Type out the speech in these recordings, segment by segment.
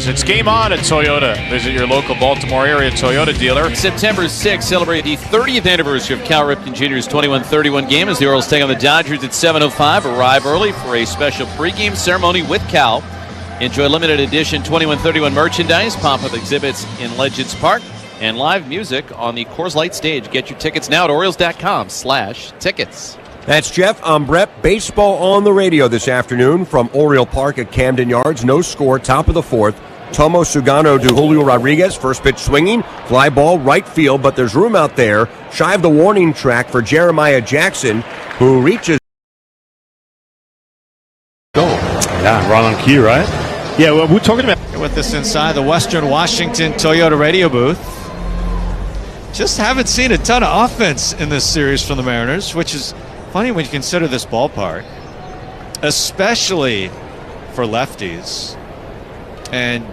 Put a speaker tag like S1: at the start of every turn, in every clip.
S1: It's game on at Toyota. Visit your local Baltimore area Toyota dealer.
S2: September 6th, celebrate the 30th anniversary of Cal Ripken Jr.'s 21-31 game as the Orioles take on the Dodgers at 7:05. Arrive early for a special pregame ceremony with Cal. Enjoy limited edition 21-31 merchandise, pop-up exhibits in Legends Park, and live music on the Coors Light stage. Get your tickets now at Orioles.com/tickets.
S3: That's Jeff. I'm Brett. Baseball on the radio this afternoon from Oriole Park at Camden Yards. No score, top of the fourth. Tomo Sugano to Julio Rodriguez. First pitch swinging. Fly ball, right field, but there's room out there. Shy of the warning track for Jeremiah Jackson, who reaches.
S4: Goal. Yeah, right on cue, right? Yeah, well, we're talking about.
S1: With us inside the Western Washington Toyota radio booth. Just haven't seen a ton of offense in this series from the Mariners, which is funny when you consider this ballpark, especially for lefties. And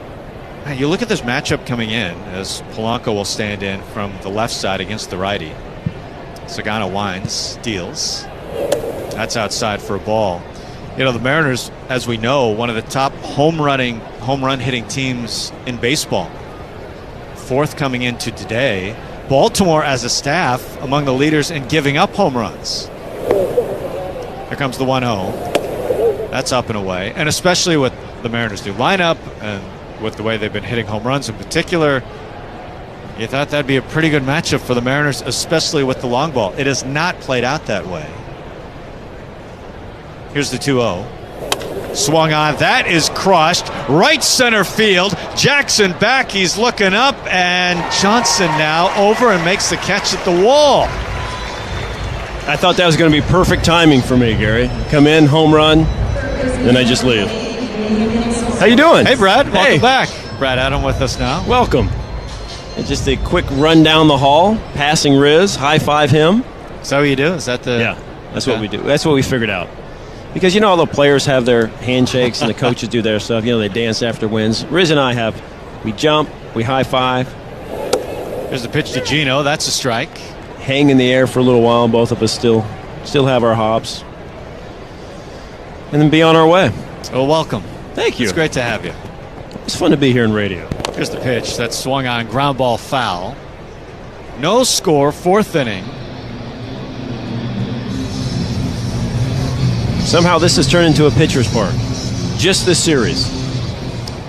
S1: you look at this matchup coming in as Polanco will stand in from the left side against the righty. Sugano winds, deals. That's outside for a ball. You know, the Mariners, as we know, one of the top home run hitting teams in baseball. Fourth coming into today. Baltimore as a staff among the leaders in giving up home runs. Here comes the 1-0. That's up and away. And especially with the Mariners' new lineup and with the way they've been hitting home runs in particular, you thought that'd be a pretty good matchup for the Mariners, especially with the long ball. It has not played out that way. Here's the 2-0. Swung on. That is crushed. Right center field. Jackson back. He's looking up. And Johnson now over and makes the catch at the wall.
S5: I thought that was going to be perfect timing for me, Gary. Come in, home run, then I just leave. How you doing?
S1: Hey, Brad. Welcome back. Brad Adam with us now.
S5: Welcome. And just a quick run down the hall, passing Riz, high five him.
S1: Is that what you do? Is that the...
S5: Yeah, that's what we do. That's what we figured out. Because, you know, all the players have their handshakes and the coaches do their stuff. You know, they dance after wins. Riz and I we jump, we high five.
S1: There's the pitch to Gino. That's a strike.
S5: Hang in the air for a little while. Both of us still have our hops. And then be on our way.
S1: Well, welcome.
S5: Thank you.
S1: It's great to have you.
S5: It's fun to be here in radio.
S1: Here's the pitch. That's swung on, ground ball foul. No score, fourth inning.
S5: Somehow this has turned into a pitcher's park. Just this series.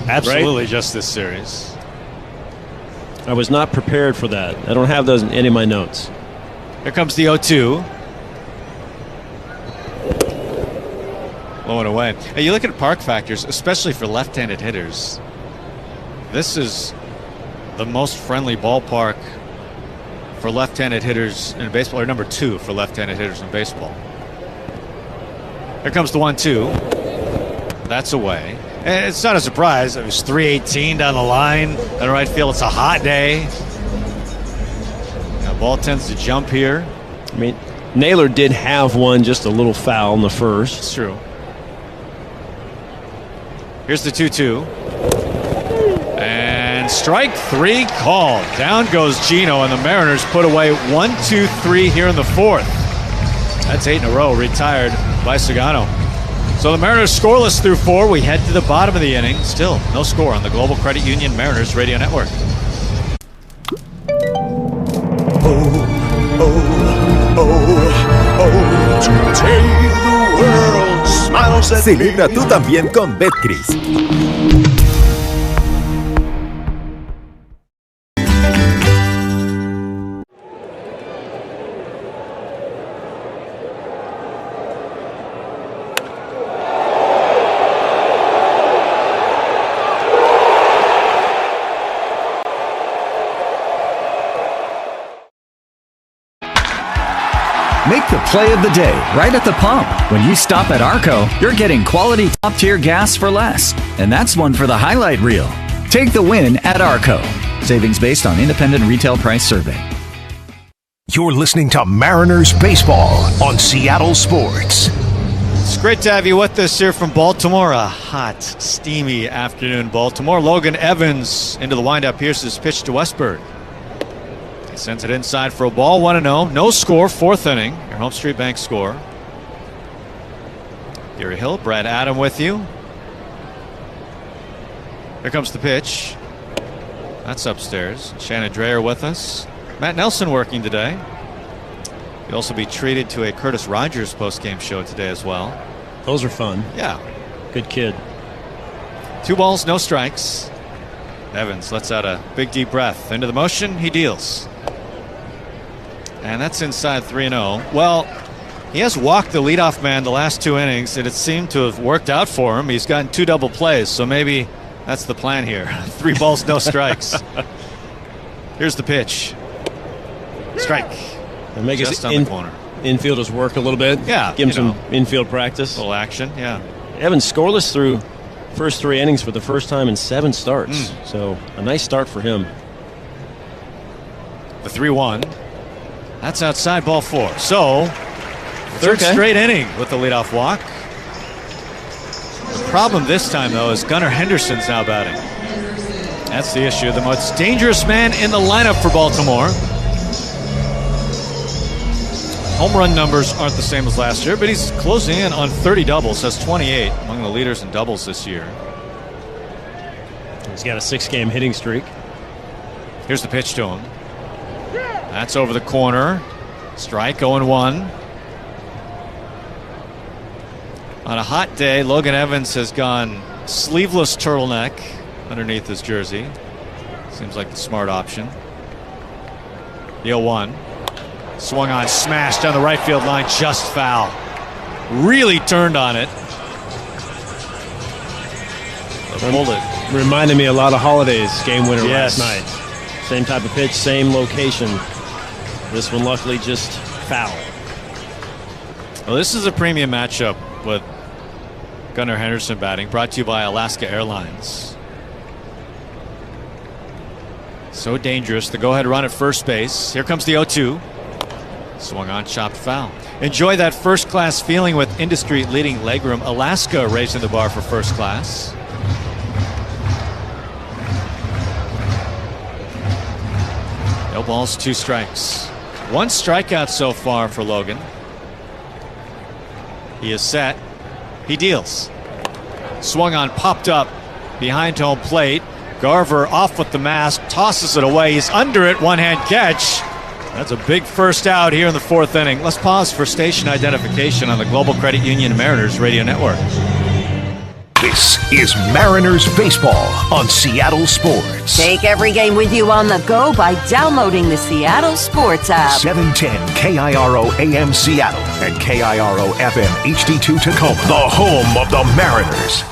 S1: Absolutely,
S5: right?
S1: Just this series.
S5: I was not prepared for that. I don't have those in any of my notes.
S1: Here comes the 0-2. Low and away. Hey, you look at park factors, especially for left-handed hitters. This is the most friendly ballpark for left-handed hitters in baseball, or number 2 for left-handed hitters in baseball. Here comes the 1-2. That's away. And it's not a surprise. It was 318 down the line. In right field, it's a hot day. The ball tends to jump here.
S5: I mean, Naylor did have one just a little foul in the first.
S1: It's true. Here's the 2-2. And strike 3 called. Down goes Gino, and the Mariners put away 1-2-3 here in the fourth. That's 8 in a row, retired by Sugano. So the Mariners scoreless through 4. We head to the bottom of the inning. Still no score on the Global Credit Union Mariners Radio Network.
S6: Today the world smiles at
S7: Celebra tú también con Betcris.
S8: Make the play of the day right at the pump. When you stop at Arco, you're getting quality top-tier gas for less. And that's one for the highlight reel. Take the win at Arco. Savings based on independent retail price survey.
S6: You're listening to Mariners Baseball on Seattle Sports.
S1: It's great to have you with us here from Baltimore. A hot, steamy afternoon in Baltimore. Logan Evans into the windup. Here's his pitch to Westberg. He sends it inside for a ball, 1-0. No score, fourth inning. Your Home Street Bank score. Gary Hill, Brad Adam with you. Here comes the pitch. That's upstairs. Shannon Dreyer with us. Matt Nelson working today. You'll also be treated to a Curtis Rogers postgame show today as well.
S5: Those are fun.
S1: Yeah.
S5: Good kid.
S1: 2 balls, no strikes. Evans lets out a big deep breath. Into the motion, he deals. And that's inside 3-0. Well, he has walked the leadoff man the last 2 innings, and it seemed to have worked out for him. He's gotten 2 double plays, so maybe that's the plan here. 3 balls, no strikes. Here's the pitch. Strike.
S5: And make
S1: just
S5: his
S1: on the corner.
S5: Infielders work a little bit.
S1: Yeah.
S5: Give him some infield practice.
S1: A little action, yeah.
S5: Evans scoreless through first 3 innings for the first time in 7 starts. So a nice start for him.
S1: The 3-1. That's outside, ball 4. So, third straight inning with the leadoff walk. The problem this time, though, is Gunnar Henderson's now batting. That's the issue. The most dangerous man in the lineup for Baltimore. Home run numbers aren't the same as last year, but he's closing in on 30 doubles. Has 28 among the leaders in doubles this year.
S5: He's got a 6-game hitting streak.
S1: Here's the pitch to him. That's over the corner. Strike, 0-1. On a hot day, Logan Evans has gone sleeveless turtleneck underneath his jersey. Seems like the smart option. The 0-1. Swung on, smashed down the right field line, just foul. Really turned on it. The bullet.
S5: Reminded me a lot of Holiday's game winner last night. Same type of pitch, same location. This one luckily just foul.
S1: Well, this is a premium matchup with Gunnar Henderson batting, brought to you by Alaska Airlines. So dangerous. The go-ahead run at first base. Here comes the 0-2. Swung on, chopped foul. Enjoy that first-class feeling with industry-leading legroom. Alaska raising the bar for first class. No balls, 2 strikes. 1 strikeout so far for Logan. He is set. He deals. Swung on, popped up behind home plate. Garver off with the mask, tosses it away. He's under it, one-hand catch. That's a big first out here in the 4th inning. Let's pause for station identification on the Global Credit Union Mariners Radio Network.
S6: This is Mariners Baseball on Seattle Sports.
S9: Take every game with you on the go by downloading the Seattle Sports app.
S6: 710 KIRO AM Seattle and KIRO FM HD2 Tacoma, the home of the Mariners.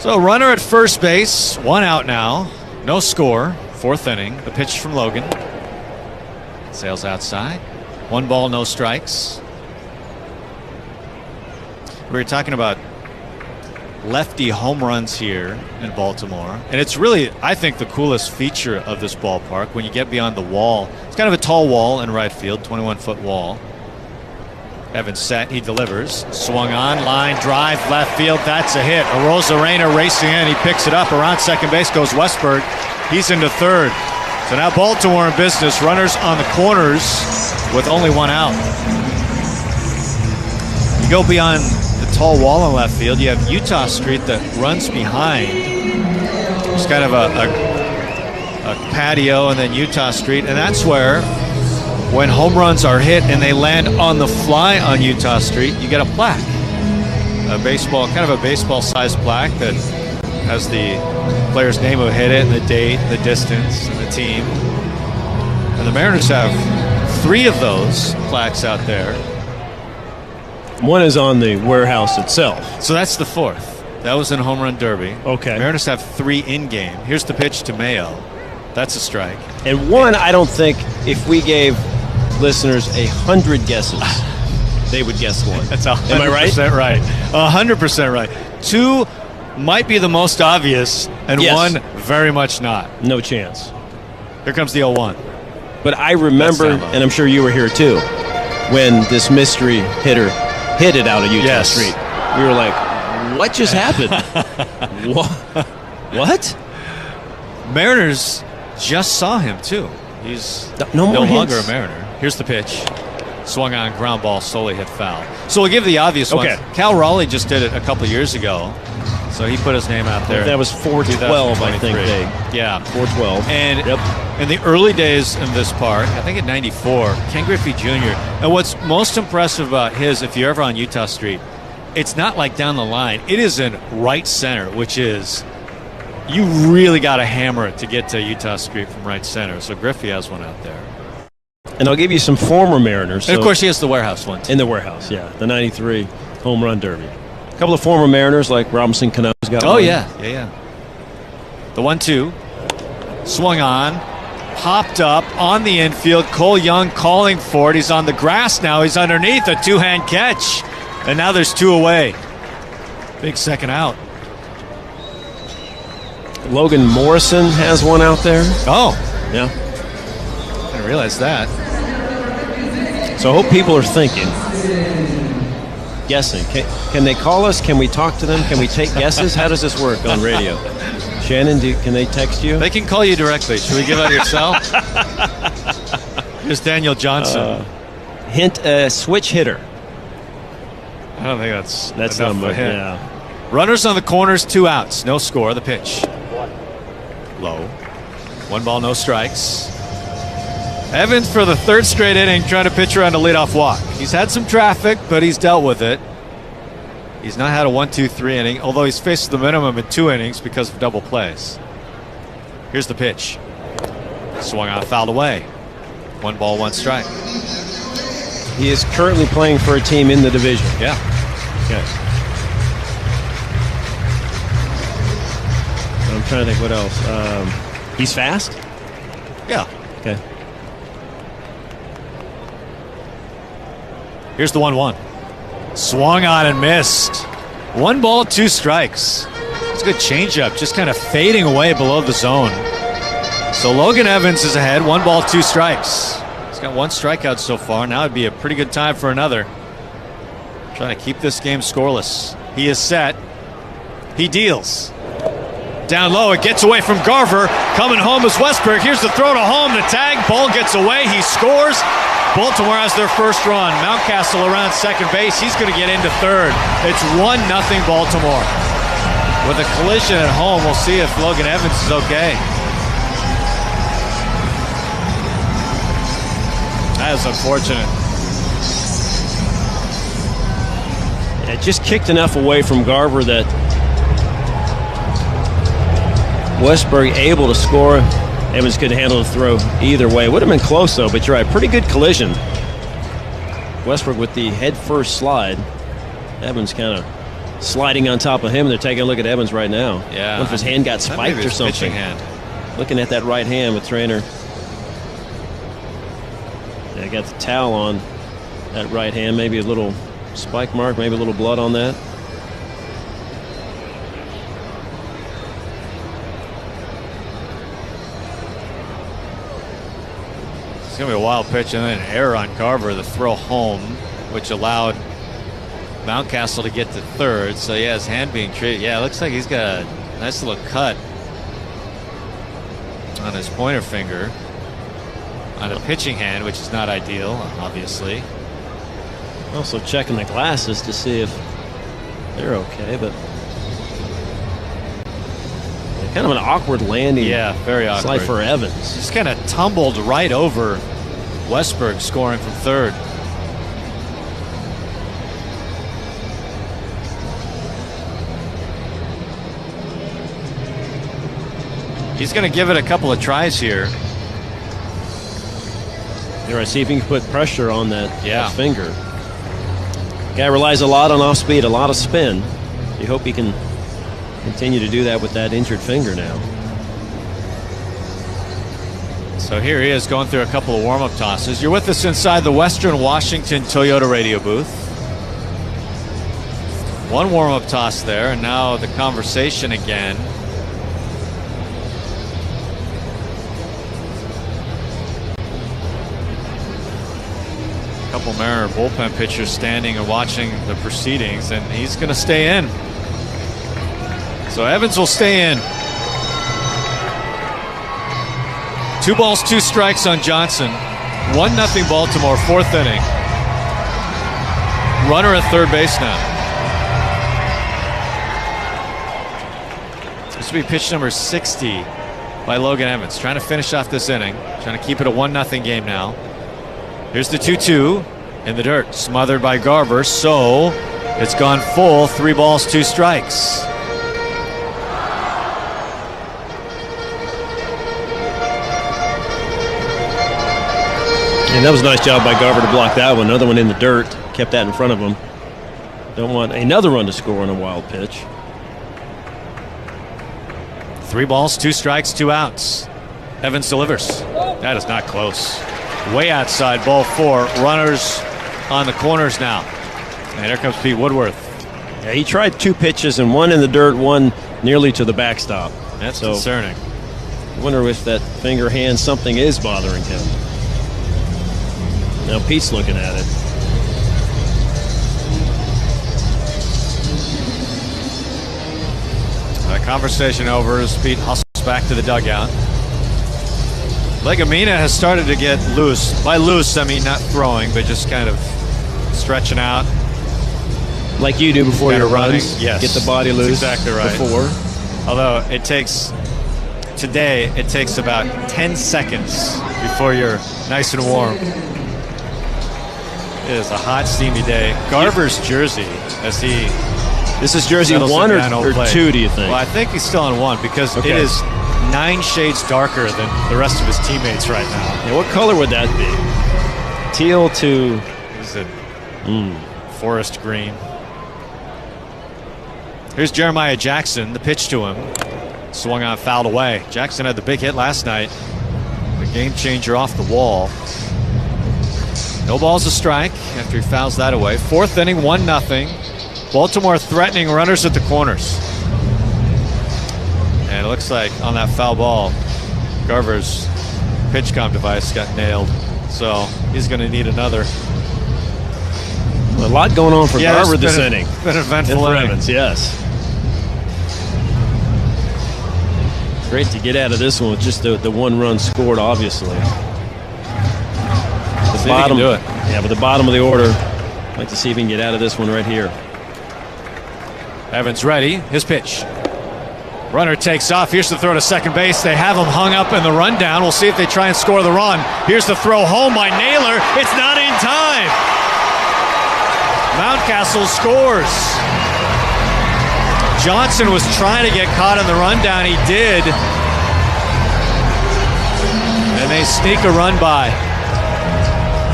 S1: So runner at first base, 1 out now, no score. 4th inning, the pitch from Logan. Sails outside. 1 ball, no strikes. We were talking about lefty home runs here in Baltimore. And it's really, I think, the coolest feature of this ballpark when you get beyond the wall. It's kind of a tall wall in right field, 21-foot wall. Evans set, he delivers. Swung on, line drive, left field. That's a hit. Arozarena racing in. He picks it up around second base, goes Westberg. He's into 3rd. So now Baltimore in business. Runners on the corners with only 1 out. You go beyond the tall wall in left field. You have Utah Street that runs behind. It's kind of a patio and then Utah Street. And that's where, when home runs are hit and they land on the fly on Utah Street, you get a plaque. A baseball, kind of a baseball-sized plaque that has the player's name who hit it, and the date, the distance, and the team. And the Mariners have 3 of those plaques out there.
S5: 1 is on the warehouse itself.
S1: So that's the 4th. That was in Home Run Derby.
S5: Okay.
S1: Mariners have 3 in-game. Here's the pitch to Mayo. That's a strike.
S5: And 1, I don't think if we gave listeners 100 guesses, they would guess 1.
S1: That's 100%
S5: Am I right?
S1: right. 100% right. 2 might be the most obvious, and
S5: Yes.
S1: 1 very much not.
S5: No chance.
S1: Here comes the 0-1.
S5: But I remember, and I'm sure you were here too, when this mystery hitter hit it out of Utah Street. We were like, what just happened? What?
S1: Mariners just saw him, too. He's
S5: no
S1: longer
S5: hints.
S1: a Mariner. Here's the pitch. Swung on, ground ball, solely hit foul. So we'll give the obvious one. Cal Raleigh just did it a couple years ago. So he put his name out there.
S5: That was 4-12, I think.
S1: Yeah.
S5: 4-12.
S1: And in the early days in this park, I think in '94, Ken Griffey Jr., and what's most impressive about his, if you're ever on Utah Street, it's not like down the line. It is in right center, which is, you really got to hammer it to get to Utah Street from right center. So Griffey has one out there.
S5: And I'll give you some former Mariners.
S1: And of course, he has the warehouse one.
S5: In the warehouse, yeah. The '93 home run derby. A couple of former Mariners like Robinson Cano's got one.
S1: Oh, yeah. The 1-2. Swung on. Popped up on the infield. Cole Young calling for it. He's on the grass now. He's underneath. A two-hand catch. And now there's 2 away. Big second out.
S5: Logan Morrison has one out there.
S1: Oh.
S5: Yeah.
S1: I didn't realize that.
S5: So I hope people are thinking. Guessing. Can they call us? Can we talk to them? Can we take guesses? How does this work on radio? Shannon, can they text you?
S1: They can call you directly. Should we give out your cell? Here's Daniel Johnson.
S5: Hint, switch hitter.
S1: I don't think that's
S5: not
S1: enough of a hint.
S5: Yeah.
S1: Runners on the corners, 2 outs. No score. The pitch. Low. 1 ball, no strikes. Evans for the 3rd straight inning trying to pitch around a leadoff walk. He's had some traffic, but he's dealt with it. He's not had a 1-2-3 inning, although he's faced the minimum in 2 innings because of double plays. Here's the pitch. Swung on, fouled away. 1 ball, 1 strike.
S5: He is currently playing for a team in the division.
S1: Yeah.
S5: Okay. I'm trying to think what else. He's fast?
S1: Yeah.
S5: Okay.
S1: Here's the 1-1. Swung on and missed. 1 ball, 2 strikes. It's a good changeup, just kind of fading away below the zone. So Logan Evans is ahead, 1 ball, 2 strikes. He's got 1 strikeout so far. Now it'd be a pretty good time for another. Trying to keep this game scoreless. He is set. He deals. Down low, it gets away from Garver. Coming home is Westberg. Here's the throw to home. The tag, ball gets away. He scores. Baltimore has their first run. Mountcastle around second base. He's going to get into third. It's 1-0 Baltimore. With a collision at home, we'll see if Logan Evans is okay. That is unfortunate.
S5: It just kicked enough away from Garver that Westberg able to score. Evans could handle the throw either way. Would have been close, though, but you're right. Pretty good collision. Westberg with the head-first slide. Evans kind of sliding on top of him. They're taking a look at Evans right now.
S1: Yeah.
S5: I wonder if his hand got spiked or something.
S1: Hand.
S5: Looking at that right hand with Trainer. Yeah, got the towel on that right hand. Maybe a little spike mark, maybe a little blood on that.
S1: It's going to be a wild pitch and then an error on Garver, the throw home, which allowed Mountcastle to get to third. So, yeah, his hand being treated. Yeah, it looks like he's got a nice little cut on his pointer finger on a pitching hand, which is not ideal, obviously.
S5: Also checking the glasses to see if they're okay, but kind of an awkward landing.
S1: Yeah, very awkward.
S5: Slide for Evans.
S1: Just kind of tumbled right over Westberg, scoring from third. He's going to give it a couple of tries here.
S5: You're right. See if he can put pressure on that finger. Guy relies a lot on off speed, a lot of spin. You hope he can continue to do that with that injured finger now.
S1: So here he is going through a couple of warm-up tosses. You're with us inside the Western Washington Toyota radio booth. 1 warm-up toss there, and now the conversation again. A couple Mariner bullpen pitchers standing and watching the proceedings, and he's going to stay in. So Evans will stay in. 2 balls, 2 strikes on Johnson. 1-0 Baltimore, 4th inning. Runner at third base now. will be pitch number 60 by Logan Evans. Trying to finish off this inning. Trying to keep it a 1-0 game now. Here's the 2-2 in the dirt. Smothered by Garver. So it's gone full. 3 balls, 2 strikes.
S5: And that was a nice job by Garver to block that one. Another one in the dirt. Kept that in front of him. Don't want another run to score on a wild pitch.
S1: 3 balls, 2 strikes, 2 outs. Evans delivers. That is not close. Way outside, ball 4. Runners on the corners now. And here comes Pete Woodworth.
S5: Yeah, he tried 2 pitches, and one in the dirt, one nearly to the backstop.
S1: That's concerning.
S5: I wonder if that finger hand, something is bothering him. Now Pete's looking at it.
S1: Conversation over as Pete hustles back to the dugout. Legumina has started to get loose. By loose, I mean not throwing, but just kind of stretching out.
S5: Like you do before your runs.
S1: Yes.
S5: Get the body loose.
S1: That's exactly right.
S5: Before.
S1: Although it takes about 10 seconds before you're nice and warm. It is a hot, steamy day. Garver's jersey, as he...
S5: This is jersey 1 or 2, do you think?
S1: Well, I think he's still on 1 because it is 9 shades darker than the rest of his teammates right now.
S5: Yeah, what color would that be? Teal to...
S1: Is it forest green? Here's Jeremiah Jackson, the pitch to him. Swung on, fouled away. Jackson had the big hit last night. The game changer off the wall. No balls, a strike after he fouls that away. 4th inning, 1-0. Baltimore threatening runners at the corners. And it looks like on that foul ball, Garver's pitch comm device got nailed. So he's going to need another.
S5: A lot going on for Garver this inning.
S1: Been an eventful inning.
S5: Evans, yes. Great to get out of this one with just the 1 run scored, obviously. The bottom,
S1: do it.
S5: Yeah, but the bottom of the order. I'd like to see if he can get out of this one right here.
S1: Evans ready. His pitch. Runner takes off. Here's the throw to second base. They have him hung up in the rundown. We'll see if they try and score the run. Here's the throw home by Naylor. It's not in time. Mountcastle scores. Johnson was trying to get caught in the rundown. He did. And they sneak a run by.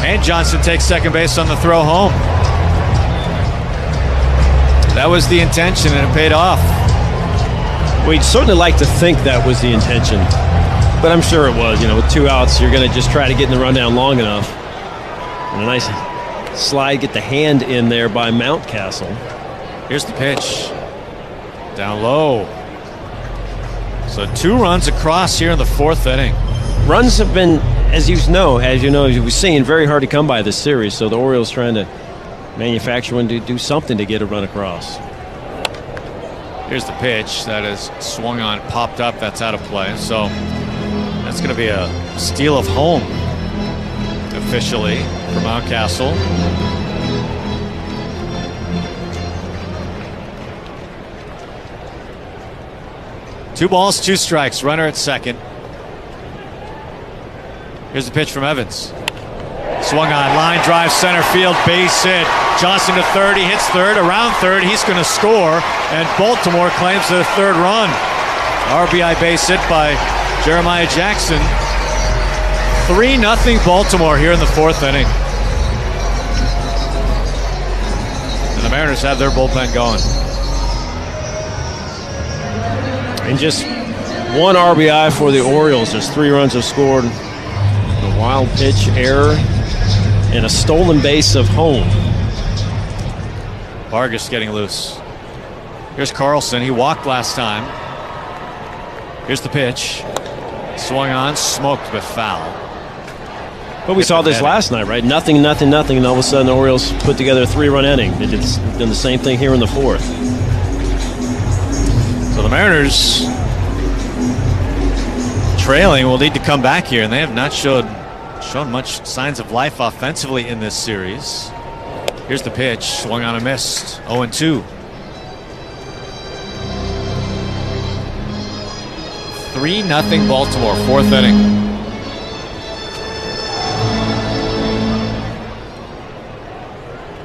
S1: And Johnson takes second base on the throw home. That was the intention, and it paid off.
S5: We'd certainly like to think that was the intention, but I'm sure it was. With 2 outs, you're going to just try to get in the rundown long enough. And a nice slide, get the hand in there by Mountcastle.
S1: Here's the pitch. Down low. So 2 runs across here in the 4th inning.
S5: Runs have been, as you know, as we've seen, very hard to come by this series. So the Orioles trying to manufacture one to do something to get a run across.
S1: Here's the pitch that is swung on, popped up. That's out of play. So that's going to be a steal of home officially for Mountcastle. Two balls, 2 strikes. Runner at second. Here's the pitch from Evans. Swung on, line drive, center field, base hit. Johnson to third, he hits third, around third, he's going to score, and Baltimore claims their 3rd run. RBI base hit by Jeremiah Jackson. 3-0 Baltimore here in the 4th inning. And the Mariners have their bullpen going.
S5: And just 1 RBI for the Orioles. There's 3 runs have scored. A wild pitch, error, and a stolen base of home.
S1: Vargas getting loose. Here's Carlson. He walked last time. Here's the pitch. Swung on, smoked, but foul.
S5: But we saw this last night, right? Nothing, and all of a sudden the Orioles put together a 3-run inning. They did the same thing here in the 4th.
S1: So the Mariners trailing will need to come back here, and they have not shown much signs of life offensively in this series. Here's the pitch, swung on and missed. 0-2. 3-0 Baltimore, 4th inning.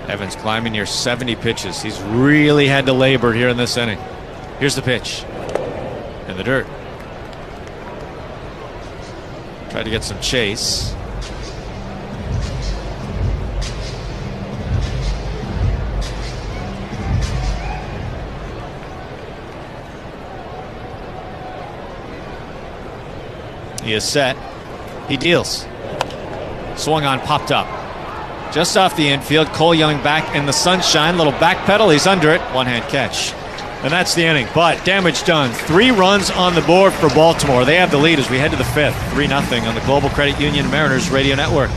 S1: Evans climbing near 70 pitches. He's really had to labor here in this inning. Here's the pitch. In the dirt. Tried to get some chase. He is set. He deals. Swung on, popped up. Just off the infield. Cole Young back in the sunshine. Little back pedal. He's under it. One-hand catch. And that's the inning. But damage done. 3 runs on the board for Baltimore. They have the lead as we head to the 5th. 3-0 on the Global Credit Union Mariners Radio Network.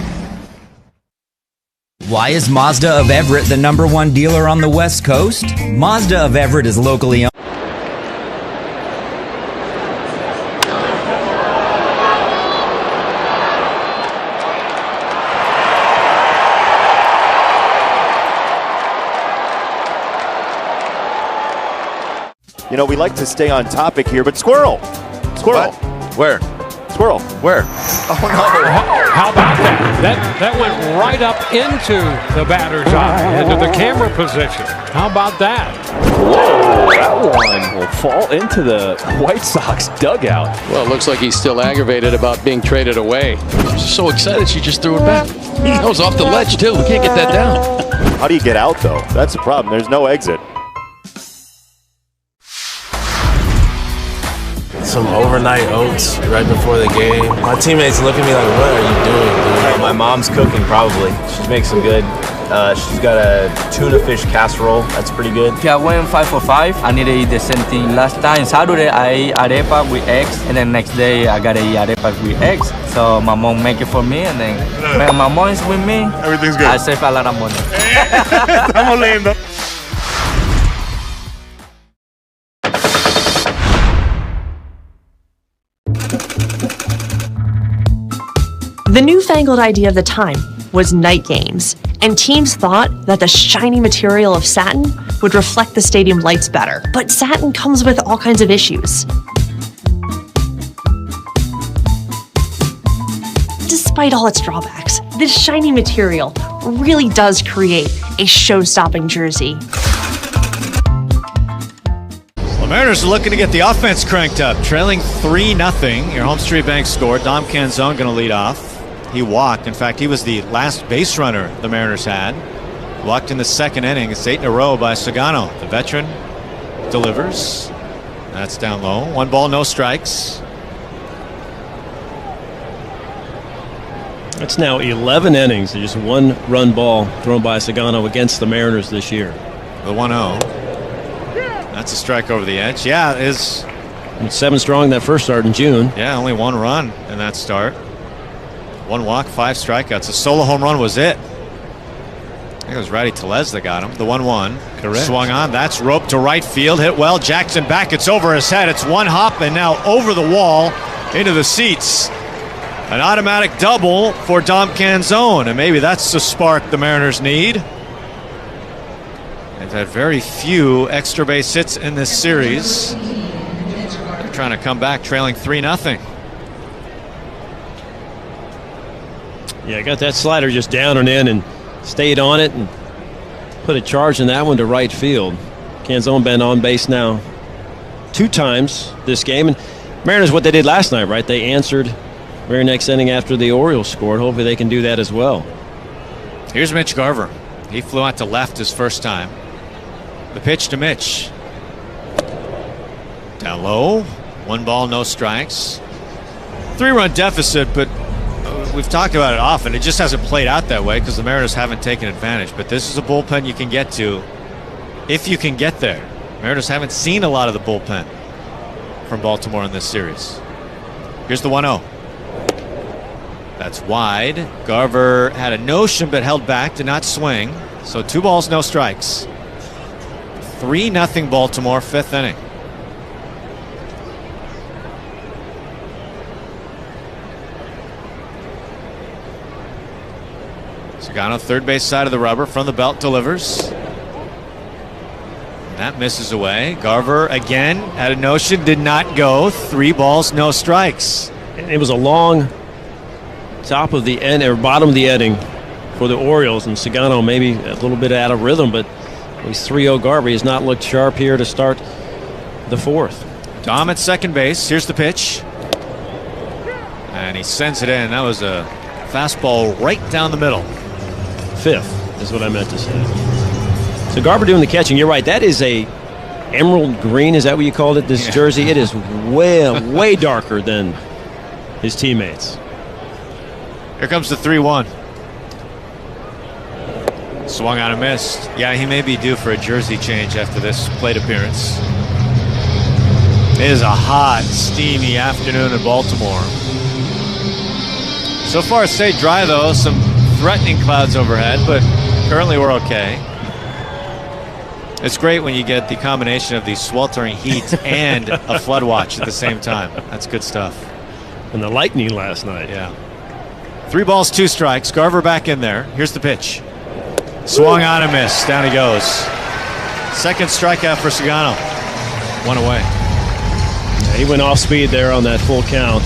S10: Why is Mazda of Everett the #1 dealer on the West Coast? Mazda of Everett is locally owned.
S11: You know, we like to stay on topic here, but squirrel. Squirrel.
S12: What? Where?
S11: Squirrel.
S12: Where?
S11: Oh, no.
S13: How about that? That went right up into the batter's eye, into the camera position. How about that?
S14: Whoa, that one will fall into the White Sox dugout.
S15: Well, it looks like he's still aggravated about being traded away.
S12: She's so excited she just threw it back. That was off the ledge, too. We can't get that down.
S11: How do you get out, though? That's the problem. There's no exit.
S16: Some overnight oats right before the game. My teammates look at me like, what are you doing, dude?
S17: My mom's cooking, probably. She makes some good. She's got a tuna fish casserole. That's pretty good.
S18: I went 5 for 5. I need to eat the same thing. Last time, Saturday, I ate arepa with eggs. And then next day, I got to eat arepa with eggs. So my mom make it for me. And then when my mom is with me,
S19: everything's good.
S18: I save a lot of money.
S19: Estamos leyendo.
S20: The newfangled idea of the time was night games, and teams thought that the shiny material of satin would reflect the stadium lights better. But satin comes with all kinds of issues. Despite all its drawbacks, this shiny material really does create a show-stopping jersey.
S1: The Mariners are looking to get the offense cranked up, trailing 3-0. Your Home Street Bank score. Dom Canzone going to lead off. He walked. In fact, he was the last base runner the Mariners had. Walked in the 2nd inning. It's 8 in a row by Sagano. The veteran delivers. That's down low. 1 ball, no strikes.
S5: That's now 11 innings. Just 1-run ball thrown by Sagano against the Mariners this year.
S1: The 1-0. That's a strike over the edge. Yeah, it is.
S5: 7 strong that first start in June.
S1: Yeah, only 1 run in that start. 1 walk, 5 strikeouts. A solo home run was it. I think it was Rowdy Tellez that got him. The 1-1.
S5: Correct.
S1: Swung on. That's roped to right field. Hit well. Jackson back. It's over his head. It's 1 hop and now over the wall into the seats. An automatic double for Dom Canzone. And maybe that's the spark the Mariners need. They've had very few extra base hits in this series. They're trying to come back trailing 3-0.
S5: Yeah, got that slider just down and in and stayed on it and put a charge in that one to right field. Canzone been on base now 2 times this game. And Mariners, what they did last night, right? They answered very next inning after the Orioles scored. Hopefully they can do that as well.
S1: Here's Mitch Garver. He flew out to left his first time. The pitch to Mitch. Down low. 1 ball, no strikes. 3-run deficit, but we've talked about it often. It just hasn't played out that way because the Mariners haven't taken advantage. But this is a bullpen you can get to if you can get there. Mariners haven't seen a lot of the bullpen from Baltimore in this series. Here's the 1-0. That's wide. Garver had a notion but held back, did not swing. So 2 balls, no strikes. 3-0 Baltimore, 5th inning. Sagano, third base side of the rubber, from the belt, delivers. that misses away. Garver again had a notion, did not go. 3 balls, no strikes.
S5: And it was a long top of the end or bottom of the inning for the Orioles, and Sagano maybe a little bit out of rhythm, but he's 3-0 Garver. He has not looked sharp here to start the 4th.
S1: Dom at second base. Here's the pitch. And he sends it in. That was a fastball right down the middle.
S5: 5th is what I meant to say. So Garver doing the catching. You're right. That is a emerald green. Is that what you called it? This jersey. It is way darker than his teammates.
S1: Here comes the 3-1. Swung on and missed. Yeah, he may be due for a jersey change after this plate appearance. It is a hot, steamy afternoon in Baltimore. So far, stayed dry though. Some threatening clouds overhead, but currently we're okay. It's great when you get the combination of the sweltering heat and a flood watch at the same time. That's good stuff.
S5: And the lightning last night.
S1: Yeah. 3 balls, 2 strikes. Garver back in there. Here's the pitch. Swung on and missed. Down he goes. Second strikeout for Sagano. 1 away.
S5: Yeah, he went off speed there on that full count.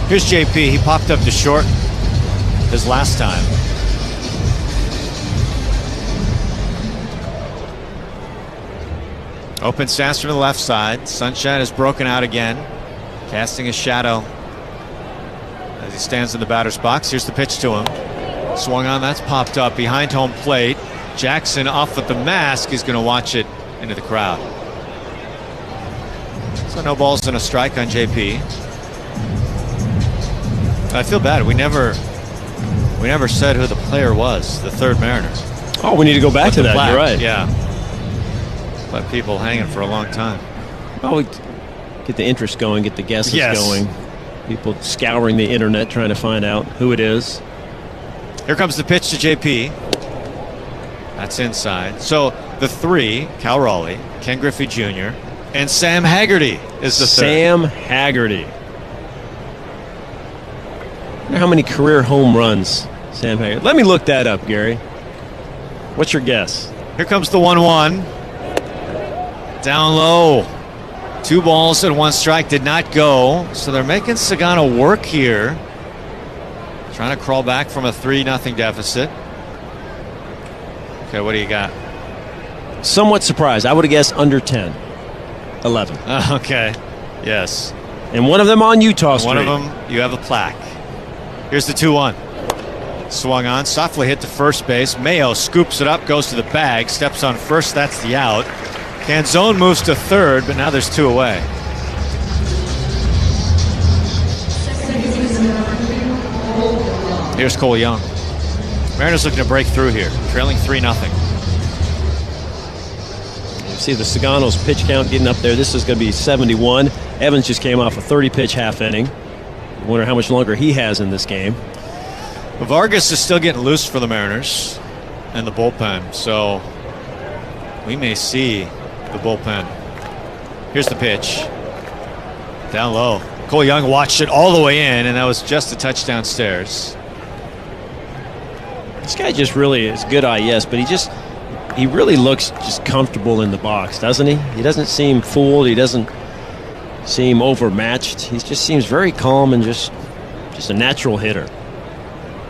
S1: Here's JP. He popped up to short his last time. Open stance from the left side. Sunshine is broken out again, casting a shadow as he stands in the batter's box. Here's the pitch to him. Swung on, that's popped up behind home plate. Jackson off with the mask. He's going to watch it into the crowd. So no balls and a strike on JP. I feel bad. We never said who the player was, the third Mariner.
S5: Oh, we need to go back to that.
S1: Black.
S5: You're right.
S1: Yeah. Left people hanging for a long time.
S5: Well, we get the interest going, get the guesses going. People scouring the internet trying to find out who it is.
S1: Here comes the pitch to JP. That's inside. So the 3, Cal Raleigh, Ken Griffey Jr., and Sam Haggerty is the third.
S5: Sam Haggerty. I wonder how many career home runs Sam Haggerty. Let me look that up, Gary. What's your guess?
S1: Here comes the 1-1. Down low. 2 balls and 1 strike, did not go. So they're making Sagano work here. Trying to crawl back from a 3-0 deficit. Okay, what do you got?
S5: Somewhat surprised. I would have guessed under 10. 11.
S1: Okay. Yes.
S5: And one of them on Utah Street.
S1: One of them, you have a plaque. Here's the 2-1. Swung on, softly hit to first base. Mayo scoops it up, goes to the bag, steps on first, that's the out. Canzone moves to third, but now there's 2 away. Here's Cole Young. Mariners looking to break through here, trailing 3-0.
S5: See the Sagano's pitch count getting up there. This is going to be 71. Evans just came off a 30-pitch half inning. Wonder how much longer he has in this game.
S1: Vargas is still getting loose for the Mariners and the bullpen, so we may see the bullpen. Here's the pitch. Down low. Cole Young watched it all the way in, and that was just a touch downstairs.
S5: This guy just really is good eye, yes, but he really looks just comfortable in the box, doesn't he? He doesn't seem fooled. He doesn't seem overmatched. He just seems very calm and just a natural hitter.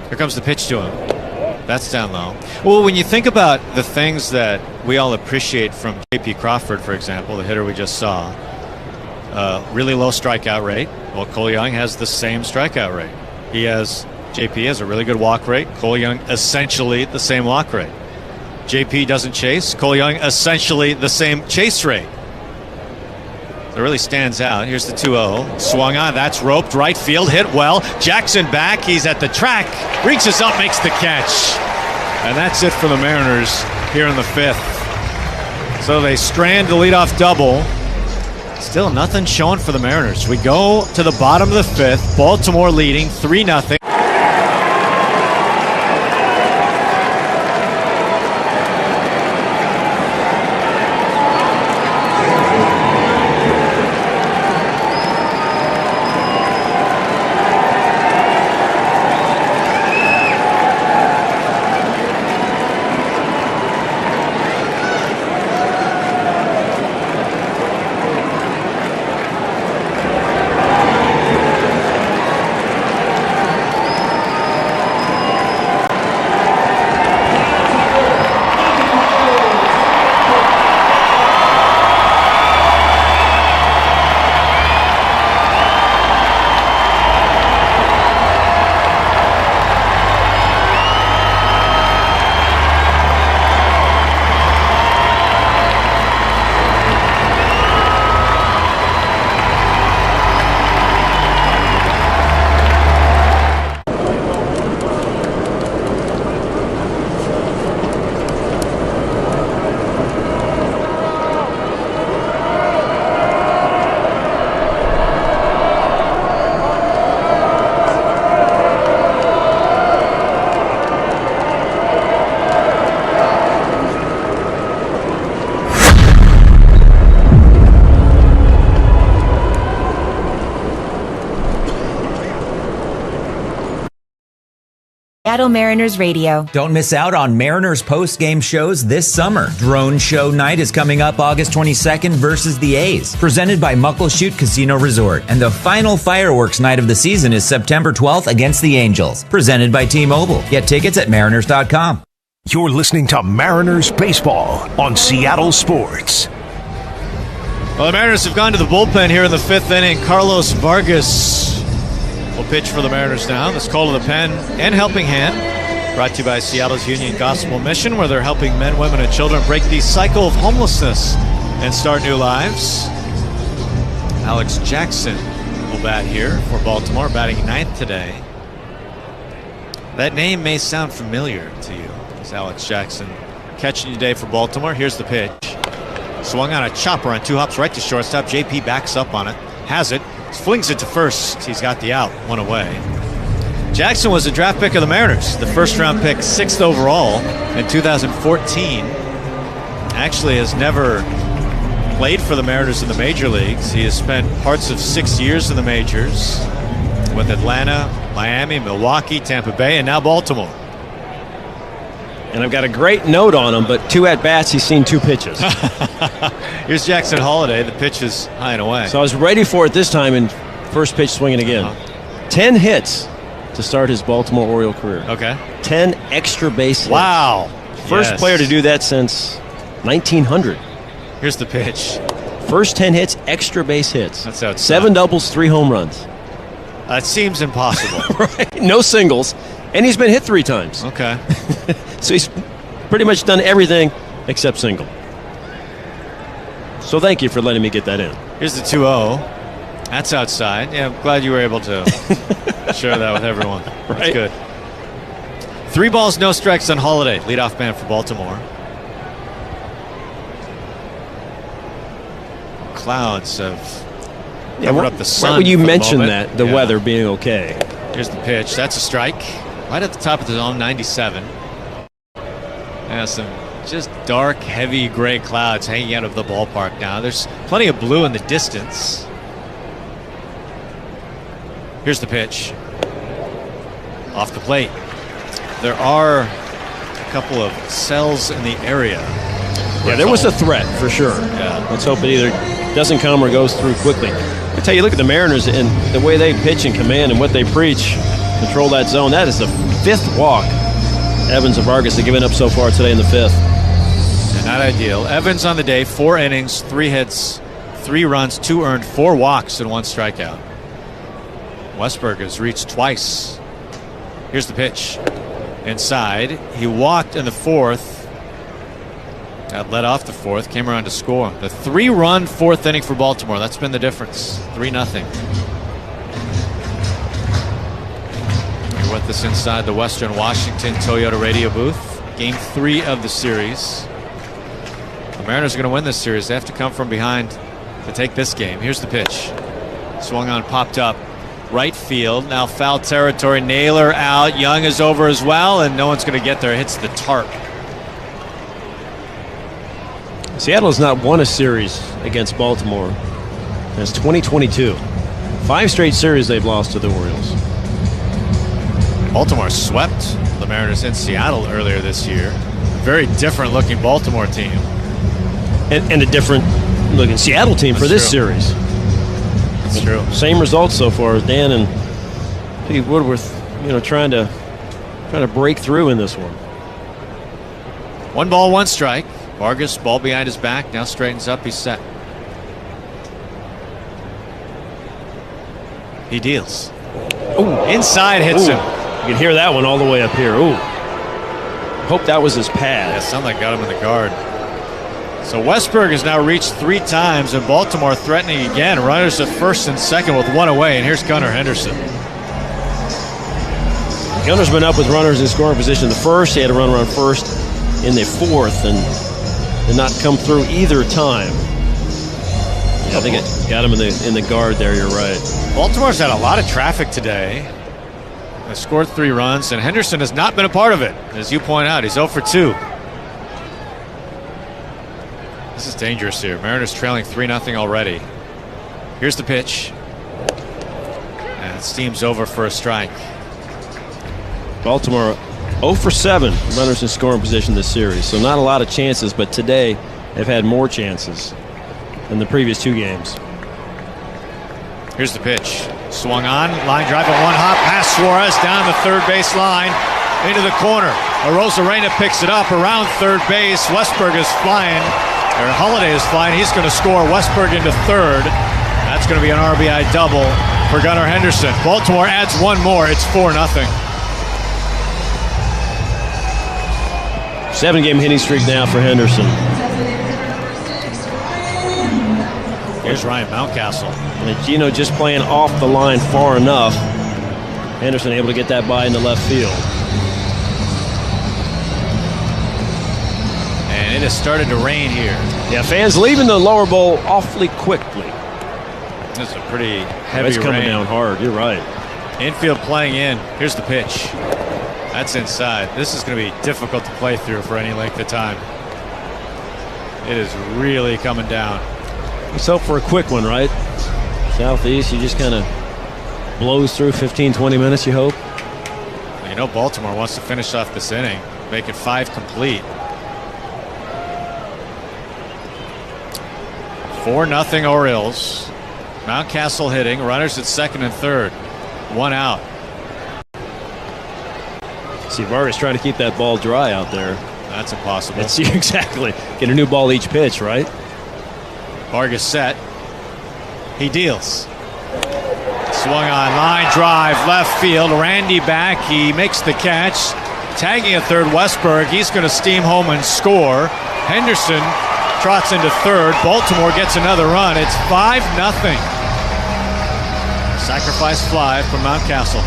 S1: Here comes the pitch to him. That's down low. Well, when you think about the things that we all appreciate from J.P. Crawford, for example, the hitter we just saw, really low strikeout rate. Well, Cole Young has the same strikeout rate. JP has a really good walk rate. Cole Young essentially the same walk rate. JP doesn't chase. Cole Young essentially the same chase rate. It really stands out. Here's the 2-0. Swung on. That's roped. Right field. Hit well. Jackson back. He's at the track. Reaches up. Makes the catch. And that's it for the Mariners here in the 5th. So they strand the leadoff double. Still nothing showing for the Mariners. We go to the bottom of the 5th. Baltimore leading 3-0.
S21: Seattle Mariners Radio.
S10: Don't miss out on Mariners post-game shows this summer. Drone Show Night is coming up August 22nd versus the A's, presented by Muckleshoot Casino Resort. And the final fireworks night of the season is September 12th against the Angels, presented by T-Mobile. Get tickets at mariners.com.
S6: You're listening to Mariners Baseball on Seattle Sports.
S1: Well, the Mariners have gone to the bullpen here in the 5th inning. Carlos Vargas will pitch for the Mariners now. This call to the pen and helping hand brought to you by Seattle's Union Gospel Mission, where they're helping men, women, and children break the cycle of homelessness and start new lives. Alex Jackson will bat here for Baltimore, batting 9th today. That name may sound familiar to you. It's Alex Jackson catching today for Baltimore. Here's the pitch. Swung on a chopper on 2 hops right to shortstop. JP backs up on it. Has it. Flings it to first. He's got the out. 1 away. Jackson was a draft pick of the Mariners. The first-round pick, 6th overall in 2014. Actually has never played for the Mariners in the major leagues. He has spent parts of 6 years in the majors with Atlanta, Miami, Milwaukee, Tampa Bay, and now Baltimore.
S5: And I've got a great note on him, but 2 at-bats, he's seen 2 pitches.
S1: Here's Jackson Holiday. The pitch is high and away.
S5: So I was ready for it this time, and first pitch swinging again. 10 hits to start his Baltimore Oriole career.
S1: Okay.
S5: 10 extra base hits.
S1: Wow.
S5: First player to do that since 1900.
S1: Here's the pitch.
S5: First 10 hits, extra base hits.
S1: That's outside.
S5: 7 doubles, 3 home runs.
S1: That seems impossible.
S5: Right. No singles. And he's been hit 3 times.
S1: Okay.
S5: So he's pretty much done everything except single. So thank you for letting me get that in.
S1: Here's the 2-0. That's outside. Yeah, I'm glad you were able to share that with everyone. That's
S5: Right.
S1: good. 3 balls, no strikes on Holiday. Leadoff man for Baltimore. Clouds have covered up the sun.
S5: Right when you
S1: for the
S5: mentioned
S1: moment.
S5: that, the weather being okay.
S1: Here's the pitch. That's a strike. Right at the top of the zone, 97. Yeah, some just dark, heavy gray clouds hanging out of the ballpark now. There's plenty of blue in the distance. Here's the pitch. Off the plate. There are a couple of cells in the area.
S5: Yeah, there was a threat for sure.
S1: Yeah.
S5: Let's hope it either doesn't come or goes through quickly. I tell you, look at the Mariners and the way they pitch and command and what they preach. Control that zone. That is the 5th walk Evans and Vargas have given up so far today in the 5th.
S1: Yeah, not ideal. Evans on the day, 4 innings, 3 hits, 3 runs, 2 earned, 4 walks, and 1 strikeout. Westberg has reached twice. Here's the pitch. Inside. He walked in the 4th. Got led off the 4th, came around to score. The 3-run 4th inning for Baltimore. That's been the difference. 3-0. You're with us inside the Western Washington Toyota radio booth. Game 3 of the series. The Mariners are going to win this series. They have to come from behind to take this game. Here's the pitch. Swung on, popped up. Right field. Now foul territory. Naylor out. Young is over as well, and no one's going to get there. Hits the tarp.
S5: Seattle has not won a series against Baltimore since 2022. 5 straight series they've lost to the Orioles.
S1: Baltimore swept the Mariners in Seattle earlier this year. Very different looking Baltimore team.
S5: And a different looking Seattle team for this series.
S1: That's true.
S5: Same results so far. Dan and Pete Woodworth, trying to break through in this one.
S1: 1 ball, 1 strike. Vargas, ball behind his back, now straightens up, he's set. He deals.
S5: Ooh.
S1: Inside hits him.
S5: You can hear that one all the way up here. Ooh. Hope that was his pad.
S1: Yeah, sounded like got him in the guard. So Westberg has now reached 3 times, and Baltimore threatening again. Runners at first and second with 1 away, and here's Gunnar Henderson.
S5: Gunner's been up with runners in scoring position in the 1st. He had a runner on 1st in the 4th, and did not come through either time. Yeah, I think it got him in the guard there. You're right.
S1: Baltimore's had a lot of traffic today. They scored 3 runs, and Henderson has not been a part of it. As you point out, he's 0 for 2. This is dangerous here. Mariners trailing 3-0 already. Here's the pitch. And steam's over for a strike.
S5: Baltimore 0 for 7 runners in scoring position this series. So not a lot of chances, but today they've had more chances than the previous 2 games.
S1: Here's the pitch. Swung on, line drive at 1 hop, past Suarez down the third base line into the corner. Arozarena picks it up around third base. Westberg is flying, or Holiday is flying. He's going to score. Westberg into third. That's going to be an RBI double for Gunnar Henderson. Baltimore adds 1 more. It's 4-0.
S5: 7-game hitting streak now for Henderson.
S1: Here's Ryan Mountcastle.
S5: And Gino just playing off the line far enough. Henderson able to get that by into left field.
S1: And it has started to rain here.
S5: Yeah, fans leaving the lower bowl awfully quickly.
S1: This is a pretty heavy
S5: It's coming
S1: rain.
S5: down hard. You're right.
S1: Infield playing in. Here's the pitch. That's inside. This is going to be difficult to play through for any length of time. It is really coming down.
S5: Let's hope for a quick one, right? Southeast, you just kind of blows through 15, 20 minutes, you hope?
S1: You know Baltimore wants to finish off this inning, make it 5 complete. 4-0 Orioles. Mountcastle hitting, runners at second and third. 1 out.
S5: See, Vargas trying to keep that ball dry out there.
S1: That's impossible.
S5: It's, exactly. Get a new ball each pitch, right?
S1: Vargas set. He deals. Swung on, line drive, left field. Randy back. He makes the catch. Tagging at third, Westberg. He's going to steam home and score. Henderson trots into third. Baltimore gets another run. It's 5-0. Sacrifice fly from Mountcastle.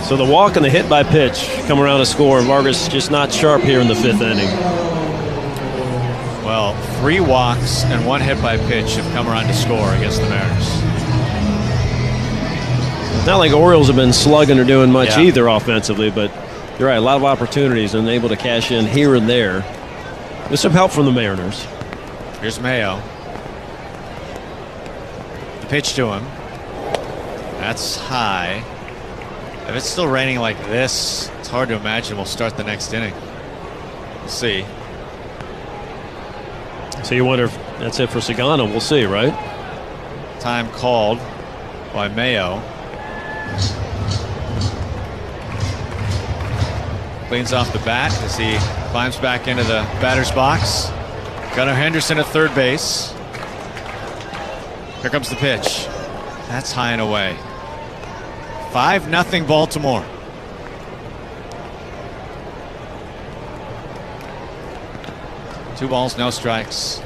S5: So the walk and the hit by pitch come around to score. Vargas just not sharp here in the 5th inning.
S1: Well, 3 walks and 1 hit by pitch have come around to score against the Mariners.
S5: It's not like Orioles have been slugging or doing much
S1: Yeah.
S5: either offensively, but you're right, a lot of opportunities and able to cash in here and there. With some help from the Mariners.
S1: Here's Mayo. The pitch to him. That's high. If it's still raining like this, it's hard to imagine we'll start the next inning. We'll see.
S5: So you wonder if that's it for Sagano. We'll see, right?
S1: Time called by Mayo. Cleans off the bat as he climbs back into the batter's box. Gunnar Henderson at third base. Here comes the pitch. That's high and away. 5-0 Baltimore. Two balls, no strikes.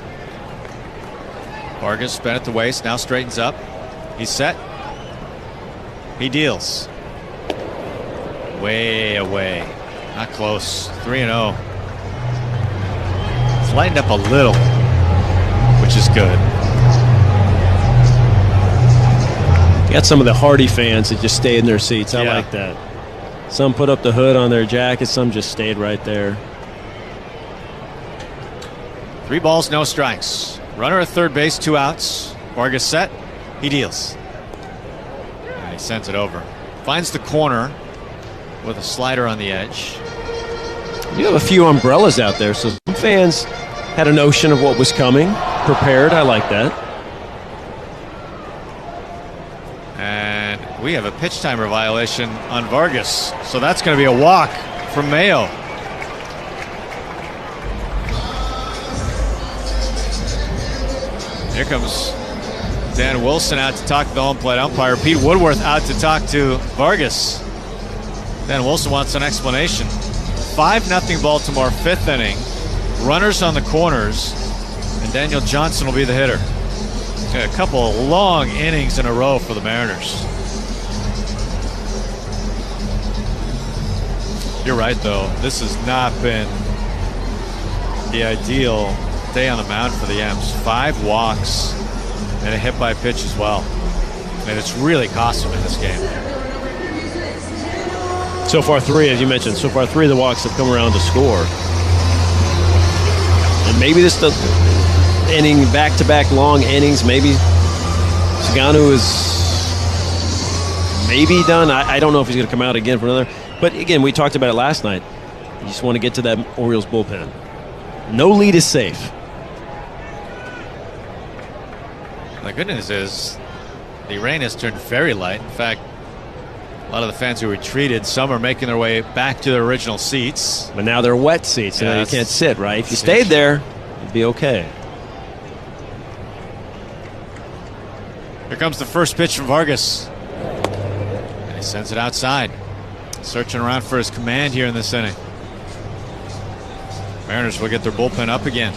S1: Vargas bent at the waist, now straightens up. He's set. He deals. Way away. Not close. 3-0. It's lightened up a little, which is good.
S5: Got some of the hardy fans that just stay in their seats. I
S1: Yeah.
S5: like that. Some put up the hood on their jackets, some just stayed right there.
S1: 3 balls, no strikes. Runner at third base, 2 outs. Vargas set. He deals. And he sends it over. Finds the corner with a slider on the edge.
S5: You have a few umbrellas out there, so some fans had a notion of what was coming. Prepared. I like that.
S1: And we have a pitch timer violation on Vargas. So that's going to be a walk from Mayo. Here comes Dan Wilson out to talk to the home plate umpire. Pete Woodworth out to talk to Vargas. Dan Wilson wants an explanation. 5-0 Baltimore, 5th inning. Runners on the corners, and Daniel Johnson will be the hitter. A couple of long innings in a row for the Mariners. You're right, though. This has not been the ideal day on the mound for the M's. 5 walks and a hit by pitch as well. And it's really cost them in this game.
S5: So far 3, as you mentioned, so far 3 of the walks have come around to score. And maybe this the inning, back-to-back long innings, maybe Sagano is maybe done. I don't know if he's going to come out again for another. But again, we talked about it last night. You just want to get to that Orioles bullpen. No lead is safe.
S1: The good news is the rain has turned very light. In fact, a lot of the fans who retreated, some are making their way back to their original seats.
S5: But now they're wet seats, so you can't sit, right? If you stayed there, you'd be okay.
S1: Here comes the first pitch from Vargas. And he sends it outside. Searching around for his command here in this inning. Mariners will get their bullpen up again.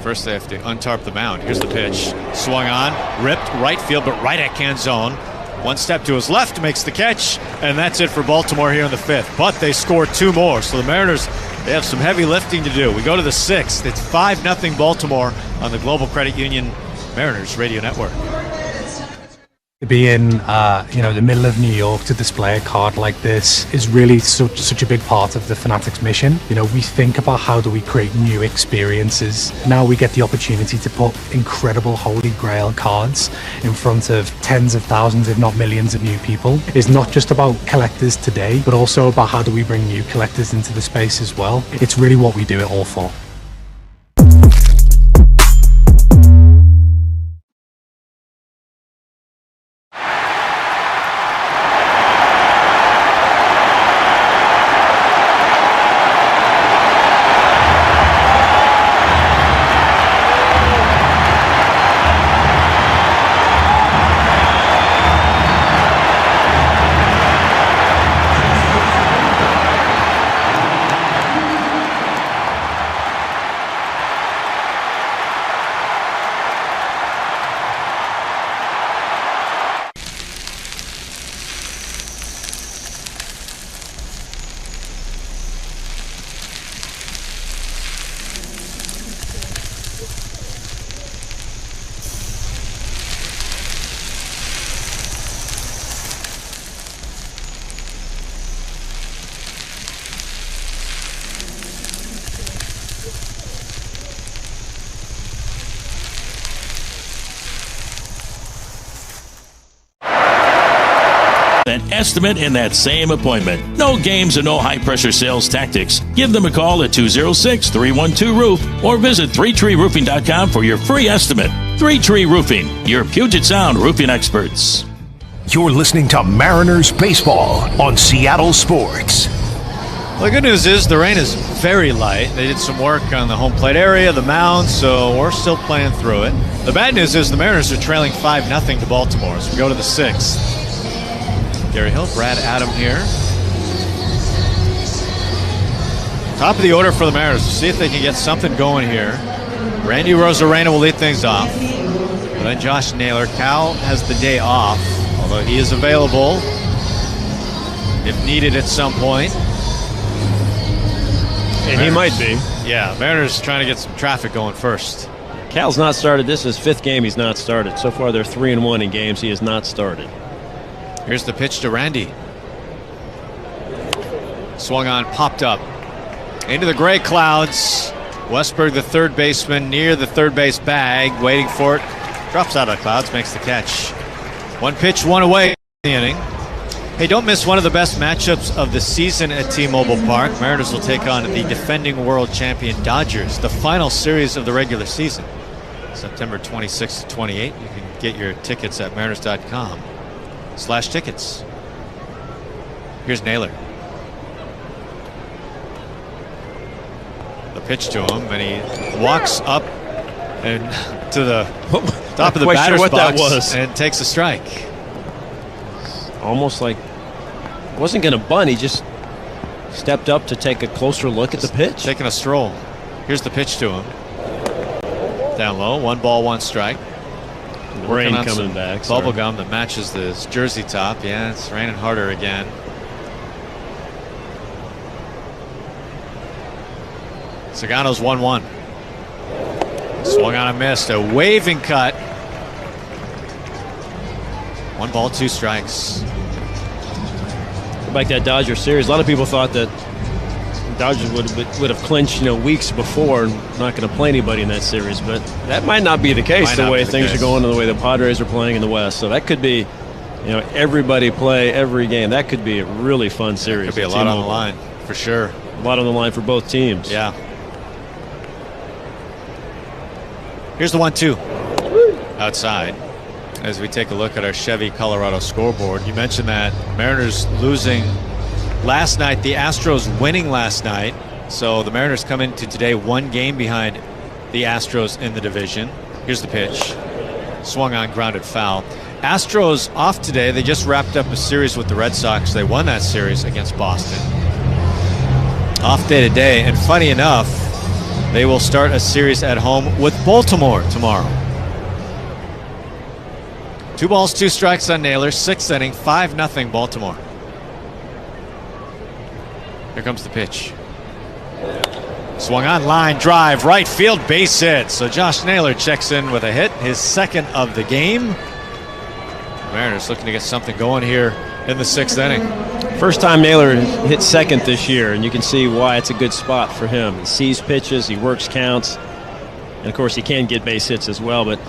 S1: First they have to untarp the mound. Here's the pitch. Swung on, ripped right field, but right at Canzone. One step to his left, makes the catch, and that's it for Baltimore here in the 5th. But they score 2 more, so the Mariners, they have some heavy lifting to do. We go to the 6th. It's 5-0 Baltimore on the Global Credit Union Mariners Radio Network.
S21: To be in, the middle of New York to display a card like this is really such a big part of the Fanatics mission. We think about how do we create new experiences. Now we get the opportunity to put incredible Holy Grail cards in front of tens of thousands, if not millions of new people. It's not just about collectors today, but also about how do we bring new collectors into the space as well. It's really what we do it all for.
S22: An estimate in that same appointment. No games and no high-pressure sales tactics. Give them a call at 206-312-ROOF or visit 3treeroofing.com for your free estimate. 3Tree Roofing, your Puget Sound roofing experts.
S6: You're listening to Mariners Baseball on Seattle Sports.
S1: Well, the good news is the rain is very light. They did some work on the home plate area, the mound, so we're still playing through it. The bad news is the Mariners are trailing 5-0 to Baltimore as we go to the 6th. Gary Hill, Brad Adam here. Top of the order for the Mariners. See if they can get something going here. Randy Rosarena will lead things off. And then Josh Naylor. Cal has the day off, although he is available if needed at some point.
S5: And he might be.
S1: Yeah, Mariners trying to get some traffic going first.
S5: Cal's not started. This is 5th game he's not started. So far they're 3-1 in games he has not started.
S1: Here's the pitch to Randy. Swung on, popped up. Into the gray clouds. Westberg, the third baseman, near the third base bag, waiting for it. Drops out of the clouds, makes the catch. One pitch, one away in the inning. Hey, don't miss one of the best matchups of the season at T-Mobile Park. Mariners will take on the defending world champion Dodgers, the final series of the regular season. September 26th to 28th. You can get your tickets at mariners.com/tickets. Here's Naylor. The pitch to him, and he walks up and to the top of the batter's box
S5: that was.
S1: And takes a strike.
S5: Almost like wasn't going to bunt. He just stepped up to take a closer look at the pitch.
S1: Taking a stroll. Here's the pitch to him. Down low, 1 ball, 1 strike.
S5: Rain coming back.
S1: Bubble gum that matches this jersey top. Yeah, it's raining harder again. Sagano's 1-1. Swung on and missed. A waving cut. 1 ball, 2 strikes.
S5: Go back to that Dodger series. A lot of people thought that Dodgers would have clinched, weeks before, and not going to play anybody in that series. But that might not be the case the way things are going and the way the Padres are playing in the West. So that could be, everybody play every game. That could be a really fun series.
S1: Could be a lot on the line, for sure.
S5: A lot on the line for both teams.
S1: Yeah. Here's the 1-2 outside as we take a look at our Chevy Colorado scoreboard. You mentioned that Mariners losing last night, the Astros winning last night. So the Mariners come into today 1 game behind the Astros in the division. Here's the pitch. Swung on, grounded foul. Astros off today. They just wrapped up a series with the Red Sox. They won that series against Boston. Off day today. And funny enough, they will start a series at home with Baltimore tomorrow. 2 balls, 2 strikes on Naylor. 6th inning, 5-0 Baltimore. Here comes the pitch. Swung on, line drive, right field, base hit. So Josh Naylor checks in with a hit, his 2nd of the game. Mariners looking to get something going here in the 6th inning.
S5: First time Naylor hit 2nd this year, and you can see why it's a good spot for him. He sees pitches, he works counts, and of course he can get base hits as well. But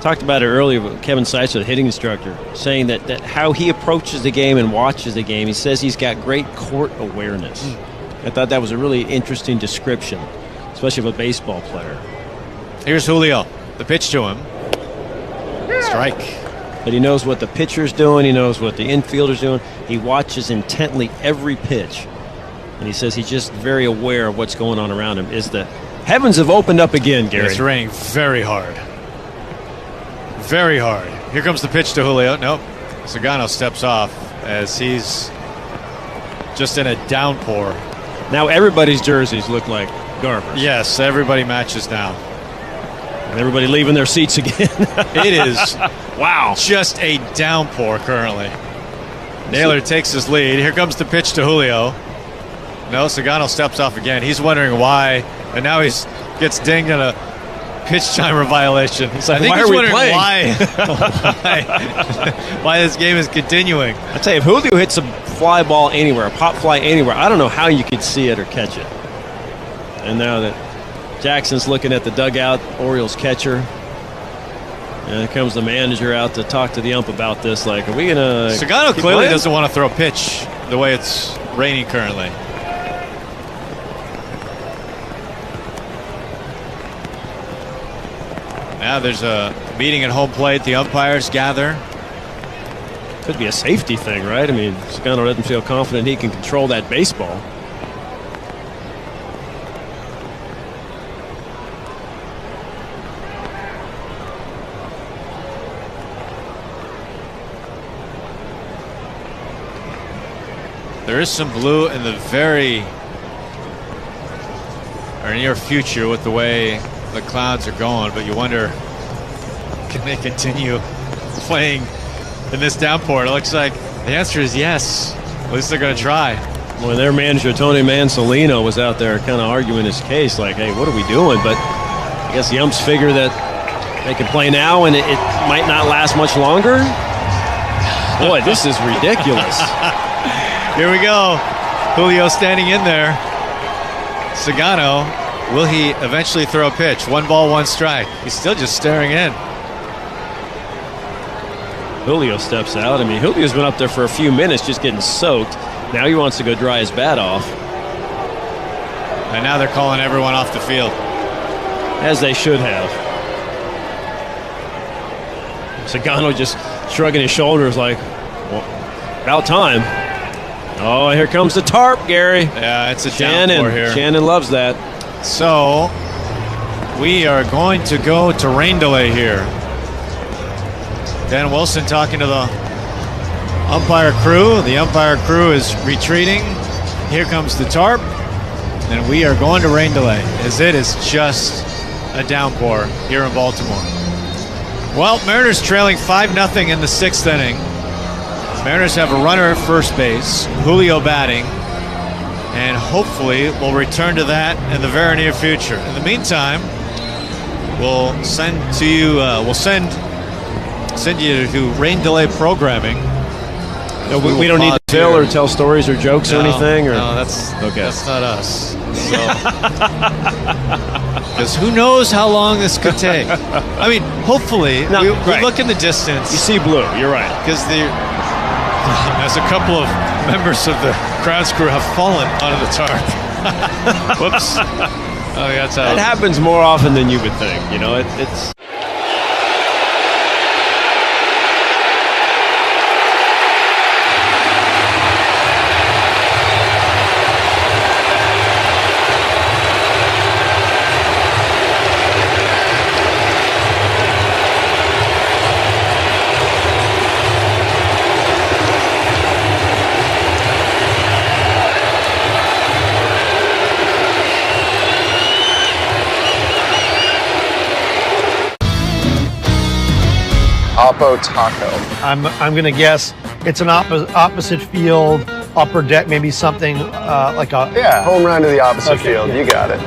S5: talked about it earlier with Kevin Seitzer, the hitting instructor, saying that how he approaches the game and watches the game. He says he's got great court awareness. I thought that was a really interesting description, especially of a baseball player.
S1: Here's Julio. The pitch to him. Strike.
S5: But he knows what the pitcher's doing. He knows what the infielder's doing. He watches intently every pitch. And he says he's just very aware of what's going on around him. The heavens have opened up again, Gary.
S1: It's raining very hard. Very hard. Here comes the pitch to Julio. Nope. Sagano steps off as he's just in a downpour.
S5: Now everybody's jerseys look like garbage.
S1: Yes, everybody matches now.
S5: And everybody leaving their seats again.
S1: It is
S5: wow,
S1: just a downpour currently. Naylor takes his lead. Here comes the pitch to Julio. No, Sagano steps off again. He's wondering why, and now he gets dinged in a pitch timer violation.
S5: He's like,
S1: I think
S5: why
S1: he's
S5: are we
S1: wondering
S5: playing?
S1: why this game is continuing.
S5: I tell you, if Julio hits a fly ball anywhere, a pop fly anywhere, I don't know how you could see it or catch it. And now that Jackson's looking at the dugout, Orioles catcher, and here comes the manager out to talk to the ump about this. Like, are we gonna?
S1: Sagano clearly doesn't want to throw a pitch the way it's raining currently. Now there's a meeting at home plate. The umpires gather.
S5: Could be a safety thing, right? I mean, Sagano doesn't feel confident he can control that baseball.
S1: There is some blue in the very near future with the way the clouds are going, but you wonder, can they continue playing in this downpour? It looks like the answer is yes. At least they're going to try.
S5: Well, their manager, Tony Mansolino, was out there kind of arguing his case, like, hey, what are we doing? But I guess the umps figure that they can play now and it might not last much longer. Boy, this is ridiculous.
S1: Here we go. Julio standing in there. Sagano, will he eventually throw a pitch? 1 ball, 1 strike. He's still just staring in.
S5: Julio steps out. I mean, Julio's been up there for a few minutes just getting soaked. Now he wants to go dry his bat off.
S1: And now they're calling everyone off the field.
S5: As they should have. Sagano just shrugging his shoulders like, well, about time. Oh, here comes the tarp, Gary.
S1: Yeah, it's a downpour here.
S5: Shannon loves that.
S1: So we are going to go to rain delay here. Dan Wilson talking to the umpire crew. The umpire crew is retreating. Here comes the tarp. And we are going to rain delay as it is just a downpour here in Baltimore. Well, Mariners trailing 5-0 in the 6th inning. Mariners have a runner at first base, Julio batting, and hopefully we'll return to that in the very near future. In the meantime, we'll send to you. We'll send you to rain delay programming.
S5: No, we don't need to fulfill or tell stories or jokes or anything? Or?
S1: No, that's not us. So, because who knows how long this could take? I mean, hopefully, we look in the distance.
S5: You see blue. You're right.
S1: Because as a couple of members of the crowd crew have fallen onto the tarp. Whoops. Oh, yeah, that's how
S5: that happens more often than you would think. You know, it's.
S2: Oppo Taco.
S3: I'm gonna guess it's an opposite field, upper deck, maybe something like a
S2: home run to the opposite field.
S3: yeah.
S2: You got it.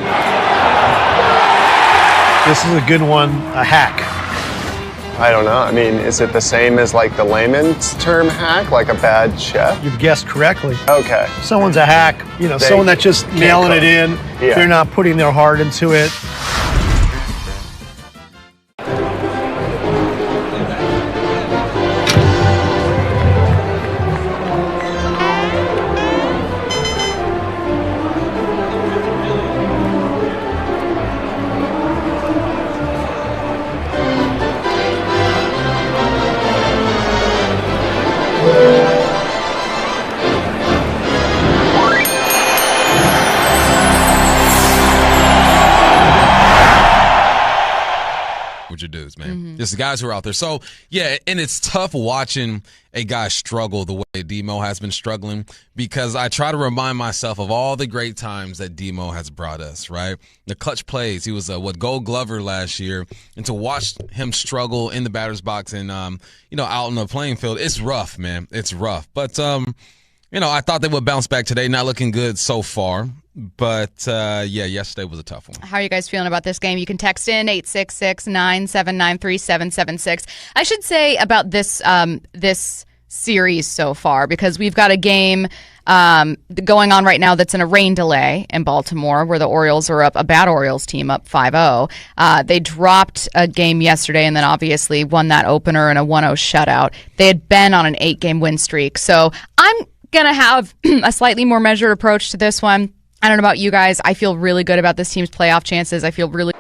S3: This is a good one. A hack.
S2: I don't know. I mean, is it the same as like the layman's term hack, like a bad chef?
S3: You've guessed correctly.
S2: Okay.
S3: Someone's a hack. You know, someone that's just nailing it in.
S2: Yeah.
S3: They're not putting their heart into it.
S23: Your dudes, man. Just the guys who are out there. So, yeah, and it's tough watching a guy struggle the way Demo has been struggling because I try to remind myself of all the great times that Demo has brought us, right? The clutch plays. He was a Gold Glover last year, and to watch him struggle in the batter's box and, out on the playing field, it's rough, man. It's rough. But, I thought they would bounce back today. Not looking good so far. But, yesterday was a tough one.
S24: How are you guys feeling about this game? You can text in 866-979-3776. I should say about this this series so far, because we've got a game going on right now that's in a rain delay in Baltimore where the Orioles are up, a bad Orioles team up 5-0. They dropped a game yesterday and then obviously won that opener in a 1-0 shutout. They had been on an 8-game win streak. So I'm going to have a slightly more measured approach to this one. I don't know about you guys. I feel really good about this team's playoff chances. I feel really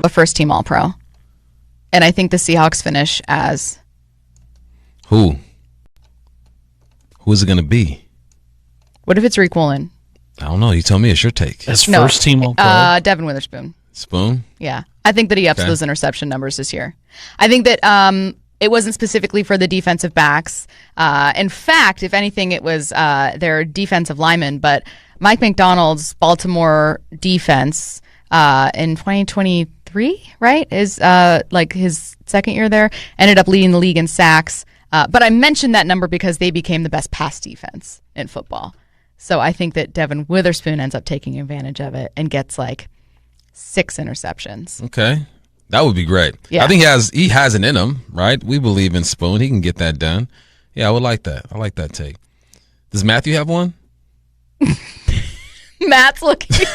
S24: A first team All-Pro. And I think the Seahawks finish as...
S23: Who? Who is it going to be?
S24: What if it's Reek Woolen?
S23: I don't know. You tell me. It's your take.
S12: As first team All-Pro?
S24: Devin Witherspoon.
S23: Spoon?
S24: Yeah. I think that he ups those interception numbers this year. I think that it wasn't specifically for the defensive backs. In fact, if anything, it was their defensive linemen. But Mike McDonald's Baltimore defense in 2023, right, is like his second year there, ended up leading the league in sacks. But I mentioned that number because they became the best pass defense in football. So I think that Devin Witherspoon ends up taking advantage of it and gets like 6 interceptions.
S23: Okay. That would be great.
S24: Yeah.
S23: I think he has it in him, right? We believe in Spoon. He can get that done. Yeah, I would like that. I like that take. Does Matthew have one?
S24: Matt's looking.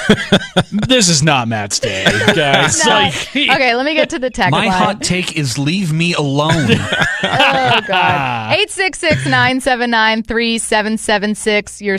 S4: This is not Matt's day, guys.
S24: No.
S4: Like,
S24: Okay, let me get to the tech
S7: My
S24: line.
S7: hot take is leave me alone.
S24: Oh, God. 866-979-3776. Your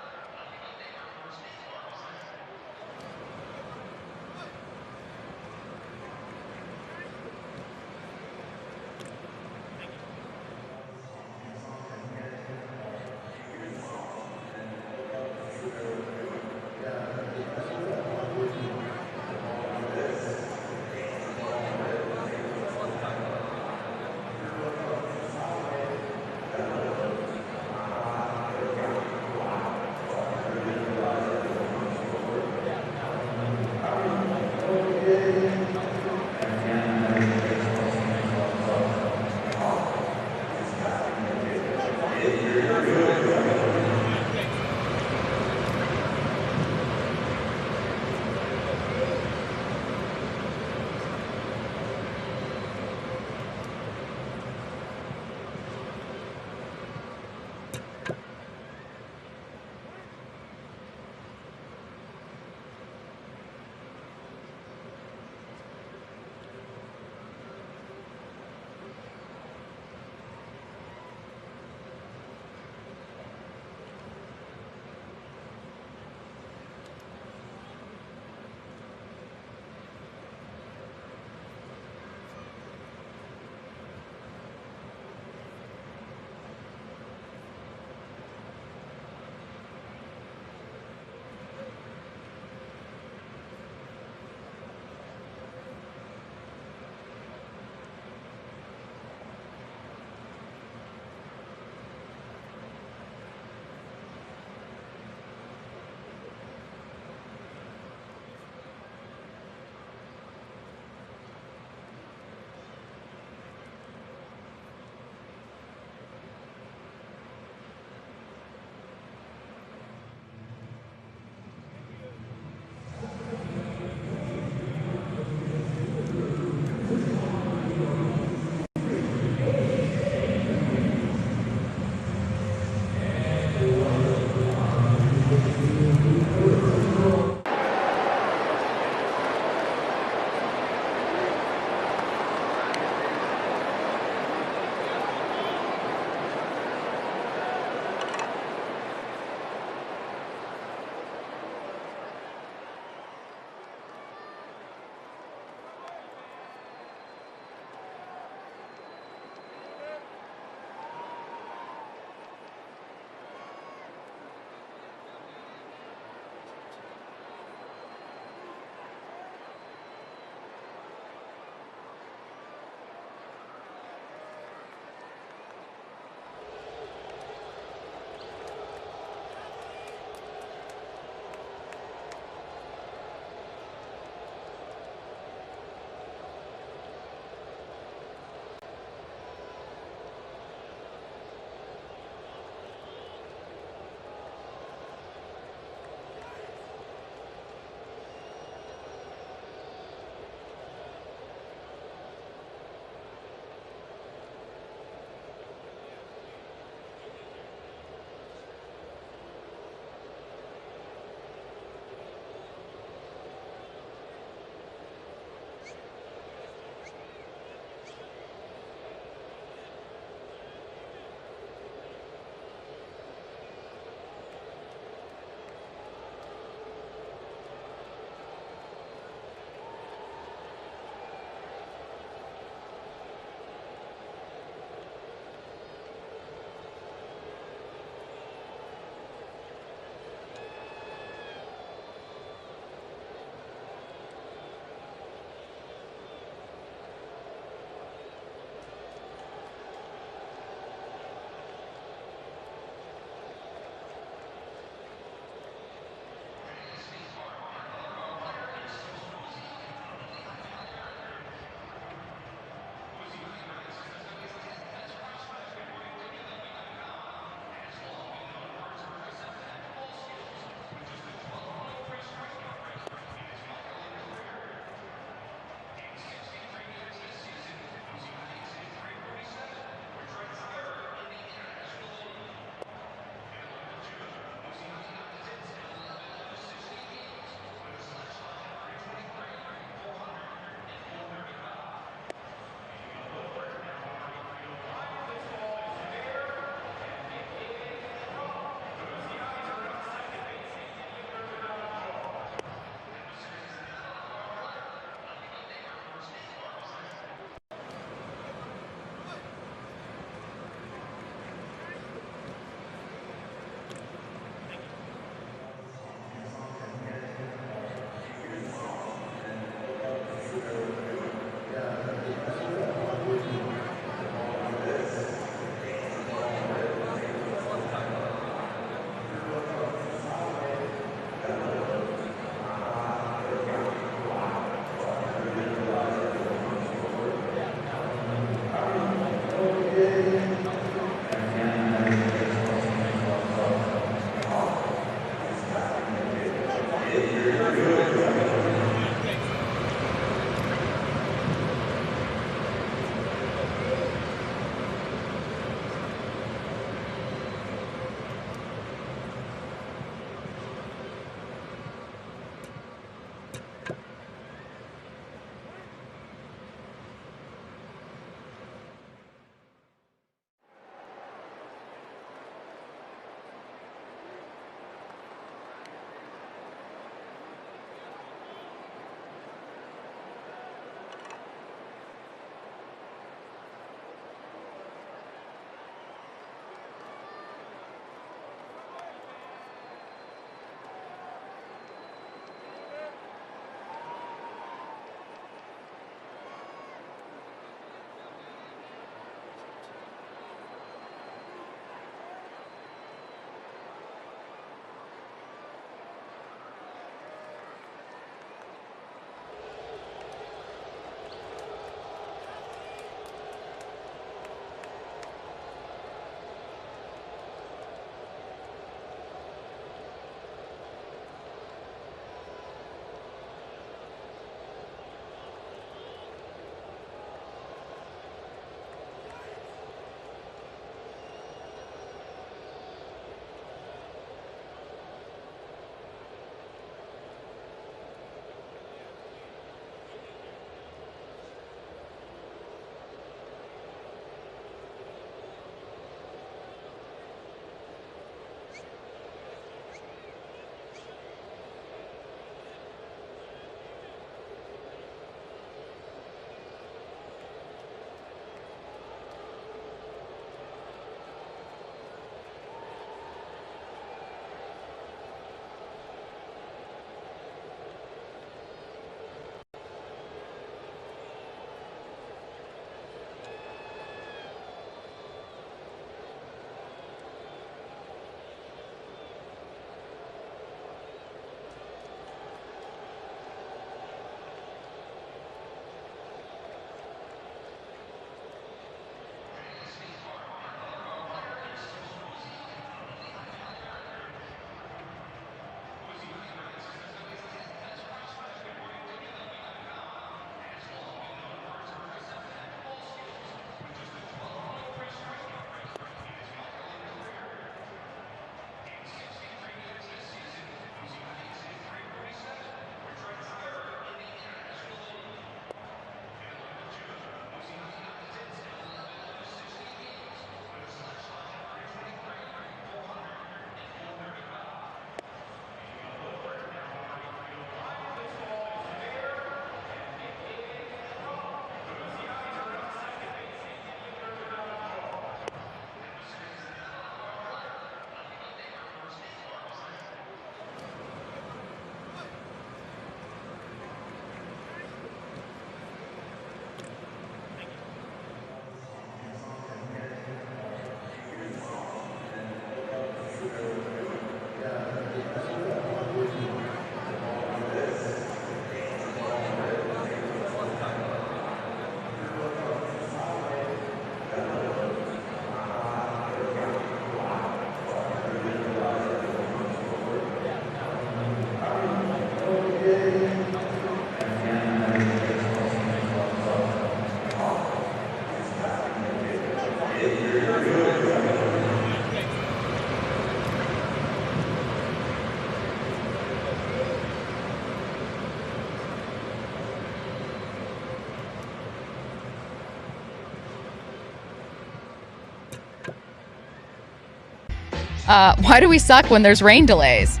S24: Why do we suck when there's rain delays?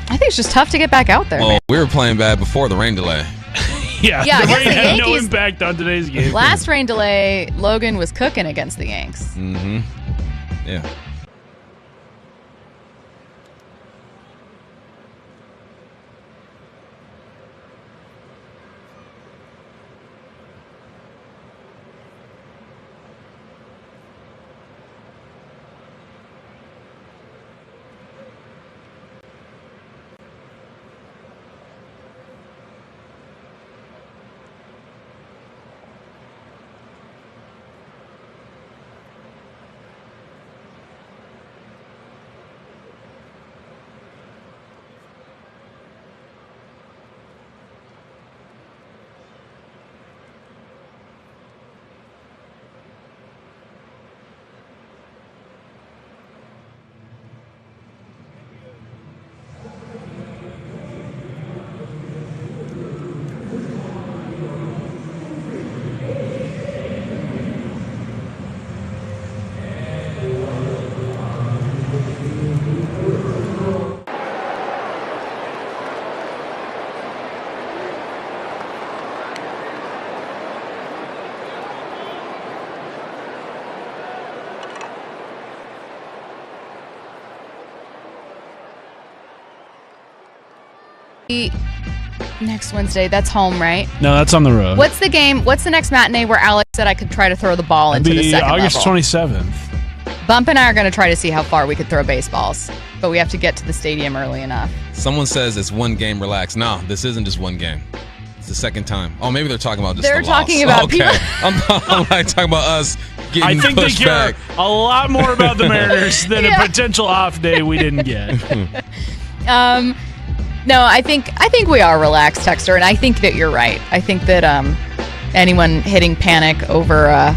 S24: I think it's just tough to get back out there.
S23: Well, we were playing bad before the rain delay.
S4: Yeah,
S24: Yeah,
S4: the
S24: against
S4: rain
S24: the
S4: had no
S24: Yankees-
S4: impact on today's game.
S24: Last rain delay, Logan was cooking against the Yanks.
S23: Mm-hmm. Yeah.
S24: Next Wednesday, that's home, right?
S4: No, that's on the road.
S24: What's the game? What's the next matinee where Alex said I could try to throw the ball into
S4: It'll
S24: the
S4: be
S24: second
S4: August
S24: level?
S4: 27th.
S24: Bump and I are going to try to see how far we could throw baseballs, but we have to get to the stadium early enough.
S23: Someone says it's one game, relax. No, this isn't just one game. It's the second time. Oh, maybe they're talking about just
S24: They're
S23: the loss.
S24: talking about
S23: okay.
S24: people-
S23: I'm like talking about us getting
S4: I think they
S23: pushed
S4: care
S23: back.
S4: a lot more about the Mariners than a potential off day we didn't get.
S24: No, I think we are relaxed, Texter, and I think that you're right. I think that anyone hitting panic over, I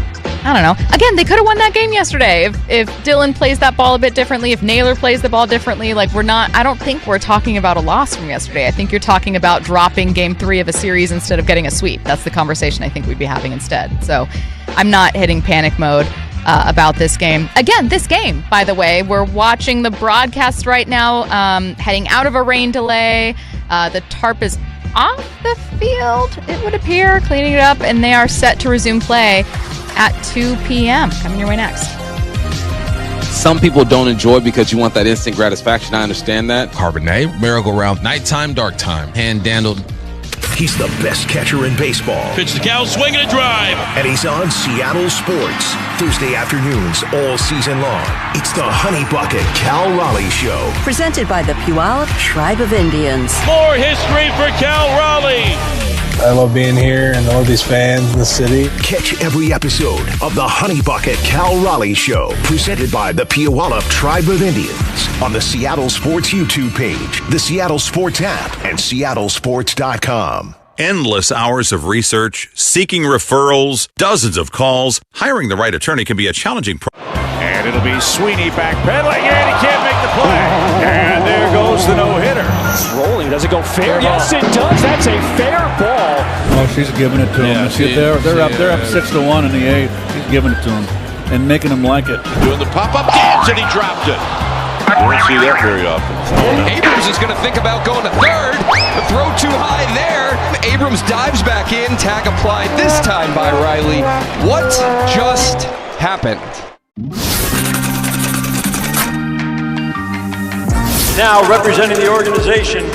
S24: don't know. Again, they could have won that game yesterday if Dylan plays that ball a bit differently, if Naylor plays the ball differently. Like, I don't think we're talking about a loss from yesterday. I think you're talking about dropping game 3 of a series instead of getting a sweep. That's the conversation I think we'd be having instead. So I'm not hitting panic mode about this game. Again, this game, by the way, we're watching the broadcast right now, heading out of a rain delay. The tarp is off the field, it would appear, cleaning it up, and they are set to resume play at 2 p.m. Coming your way next.
S8: Some people don't enjoy because you want that instant gratification. I understand that.
S23: Cabernet, merry-go-round, nighttime, dark time, hand-dandled.
S6: He's the best catcher in baseball.
S22: Pitch to Cal, swing and a drive.
S6: And he's on Seattle Sports, Thursday afternoons all season long. It's the Honey Bucket Cal Raleigh Show.
S9: Presented by the Puyallup Tribe of Indians.
S22: More history for Cal Raleigh.
S13: I love being here and all these fans in the city.
S6: Catch every episode of the Honey Bucket Cal Raleigh Show, presented by the Puyallup Tribe of Indians, on the Seattle Sports YouTube page, the Seattle Sports app, and seattlesports.com.
S14: Endless hours of research, seeking referrals, dozens of calls. Hiring the right attorney can be a challenging process.
S25: And it'll be Sweeney backpedaling, and he can't make the play. And there goes the no-hitter.
S26: It's rolling. Does it go fair? Yes, it does. That's a fair ball.
S27: Oh, she's giving it to him. They're up 6-1 in the 8th. She's giving it to him and making him like it.
S25: Doing the pop-up dance, and he dropped it. You don't see that very often.
S28: Abrams is going to think about going to third. The throw too high there. Abrams dives back in. Tag applied this time by Riley. What just happened?
S29: Now representing the organization,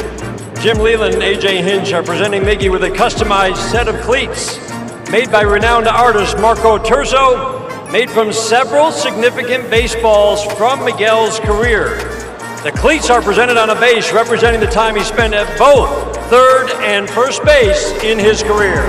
S29: Jim Leland and AJ Hinch are presenting Miggy with a customized set of cleats made by renowned artist Marco Terzo, made from several significant baseballs from Miguel's career. The cleats are presented on a base representing the time he spent at both third and first base in his career.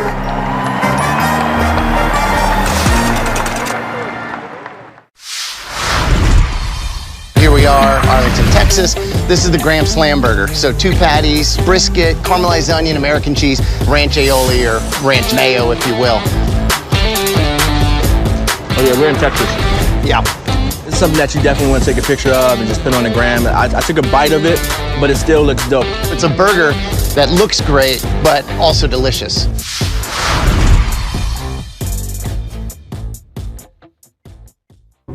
S30: Here we are, Arlington, Texas. This is the Graham Slam Burger. So 2 patties, brisket, caramelized onion, American cheese, ranch aioli, or ranch mayo, if you will.
S31: Oh yeah, we're in Texas.
S30: Yeah.
S31: It's something that you definitely want to take a picture of and just put on the gram. I took a bite of it, but it still looks dope.
S30: It's a burger that looks great, but also delicious.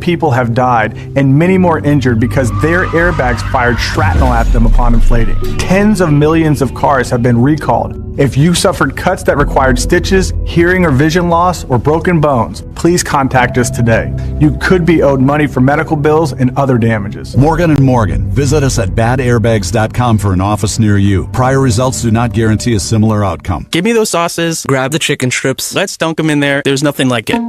S1: people have died and many more injured because their airbags fired shrapnel at them upon inflating. Tens of millions of cars have been recalled. If you suffered cuts that required stitches, hearing or vision loss, or broken bones, please contact us today. You could be owed money for medical bills and other damages.
S5: Morgan & Morgan. Visit us at badairbags.com for an office near you. Prior results do not guarantee a similar outcome.
S10: Give me those sauces, grab the chicken strips, let's dunk them in there. There's nothing like it.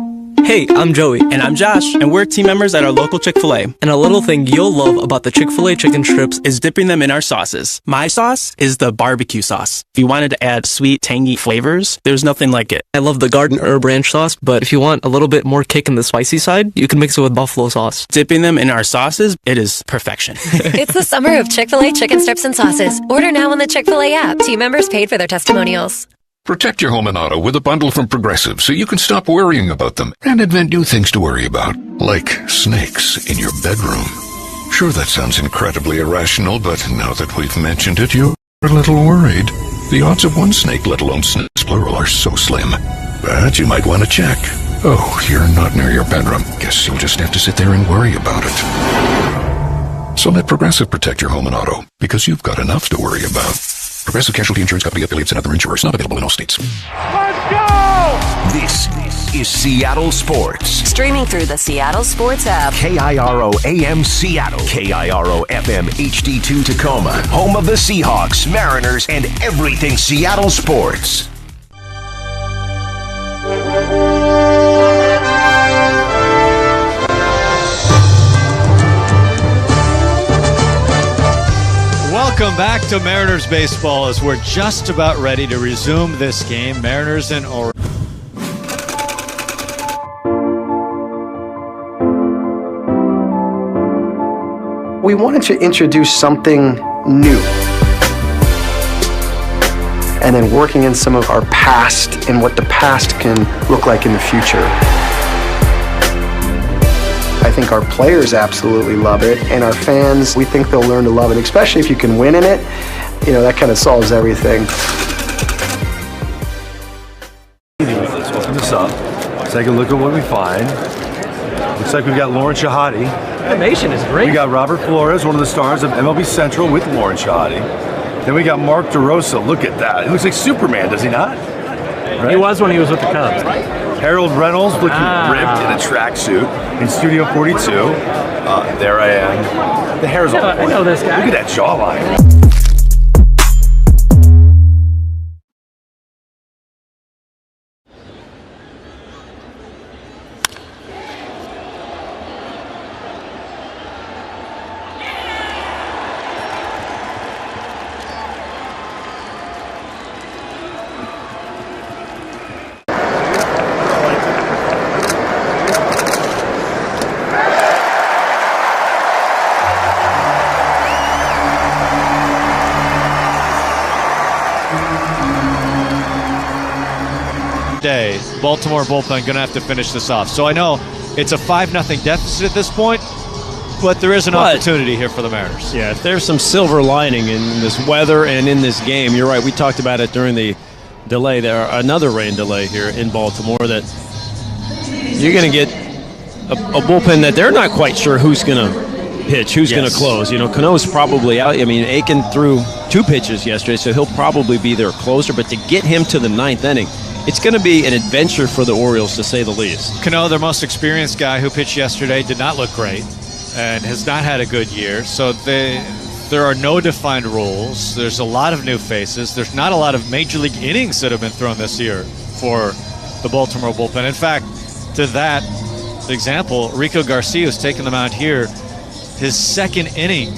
S10: Hey, I'm Joey. And I'm Josh. And we're team members at our local Chick-fil-A. And a little thing you'll love about the Chick-fil-A chicken strips is dipping them in our sauces. My sauce is the barbecue sauce. If you wanted to add sweet, tangy flavors, there's nothing like it. I love the garden herb ranch sauce, but if you want a little bit more kick in the spicy side, you can mix it with buffalo sauce. Dipping them in our sauces, it is perfection.
S11: It's the summer of Chick-fil-A chicken strips and sauces. Order now on the Chick-fil-A app. Team members paid for their testimonials.
S15: Protect your home and auto with a bundle from Progressive so you can stop worrying about them and invent new things to worry about, like snakes in your bedroom. Sure, that sounds incredibly irrational, but now that we've mentioned it, you're a little worried. The odds of one snake, let alone snakes plural, are so slim. But you might want to check. Oh, you're not near your bedroom. Guess you'll just have to sit there and worry about it. So let Progressive protect your home and auto, because you've got enough to worry about. Progressive Casualty Insurance Company, affiliates, and other insurers. Not available in all states.
S6: Let's go! This is Seattle Sports.
S9: Streaming through the Seattle Sports app.
S6: KIRO AM Seattle. KIRO FM HD2 Tacoma. Home of the Seahawks, Mariners, and everything Seattle sports.
S25: Welcome back to Mariners baseball as we're just about ready to resume this game. Mariners and Orioles.
S16: We wanted to introduce something new. And then working in some of our past and what the past can look like in the future. I think our players absolutely love it, and our fans, we think they'll learn to love it, especially if you can win in it. You know, that kind of solves everything.
S17: Let's open this up. Take a look at what we find. Looks like we've got Lauren Shahadi.
S18: Animation is great.
S17: We got Robert Flores, one of the stars of MLB Central, with Lauren Shahadi. Then we got Mark DeRosa. Look at that. He looks like Superman, does he not? Right?
S18: He was when he was with the Cubs.
S17: Harold Reynolds looking ripped in a tracksuit in Studio 42. There I am. The hair's all
S18: I know this guy.
S17: Look at that jawline.
S25: Day, Baltimore bullpen going to have to finish this off. So I know it's a 5-0 deficit at this point, but there is an opportunity here for the Mariners.
S19: Yeah, if there's some silver lining in this weather and in this game, you're right. We talked about it during the delay. There are another rain delay here in Baltimore that you're going to get a bullpen that they're not quite sure who's going to pitch, who's going to close. You know, Cano's probably out. I mean, Aiken threw 2 pitches yesterday, so he'll probably be their closer. But to get him to the 9th inning, it's going to be an adventure for the Orioles, to say the least.
S25: Cano, their most experienced guy who pitched yesterday, did not look great and has not had a good year. So there are no defined rules. There's a lot of new faces. There's not a lot of major league innings that have been thrown this year for the Baltimore bullpen. In fact, to that example, Rico Garcia, who's taken them out here, his 2nd inning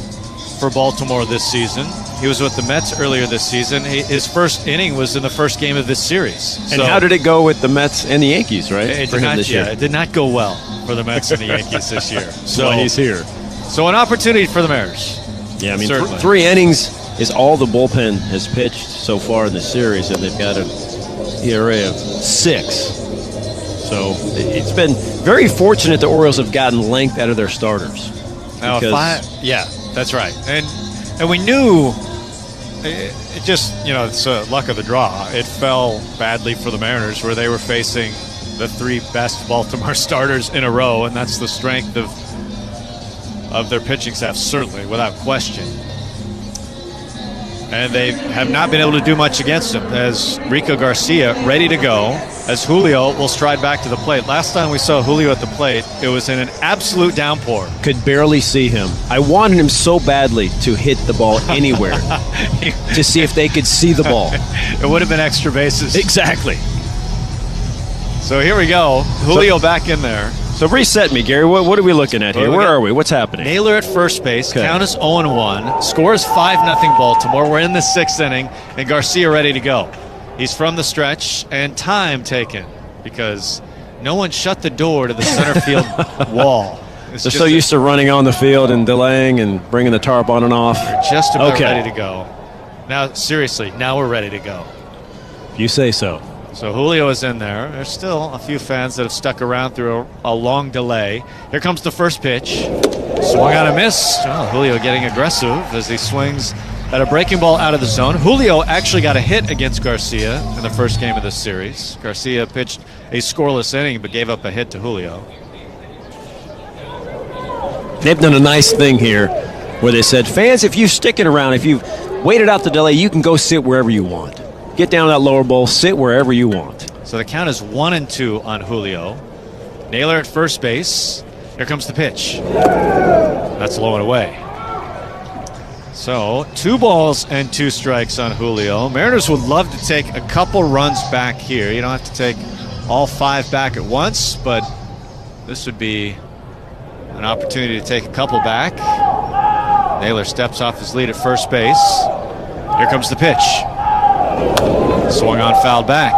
S25: for Baltimore this season. He was with the Mets earlier this season. His first inning was in the first game of this series.
S19: And how did it go with the Mets and the Yankees, right?
S25: It did not go well for the Mets and the Yankees this year.
S19: So he's here.
S25: So an opportunity for the Mariners.
S19: Yeah, I mean, 3 innings is all the bullpen has pitched so far in the series, and they've got an ERA of 6. So it's been very fortunate the Orioles have gotten length out of their starters.
S25: Yeah, that's right. And we knew it just, it's a luck of the draw. It fell badly for the Mariners where they were facing the 3 best Baltimore starters in a row, and that's the strength of their pitching staff, certainly, without question. And they have not been able to do much against him, as Rico Garcia ready to go, as Julio will stride back to the plate. Last time we saw Julio at the plate, it was in an absolute downpour.
S19: Could barely see him. I wanted him so badly to hit the ball anywhere to see if they could see the ball.
S25: It would have been extra bases.
S19: Exactly.
S25: So here we go. Julio back in there.
S19: So reset me, Gary. What are we looking at here? Where are we? What's happening?
S25: Naylor at first base. Okay. Count is 0-1. Score is 5-0 Baltimore. We're in the 6th inning, and Garcia ready to go. He's from the stretch, and time taken because no one shut the door to the center field wall.
S19: They're so used to running on the field and delaying and bringing the tarp on and off.
S25: We're just about ready to go. Now, seriously, now we're ready to go.
S19: If you say so.
S25: So Julio is in there. There's still a few fans that have stuck around through a long delay. Here comes the first pitch. Swung on a miss. Oh, Julio getting aggressive as he swings at a breaking ball out of the zone. Julio actually got a hit against Garcia in the first game of this series. Garcia pitched a scoreless inning but gave up a hit to Julio.
S19: They've done a nice thing here where they said, fans, if you stick it around, if you've waited out the delay, you can go sit wherever you want. Get down to that lower bowl, sit wherever you want.
S25: So the count is 1-2 on Julio. Naylor at first base. Here comes the pitch. That's low and away. So 2 balls and 2 strikes on Julio. Mariners would love to take a couple runs back here. You don't have to take all 5 back at once, but this would be an opportunity to take a couple back. Naylor steps off his lead at first base. Here comes the pitch. Swung on, fouled back.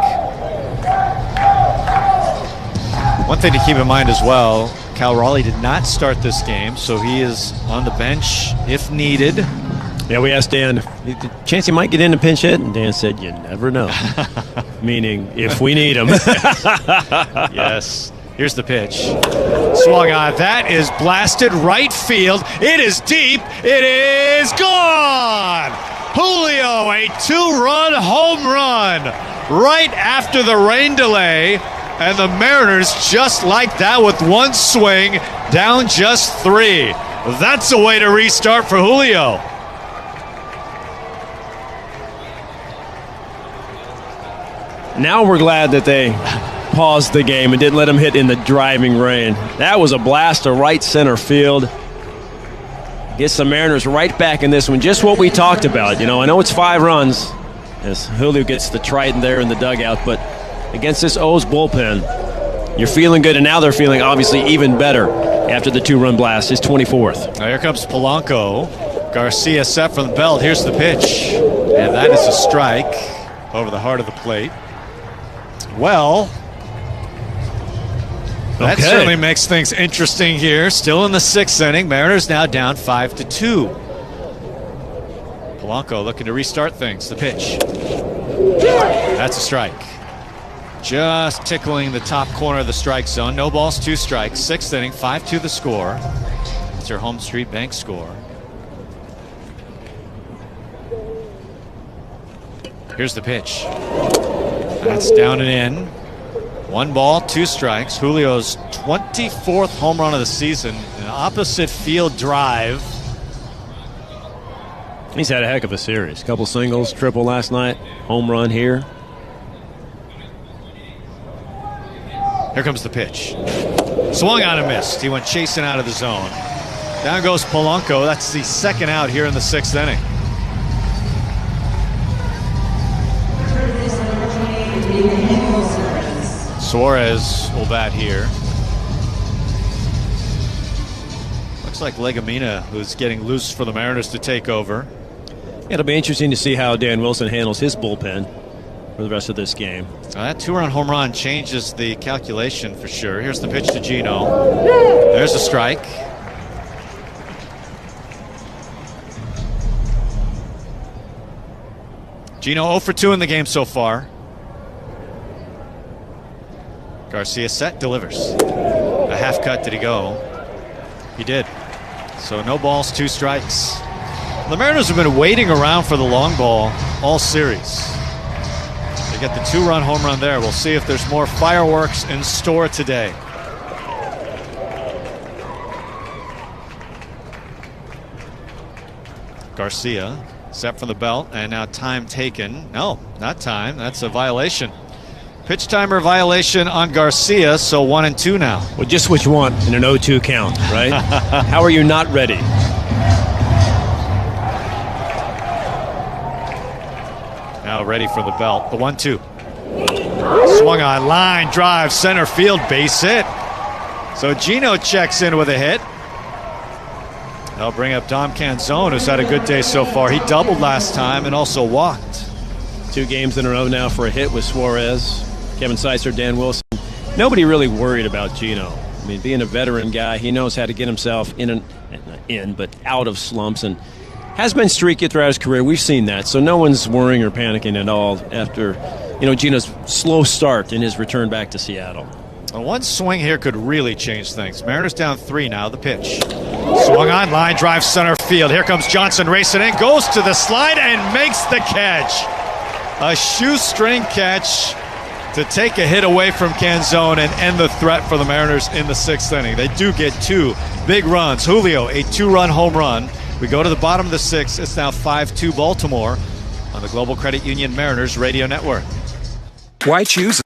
S25: One thing to keep in mind as well, Cal Raleigh did not start this game, so he is on the bench if needed.
S19: Yeah, we asked Dan, chance he might get in a pinch hit, and Dan said, you never know. Meaning, if we need him.
S25: Yes. Here's the pitch. Swung on. That is blasted right field. It is deep. It is gone. Julio, a 2-run home run right after the rain delay. And the Mariners, just like that, with 1 swing, down just 3. That's a way to restart for Julio.
S19: Now we're glad that they paused the game and didn't let him hit in the driving rain. That was a blast to right center field. Gets the Mariners right back in this one. Just what we talked about. You know, I know it's 5 runs as Julio gets the trident there in the dugout, but against this O's bullpen, you're feeling good, and now they're feeling obviously even better after the 2-run blast. His 24th.
S25: Now here comes Polanco. Garcia set from the belt. Here's the pitch. And that is a strike over the heart of the plate. Well, that certainly makes things interesting here. Still in the 6th inning. Mariners now down 5-2. Polanco looking to restart things. The pitch. That's a strike. Just tickling the top corner of the strike zone. No balls, 2 strikes. 6th inning, 5-2 the score. It's your Home Street Bank score. Here's the pitch. That's down and in. 1 ball, 2 strikes. Julio's 24th home run of the season. An opposite field drive.
S19: He's had a heck of a series. Couple singles, triple last night. Home run here.
S25: Here comes the pitch. Swung on and missed. He went chasing out of the zone. Down goes Polanco. That's the 2nd out here in the 6th inning. Suarez will bat here. Looks like Legumina, who's getting loose for the Mariners to take over.
S19: It'll be interesting to see how Dan Wilson handles his bullpen for the rest of this game.
S25: That 2-run home run changes the calculation for sure. Here's the pitch to Gino. There's a strike. Gino 0 for 2 in the game so far. Garcia set, delivers. A half cut, did he go? He did. So no balls, 2 strikes. The Mariners have been waiting around for the long ball all series. They get the 2-run home run there. We'll see if there's more fireworks in store today. Garcia set from the belt, and now time taken. No, not time. That's a violation. Pitch timer violation on Garcia, so 1-2 now.
S19: Well, just what you want in an 0-2 count, right? How are you not ready?
S25: Now ready for the belt. The 1-2. Swung on, line drive, center field, base hit. So Gino checks in with a hit. They'll bring up Dom Canzone, who's had a good day so far. He doubled last time and also walked.
S19: 2 games in a row now for a hit with Suarez, Kevin Seitzer, Dan Wilson. Nobody really worried about Gino. I mean, being a veteran guy, he knows how to get himself but out of slumps, and has been streaky throughout his career. We've seen that, so no one's worrying or panicking at all after, Gino's slow start in his return back to Seattle.
S25: Well, one swing here could really change things. Mariners down 3 now. The pitch. Swung on, line drive, center field. Here comes Johnson racing in, goes to the slide and makes the catch. A shoestring catch to take a hit away from Canzone and end the threat for the Mariners in the 6th inning. They do get 2 big runs. Julio, a 2-run home run. We go to the bottom of the 6th. It's now 5-2 Baltimore on the Global Credit Union Mariners Radio Network.
S2: Why choose?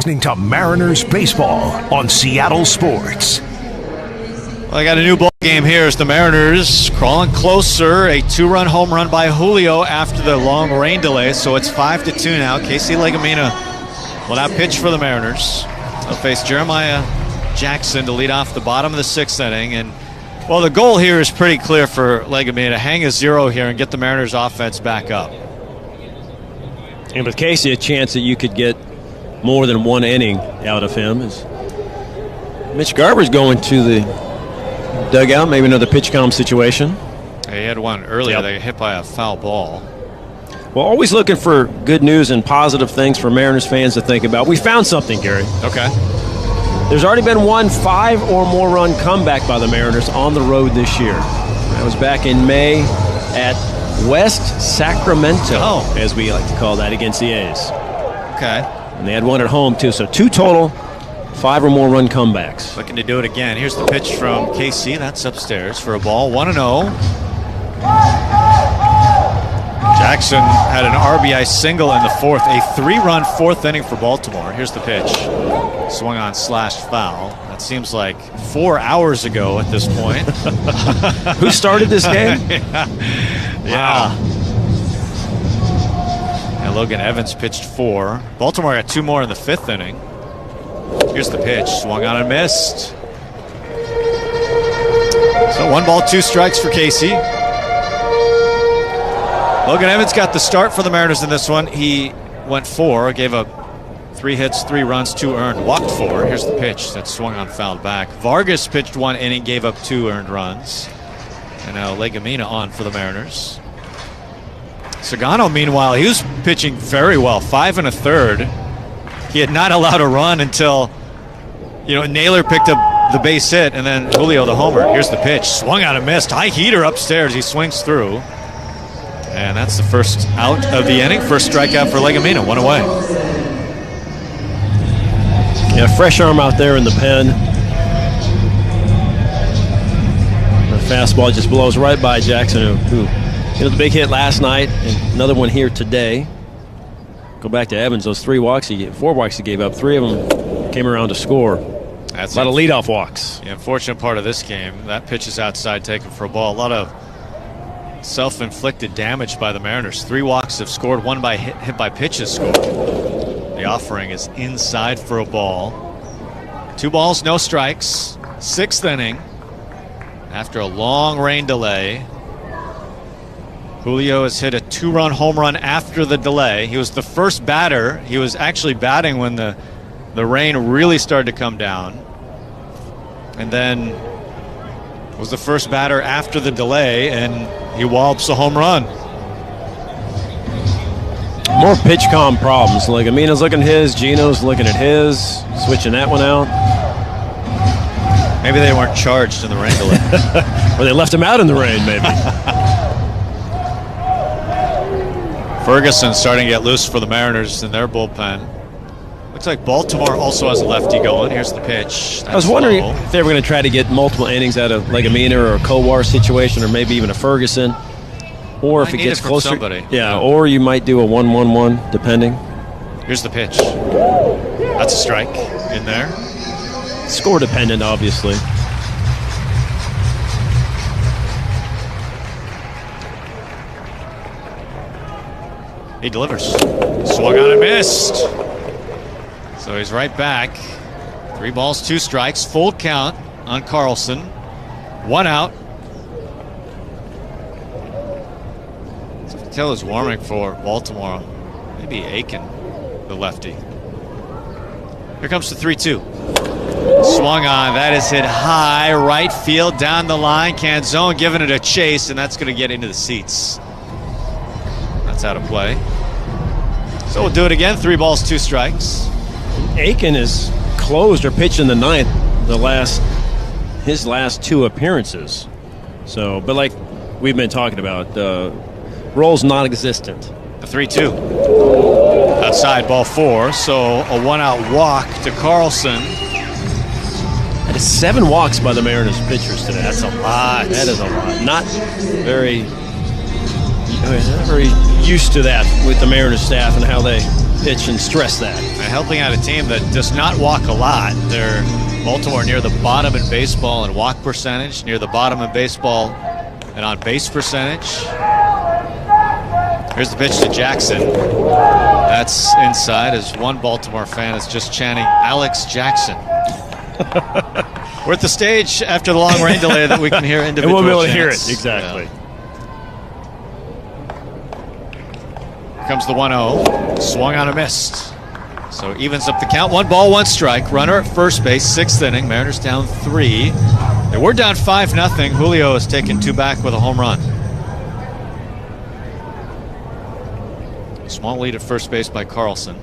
S6: Listening to Mariners baseball on Seattle Sports.
S25: Well, I got a new ball game here as the Mariners crawling closer. A 2-run home run by Julio after the long rain delay, so it's 5-2 now. Casey Legumina will now pitch for the Mariners. They'll face Jeremiah Jackson to lead off the bottom of the 6th inning. And, well, the goal here is pretty clear for Legumina to hang a 0 here and get the Mariners offense back up.
S19: And with Casey, a chance that you could get more than 1 inning out of him. As Mitch Garver's going to the dugout, maybe another pitch count situation.
S25: He had one earlier. They got hit by a foul ball.
S19: Well, always looking for good news and positive things for Mariners fans to think about. We found something, Gary.
S25: Okay.
S19: There's already been one 5 or more run comeback by the Mariners on the road this year. That was back in May at West Sacramento, as we like to call that, against the A's.
S25: Okay.
S19: And they had one at home, too. So 2 total, 5 or more run comebacks.
S25: Looking to do it again. Here's the pitch from Casey. That's upstairs for a ball. 1-0. Jackson had an RBI single in the 4th. A 3-run 4th inning for Baltimore. Here's the pitch. Swung on, slashed foul. That seems like 4 hours ago at this point.
S19: Who started this game?
S25: Yeah. And Logan Evans pitched 4. Baltimore got 2 more in the 5th inning. Here's the pitch. Swung on and missed. So 1 ball, 2 strikes for Casey. Logan Evans got the start for the Mariners in this one. He went 4, gave up 3 hits, 3 runs, 2 earned. Walked 4. Here's the pitch that swung on, fouled back. Vargas pitched 1 inning, gave up 2 earned runs. And now Legumina on for the Mariners. Sagano, meanwhile, he was pitching very well. 5 1/3. He had not allowed a run until, Naylor picked up the base hit, and then Julio the homer. Here's the pitch. Swung on and missed. High heater upstairs. He swings through. And that's the first out of the inning. First strikeout for Legumina. 1 away.
S19: Yeah, fresh arm out there in the pen. The fastball just blows right by Jackson, who the big hit last night, and another one here today. Go back to Evans. Those 4 walks he gave up. 3 of them came around to score.
S25: That's
S19: a lot of leadoff walks.
S25: The unfortunate part of this game, that pitch is outside, taken for a ball. A lot of self-inflicted damage by the Mariners. 3 walks have scored. 1 by hit by pitches scored. The offering is inside for a ball. 2 balls, no strikes. 6th inning. After a long rain delay, Julio has hit a 2-run home run after the delay. He was the first batter. He was actually batting when the rain really started to come down. And then was the first batter after the delay, and he wallops a home run.
S19: More pitch com problems. Legumina's looking at his, Gino's looking at his, switching that one out.
S25: Maybe they weren't charged in the rain delay.
S19: Or they left him out in the rain, maybe.
S25: Ferguson starting to get loose for the Mariners in their bullpen. Looks like Baltimore also has a lefty going. Here's the pitch.
S19: I was wondering if they were going to try to get multiple innings out of Legumina or a Kowar situation, or maybe even a Ferguson. Or if it gets closer.
S25: Somebody.
S19: Yeah, or you might do a 1-1-1, depending.
S25: Here's the pitch. That's a strike in there.
S19: Score dependent, obviously.
S25: He delivers. Swung on and missed. So he's right back. 3 balls, 2 strikes. Full count on Carlson. 1 out. So Patel is warming for Baltimore. Maybe Aiken, the lefty. Here comes the 3-2. Swung on. That is hit high. Right field down the line. Canzone giving it a chase, and that's going to get into the seats. That's out of play. So we'll do it again. 3 balls, 2 strikes.
S19: Aiken is closed or pitched in the 9th his last 2 appearances. So, but like we've been talking about, role's non-existent.
S25: The 3-2. Outside, ball 4. So a 1-out walk to Carlson.
S19: That is 7 walks by the Mariners pitchers today.
S25: That's a lot.
S19: That is a lot. Not very used to that with the Mariners staff and how they pitch and stress that.
S25: And helping out a team that does not walk a lot. They're Baltimore near the bottom in baseball in walk percentage, near the bottom in baseball and on base percentage. Here's the pitch to Jackson. That's inside as one Baltimore fan is just chanting Alex Jackson. We're at the stage after the long rain delay that we can hear individual
S19: and we'll be able
S25: chants.
S19: to hear it, exactly.
S25: Yeah. Here comes the 1-0. Swung on and missed. So evens up the count. 1 ball, 1 strike. Runner at first base, 6th inning. Mariners down 3. They were down 5-0. Julio has taken 2 back with a home run. Small lead at first base by Carlson.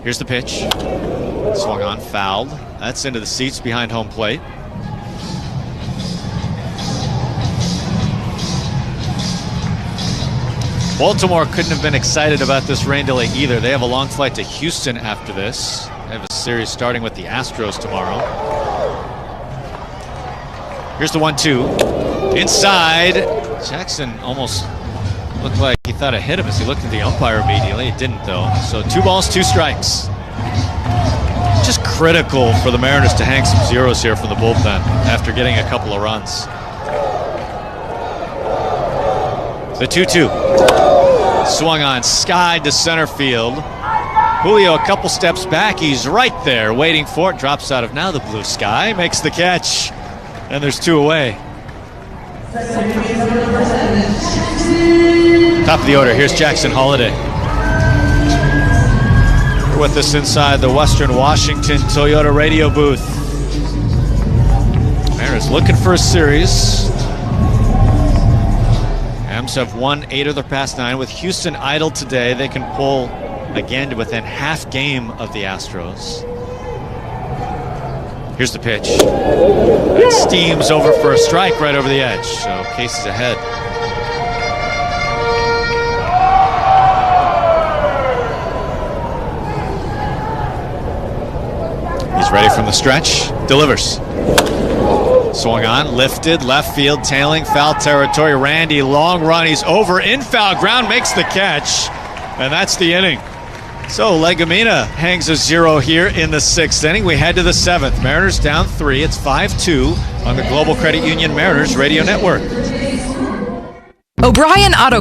S25: Here's the pitch. Swung on, fouled. That's into the seats behind home plate. Baltimore couldn't have been excited about this rain delay either. They have a long flight to Houston after this. They have a series starting with the Astros tomorrow. Here's the 1-2. Inside. Jackson almost looked like he thought it hit him as he looked at the umpire immediately. It didn't, though. So 2 balls, 2 strikes. Just critical for the Mariners to hang some zeros here from the bullpen after getting a couple of runs. The 2-2. Swung on, skied to center field. Julio a couple steps back. He's right there waiting for it. Drops out of now the blue sky. Makes the catch. And there's 2 away. Top of the order. Here's Jackson Holiday. with us inside the Western Washington Toyota radio booth. Mariners looking for a series. M's have won 8 of their past 9. With Houston idle today, they can pull again to within half game of the Astros. Here's the pitch. That steams over for a strike right over the edge. So Case is ahead. He's ready from the stretch. Delivers. Swung on, lifted, left field, tailing, foul territory. Randy, long run. He's over in foul ground, makes the catch. And that's the inning. So Legumina hangs a 0 here in the 6th inning. We head to the 7th. Mariners down 3. It's 5-2 on the Global Credit Union Mariners Radio Network.
S3: O'Brien Auto.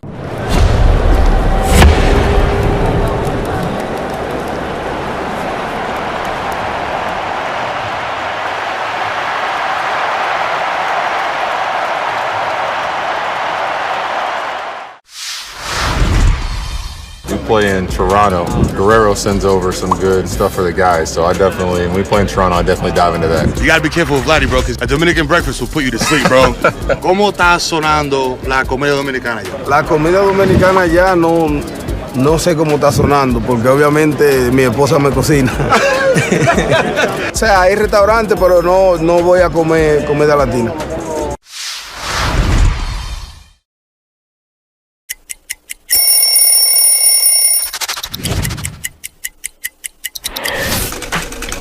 S4: Play in Toronto. Guerrero sends over some good stuff for the guys, so when we play in Toronto, I definitely dive into that.
S7: You gotta be careful with Vladdy, bro, because a Dominican breakfast will put you to sleep, bro. ¿Cómo está sonando la comida dominicana ya?
S8: La comida dominicana ya no sé cómo está sonando, porque obviamente mi esposa me cocina. O sea, hay restaurantes, pero no voy a comer comida latina.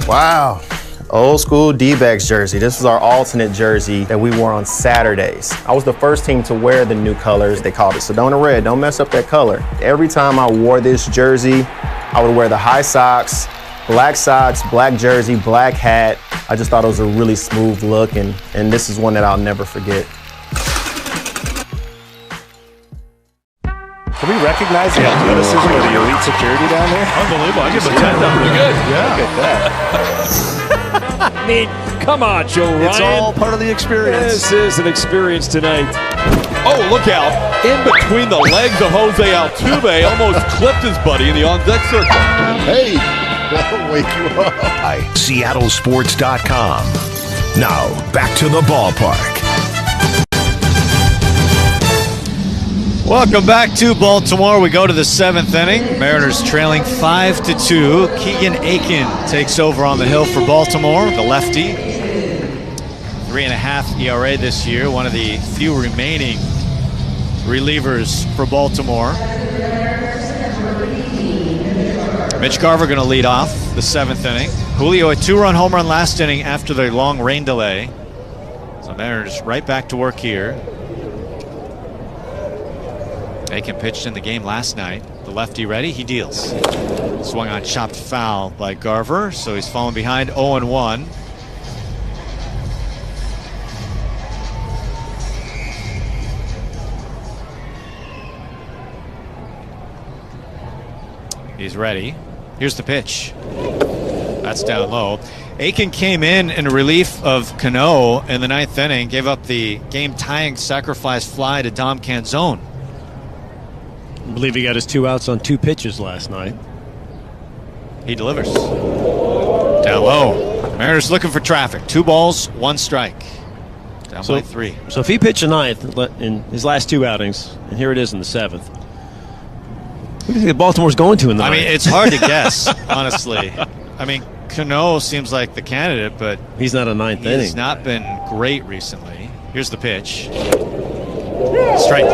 S30: Wow, old school D-backs jersey. This was our alternate jersey that we wore on Saturdays. I was the first team to wear the new colors. They called it Sedona Red. Don't mess up that color. Every time I wore this jersey, I would wear the high socks, black jersey, black hat. I just thought it was a really smooth look, and this is one that I'll never forget.
S12: Can we recognize the athleticism of the elite security down there?
S19: Unbelievable. I give them 10
S12: Pretty good.
S19: Yeah.
S12: Look at that.
S26: I mean, come on, Joe Ryan.
S12: It's all part of the experience.
S26: This is an experience tonight. Oh, look out. In between the legs of Jose Altuve, almost clipped his buddy in the on-deck circle.
S6: Hey, that'll wake you up. SeattleSports.com. Now, back to the ballpark.
S25: Welcome back to Baltimore. We go to the 7th inning. Mariners trailing 5-2. Keegan Aiken takes over on the hill for Baltimore, the lefty. 3.5 ERA this year, one of the few remaining relievers for Baltimore. Mitch Garver going to lead off the 7th inning. Julio, a 2-run home run last inning after the long rain delay. So Mariners right back to work here. Aiken pitched in the game last night. The lefty ready, he deals. Swung on, chopped foul by Garver, so he's falling behind 0-1. He's ready. Here's the pitch. That's down low. Aiken came in relief of Cano in the 9th inning, gave up the game-tying sacrifice fly to Dom Canzone.
S19: I believe he got his 2 outs on 2 pitches last night.
S25: He delivers. Down low. Mariners looking for traffic. 2 balls, 1 strike. Down by 3.
S19: So if he pitched a 9th in his last 2 outings, and here it is in the 7th, who do you think Baltimore's going to in the 9th?
S25: I mean, it's hard to guess, honestly. I mean, Cano seems like the candidate, but
S19: he's not a 9th inning.
S25: He's not been great recently. Here's the pitch. Strike.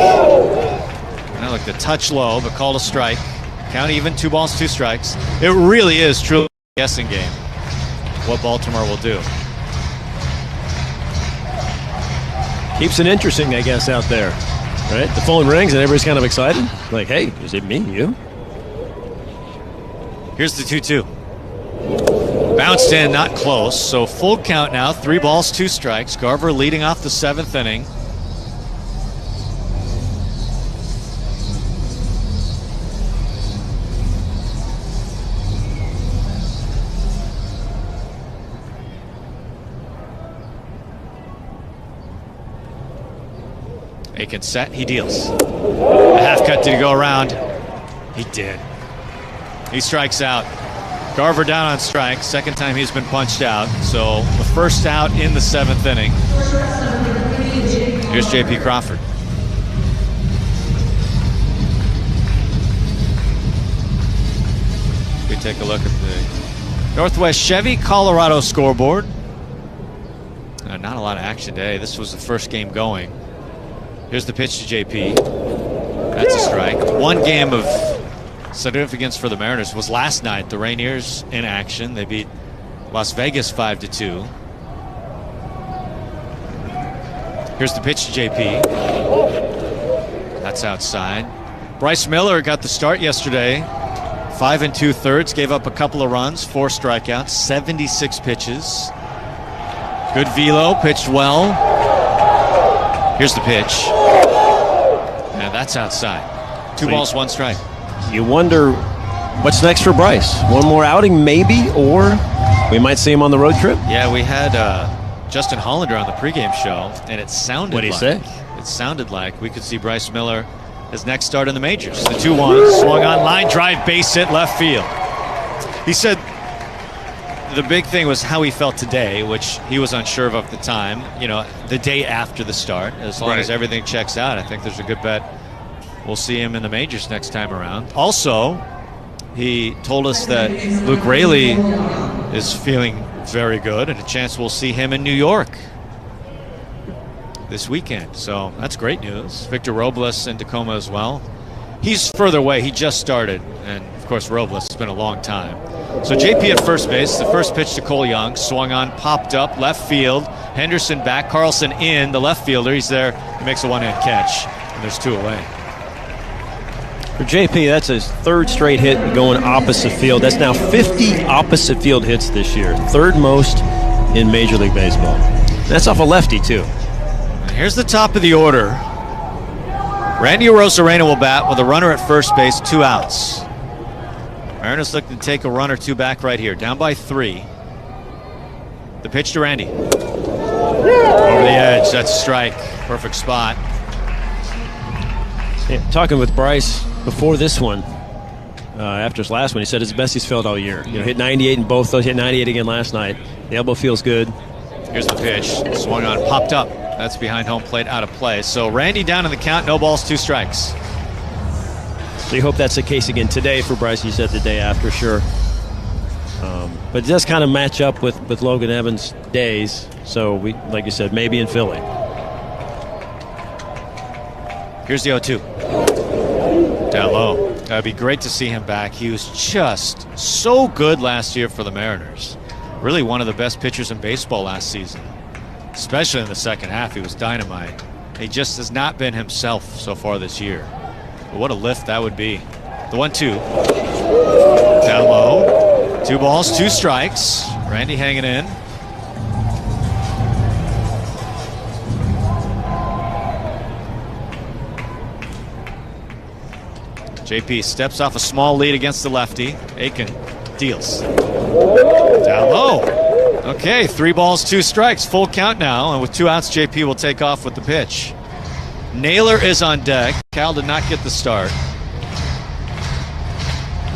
S25: Now look, the touch low, but called a strike. Count even, 2 balls, 2 strikes. It really is truly a guessing game what Baltimore will do.
S19: Keeps it interesting, I guess, out there. Right? The phone rings and everybody's kind of excited. Like, hey, is it me, you?
S25: Here's the 2-2. Bounced in, not close. So full count now, 3 balls, 2 strikes. Garver leading off the 7th inning. Aiken set, he deals. A half cut, did he go around? He did. He strikes out. Garver down on strike. Second time he's been punched out. So the first out in the 7th inning. Here's J.P. Crawford. We take a look at the Northwest Chevy Colorado scoreboard. Not a lot of action today. This was the first game going. Here's the pitch to JP. That's a strike. One game of significance for the Mariners was last night. The Rainiers in action. They beat Las Vegas 5-2. Here's the pitch to JP. That's outside. Bryce Miller got the start yesterday. 5 2/3, gave up a couple of runs, 4 strikeouts, 76 pitches. Good velo, pitched well. Here's the pitch. And that's outside. 2 balls, 1 strike.
S19: You wonder what's next for Bryce. One more outing maybe, or we might see him on the road trip?
S25: Yeah, we had Justin Hollander on the pregame show, and it sounded
S19: What'd he say?
S25: It sounded like we could see Bryce Miller his next start in the majors. The 2-1, swung on, line drive, base hit, left field. He said the big thing was how he felt today, which he was unsure of at the time, you know, the day after the start. As long as everything checks out, I think there's a good bet we'll see him in the majors next time around. Also, he told us that Luke Raley is feeling very good, and a chance we'll see him in New York this weekend. So that's great news. Victor Robles in Tacoma as well. He's further away. He just started, and of course Robles has been a long time. So JP at first base. The first pitch to Cole Young, swung on, popped up, left field. Henderson back, Carlson in, the left fielder. He's there. He makes a one-hand catch, and there's 2 away.
S19: For JP, that's his 3rd straight hit going opposite field. That's now 50 opposite field hits this year. 3rd most in Major League Baseball. That's off a lefty, too.
S25: Here's the top of the order. Randy Arozarena will bat with a runner at first base, 2 outs. Mariners looking to take a run or 2 back right here, down by 3. The pitch to Randy. Over the edge, that's a strike. Perfect spot.
S19: Yeah, talking with Bryce before this one, after his last one, he said it's the best he's felt all year. You know, hit 98 in both those, hit 98 again last night. The elbow feels good.
S25: Here's the pitch. Swung on, popped up. That's behind home plate, out of play. So Randy down in the count, no balls, 2 strikes.
S19: So you hope that's the case again today for Bryce. You said the day after, sure. But it does kind of match up with Logan Evans' days. So we, like you said, maybe in Philly.
S25: Here's the 0-2. Down low. It'd be great to see him back. He was just so good last year for the Mariners. Really one of the best pitchers in baseball last season. Especially in the second half, he was dynamite. He just has not been himself so far this year. But what a lift that would be. The 1-2. Down low. 2 balls, 2 strikes. Randy hanging in. JP steps off a small lead against the lefty. Aiken deals. Down low. Okay, 3 balls, 2 strikes, full count now, and with 2 outs, JP will take off with the pitch. Naylor is on deck. Cal did not get the start.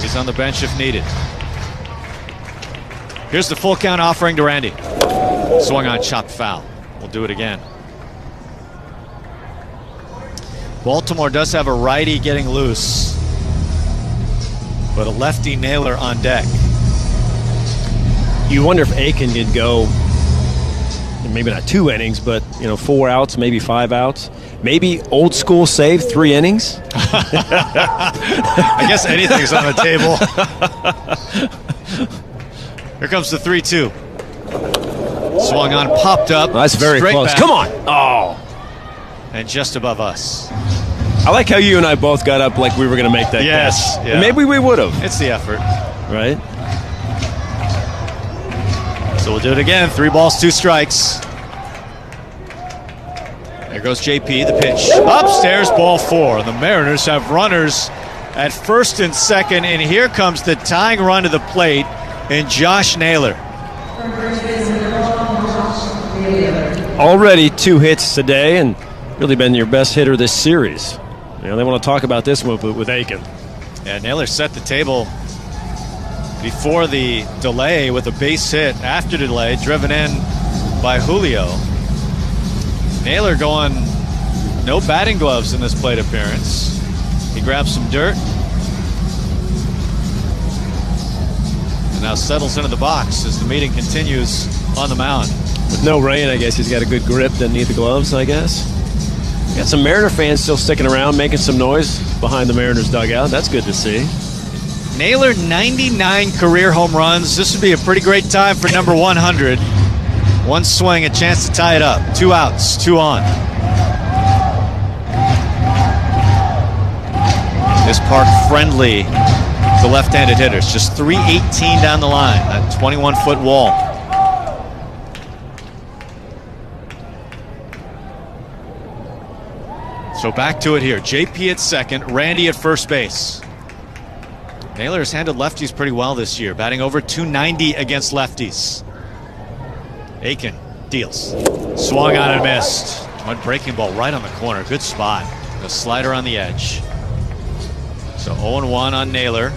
S25: He's on the bench if needed. Here's the full count offering to Randy. Swung on, chopped foul. We'll do it again. Baltimore does have a righty getting loose, but a lefty Naylor on deck.
S19: You wonder if Aiken could go, maybe not 2 innings, but 4 outs, maybe 5 outs. Maybe old school save, 3 innings.
S25: I guess anything's on the table. Here comes the 3-2. Swung on, popped up.
S19: That's very close.
S25: Back.
S19: Come on. Oh.
S25: And just above us.
S19: I like how you and I both got up like we were going to make that catch.
S25: Yeah.
S19: Maybe we would have.
S25: It's the effort.
S19: Right?
S25: So we'll do it again. 3 balls, 2 strikes. There goes JP, the pitch. Upstairs, ball 4. The Mariners have runners at first and second, and here comes the tying run to the plate in Josh Naylor.
S19: Already 2 hits today, and really been your best hitter this series. They want to talk about this one with Aiken.
S25: Yeah, Naylor set the table before the delay with a base hit after delay, driven in by Julio. Naylor going no batting gloves in this plate appearance. He grabs some dirt and now settles into the box as the meeting continues on the mound.
S19: With no rain, I guess he's got a good grip, doesn't need the gloves, I guess. Got some Mariner fans still sticking around, making some noise behind the Mariners dugout. That's good to see.
S25: Naylor, 99 career home runs. This would be a pretty great time for number 100. One swing, a chance to tie it up. 2 outs, 2 on. This park friendly to left-handed hitters. Just 318 down the line, that 21-foot wall. So back to it here. JP at second, Randy at first base. Naylor has handled lefties pretty well this year, batting over 290 against lefties. Aiken deals. Swung on and missed. One breaking ball right on the corner. Good spot. The slider on the edge. So 0-1 on Naylor.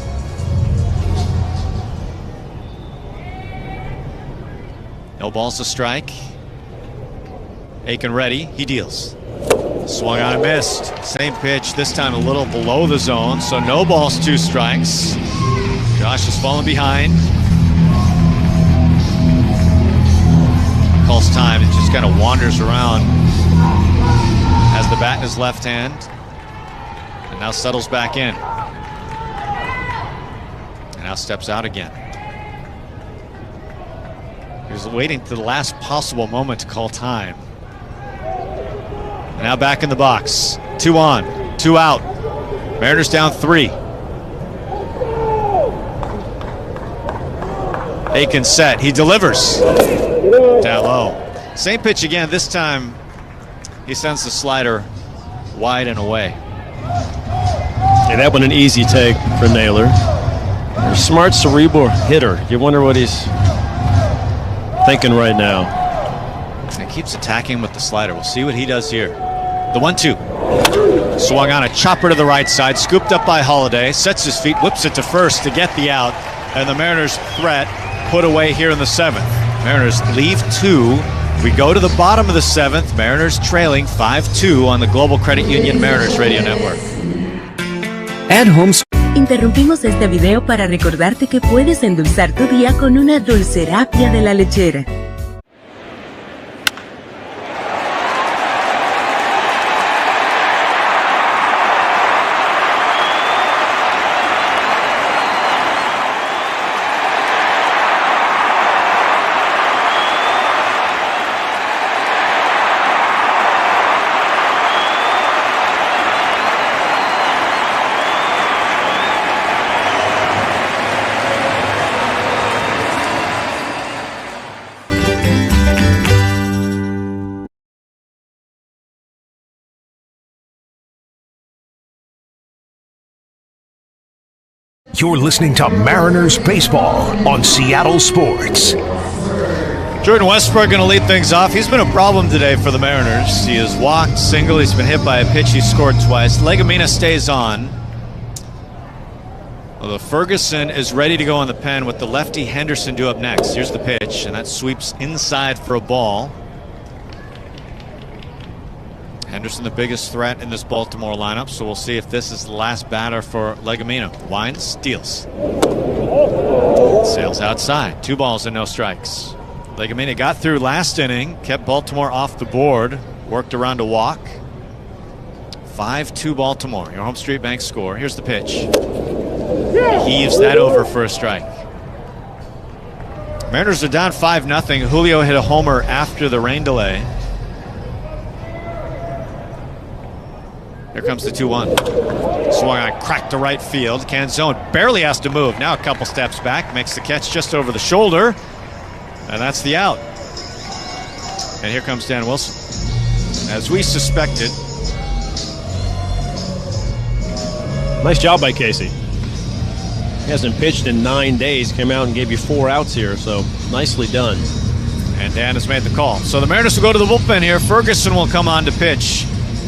S25: No balls to strike. Aiken ready. He deals. Swung on and missed. Same pitch, this time a little below the zone, so no balls, 2 strikes. Josh has fallen behind. Calls time, it just kind of wanders around. Has the bat in his left hand. And now settles back in. And now steps out again. He was waiting to the last possible moment to call time. Now back in the box. 2 on, 2 out. Mariners down 3. Aiken set. He delivers. Down low. Same pitch again. This time he sends the slider wide and away.
S19: Yeah, that one an easy take for Naylor. A smart, cerebral hitter. You wonder what he's thinking right now.
S25: And he keeps attacking with the slider. We'll see what he does here. The 1-2. Swung on, a chopper to the right side, scooped up by Holiday, sets his feet, whips it to first to get the out, and the Mariners' threat put away here in the 7th. Mariners leave 2. We go to the bottom of the 7th. Mariners trailing 5-2 on the Global Credit Union Mariners Radio Network.
S2: At home.
S3: Interrumpimos este video para recordarte que puedes endulzar tu día con una dulcerapia de la lechera.
S6: You're listening to Mariners Baseball on Seattle Sports.
S25: Jordan Westbrook going to lead things off. He's been a problem today for the Mariners. He has walked, single. He's been hit by a pitch. He scored twice. Legumina stays on. Although Ferguson is ready to go on the pen with the lefty Henderson due up next. Here's the pitch, and that sweeps inside for a ball. Henderson the biggest threat in this Baltimore lineup, so we'll see if this is the last batter for Legumina. Winds, deals. Sails outside. 2 balls and no strikes. Legumina got through last inning, kept Baltimore off the board, worked around a walk. 5-2 Baltimore, your Home Street Bank score. Here's the pitch. Heaves that over for a strike. Mariners are down 5-0. Julio hit a homer after the rain delay. Here comes the 2-1. Swung on, cracked to right field. Canzone barely has to move. Now a couple steps back, makes the catch just over the shoulder, and that's the out. And here comes Dan Wilson. As we suspected.
S19: Nice job by Casey. He hasn't pitched in 9 days. Came out and gave you 4 outs here, so nicely done.
S25: And Dan has made the call. So the Mariners will go to the bullpen here. Ferguson will come on to pitch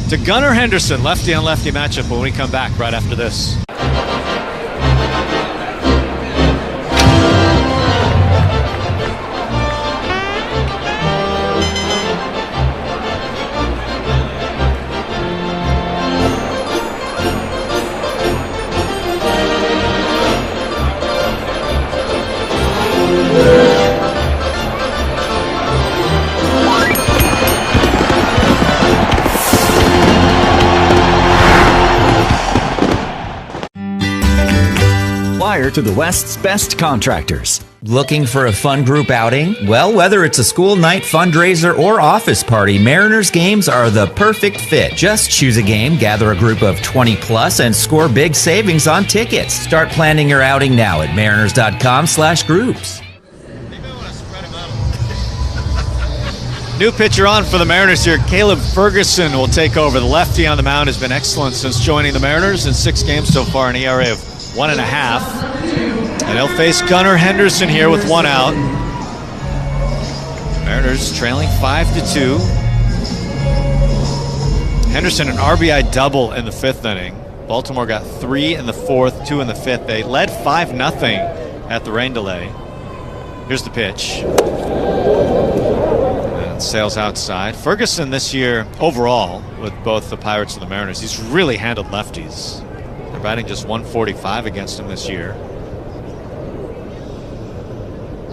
S25: to Gunnar Henderson, lefty on lefty matchup when we come back right after this.
S2: supplier to the West's best contractors.
S13: Looking for a fun group outing? Well, whether it's a school night, fundraiser, or office party, Mariners games are the perfect fit. Just choose a game, gather a group of 20 plus, and score big savings on tickets. Start planning your outing now at mariners.com/groups.
S25: New pitcher on for the Mariners here. Caleb Ferguson will take over. The lefty on the mound has been excellent since joining the Mariners in 6 games so far, an ERA of 1.5. And they'll face Gunnar Henderson here with 1 out. Mariners trailing 5-2. Henderson an RBI double in the 5th inning. Baltimore got 3 in the 4th, 2 in the 5th. They led 5-0 at the rain delay. Here's the pitch. Sails outside. Ferguson this year overall with both the Pirates and the Mariners, he's really handled lefties. They're batting just 145 against him this year.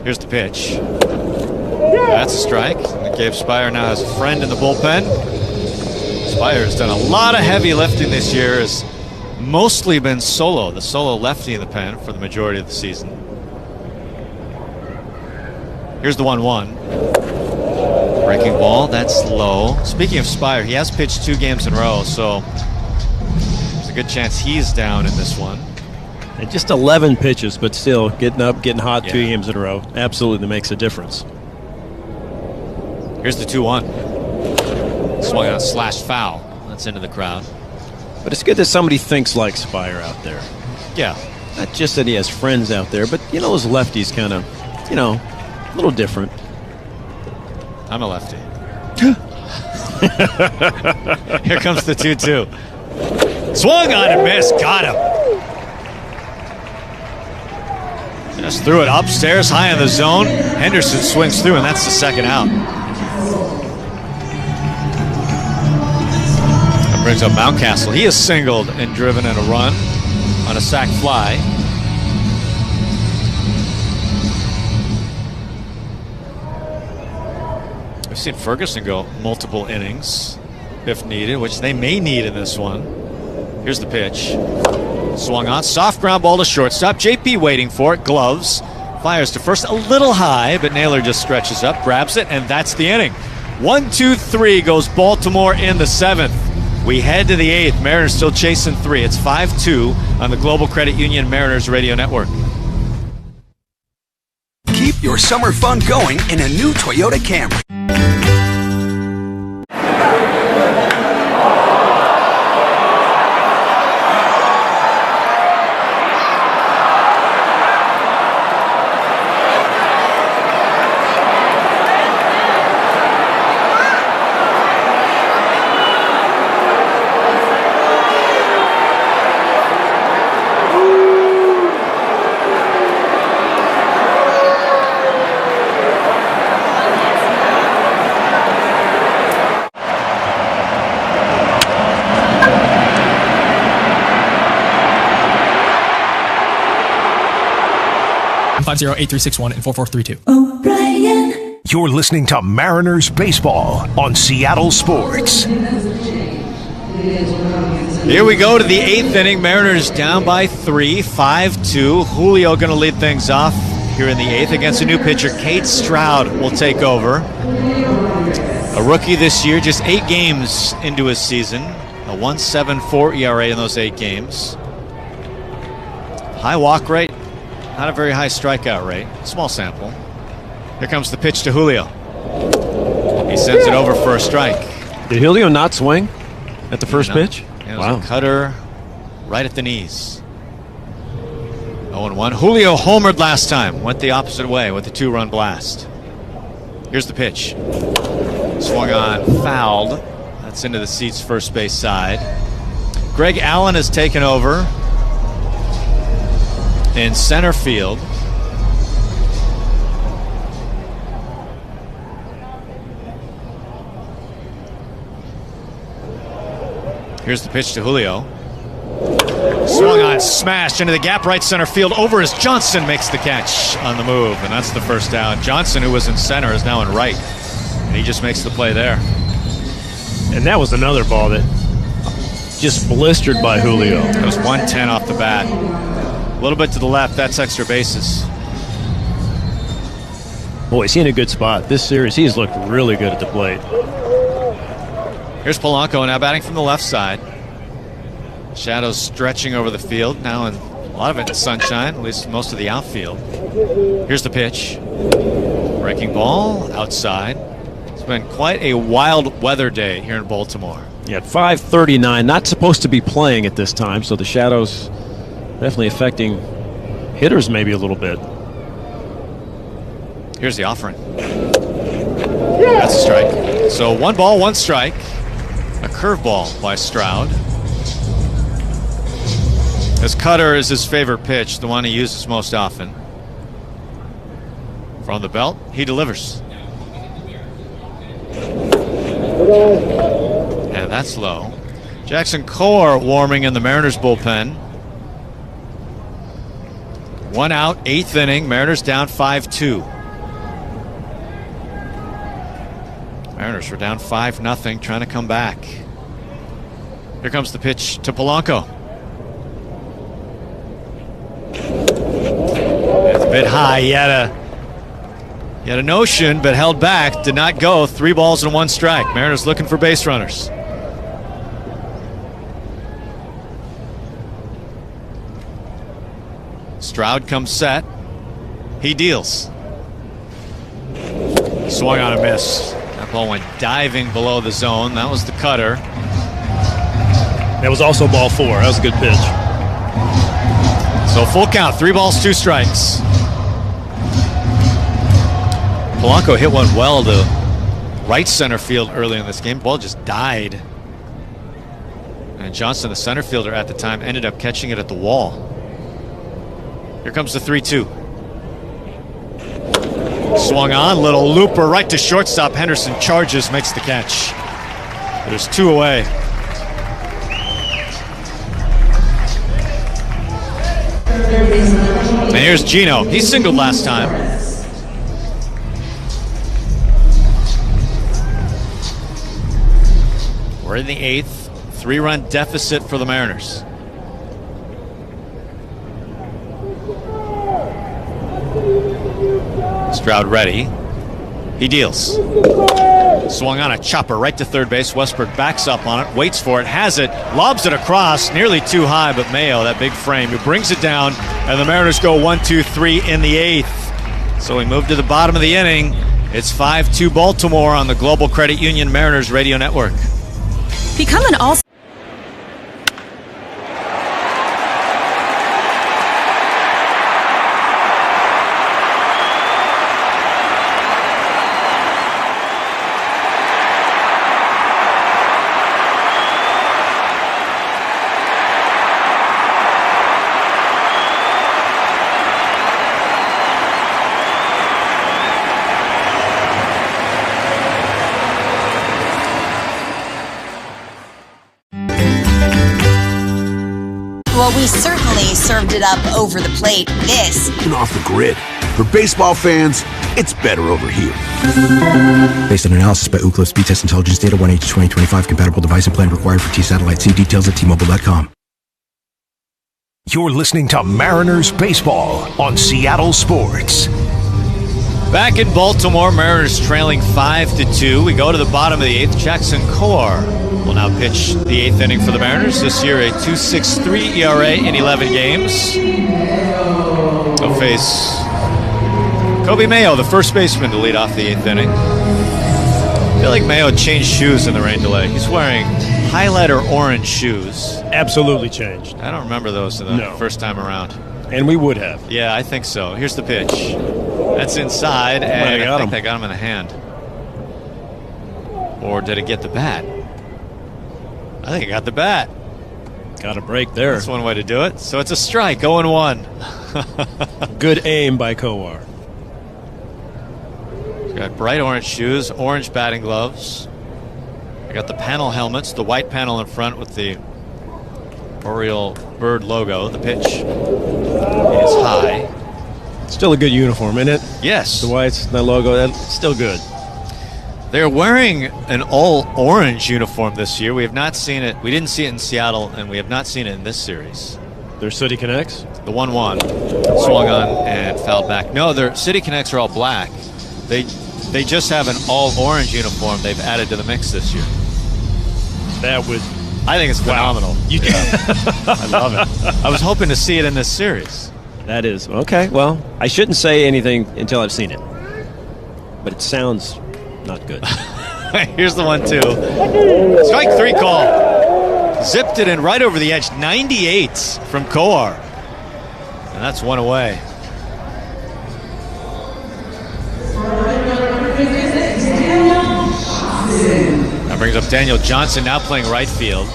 S25: Here's the pitch. That's a strike. And Gabe Speier now has a friend in the bullpen. Speier has done a lot of heavy lifting this year, has mostly been solo, the solo lefty in the pen for the majority of the season. Here's the 1-1. Breaking ball, that's low. Speaking of Speier, he has pitched 2 games in a row, so there's a good chance he's down in this one.
S19: And just 11 pitches, but still getting up, getting hot 2 games in a row. Absolutely makes a difference.
S25: Here's the 2-1. Swung out, slash foul. That's into the crowd.
S19: But it's good that somebody thinks like Speier out there.
S25: Yeah.
S19: Not just that he has friends out there, but you know, those lefties kind of, you know, a little different.
S25: I'm a lefty. Here comes the 2-2. Swung on and missed. Got him. Just threw it upstairs, high in the zone. Henderson swings through, and that's the 2nd out. That brings up Mountcastle. He is singled and driven in a run on a sac fly. We've seen Ferguson go multiple innings if needed, which they may need in this one. Here's the pitch. Swung on, soft ground ball to shortstop. JP waiting for it, gloves. Fires to first, a little high, but Naylor just stretches up, grabs it, and that's the inning. 1-2-3 goes Baltimore in the 7th. We head to the 8th. Mariners still chasing 3. It's 5-2 on the Global Credit Union Mariners Radio Network.
S2: Keep your summer fun going in a new Toyota Camry.
S14: and 50-8361 and 4432.
S6: O'Brien. You're listening to Mariners Baseball on Seattle Sports.
S25: Here we go to the 8th inning. Mariners down by 3, 5-2. Julio going to lead things off here in the 8th against a new pitcher. Cade Stroud will take over. A rookie this year, just 8 games into his season. A 1.74 ERA in those 8 games. High walk rate, not a very high strikeout rate. Small sample. Here comes the pitch to Julio. He sends it over for a strike.
S19: Did Julio not swing at the first pitch?
S25: It was a cutter right at the knees. 0-1. Julio homered last time. Went the opposite way with a 2-run blast. Here's the pitch. Swung on, fouled. That's into the seats first base side. Greg Allen has taken over in center field. Here's the pitch to Julio. Swung on, smashed into the gap, right center field. Over as Johnson makes the catch on the move, and that's the first out. Johnson, who was in center, is now in right, and he just makes the play there.
S19: And that was another ball that just blistered by Julio.
S25: It was 110 off the bat. A little bit to the left, that's extra bases.
S19: Boy, he's in a good spot. This series, he's looked really good at the plate.
S25: Here's Polanco now batting from the left side. Shadows stretching over the field, now in a lot of it in sunshine, at least most of the outfield. Here's the pitch. Breaking ball outside. It's been quite a wild weather day here in Baltimore.
S19: Yeah, at 5:39, not supposed to be playing at this time, so the shadows definitely affecting hitters maybe a little bit.
S25: Here's the offering. That's a strike. So 1 ball, 1 strike. A curveball by Stroud. His cutter is his favorite pitch, the one he uses most often. From the belt, he delivers. And that's low. Jackson Core warming in the Mariners bullpen. 1 out, 8th inning. Mariners down 5-2. Mariners were down 5-0, trying to come back. Here comes the pitch to Polanco. It's a bit high. He had a notion, but held back. Did not go. 3 balls and 1 strike. Mariners looking for base runners. Stroud comes set. He deals. Swung on a miss. That ball went diving below the zone. That was the cutter.
S19: That was also ball 4. That was a good pitch.
S25: So full count, 3 balls, 2 strikes. Polanco hit one well to right center field early in this game. Ball just died. And Johnson, the center fielder at the time, ended up catching it at the wall. Here comes the 3-2. Swung on, little looper right to shortstop. Henderson charges, makes the catch. There's 2 away. And here's Gino. He singled last time. We're in the 8th. 3-run deficit for the Mariners. Stroud ready. He deals. Swung on a chopper right to third base. Westbrook backs up on it, waits for it, has it, lobs it across, nearly too high, but Mayo, that big frame, who brings it down, and the Mariners go 1-2-3 in the 8th. So we move to the bottom of the inning. It's 5-2 Baltimore on the Global Credit Union Mariners Radio Network.
S3: Become an all.
S1: Well, we certainly served it up over the plate. This.
S5: And off the grid. For baseball fans, it's better over here. Based on analysis by Ookla Speed Test Intelligence Data 1H2025, compatible device and plan required for T-Satellite. See details at T-Mobile.com.
S6: You're listening to Mariners Baseball on Seattle Sports.
S25: Back in Baltimore, Mariners trailing 5-2. We go to the bottom of the 8th. Jackson Core will now pitch the 8th inning for the Mariners. This year, a 2.63 ERA in 11 games. He'll face Kobe Mayo, the first baseman, to lead off the 8th inning. I feel like Mayo changed shoes in the rain delay. He's wearing highlighter orange shoes.
S19: Absolutely changed.
S25: I don't remember those the first time around.
S19: And we would have.
S25: Yeah, I think so. Here's the pitch. That's inside, and I think they got him in the hand. Or did it get the bat? I think it got the bat.
S19: Got a break there.
S25: That's one way to do it. So it's a strike, 0-1.
S19: Good aim by Kowar.
S25: He's got bright orange shoes, orange batting gloves. I got the panel helmets, the white panel in front with the Oriole bird logo. The pitch is high.
S19: Still a good uniform, isn't it?
S25: Yes.
S19: The whites, the logo, that's still good.
S25: They're wearing an all-orange uniform this year. We have not seen it. We didn't see it in Seattle, and we have not seen it in this series.
S19: Their City Connects?
S25: The 1-1. Swung on and fouled back. No, their City Connects are all black. They just have an all-orange uniform they've added to the mix this year.
S19: That would...
S25: I think it's phenomenal. I love it. I was hoping to see it in this series.
S19: That is. Okay, well, I shouldn't say anything until I've seen it. But it sounds not good.
S25: Here's the 1-2. Strike 3 call. Zipped it in right over the edge. 98 from Coar. And that's one away. That brings up Daniel Johnson, now playing right field.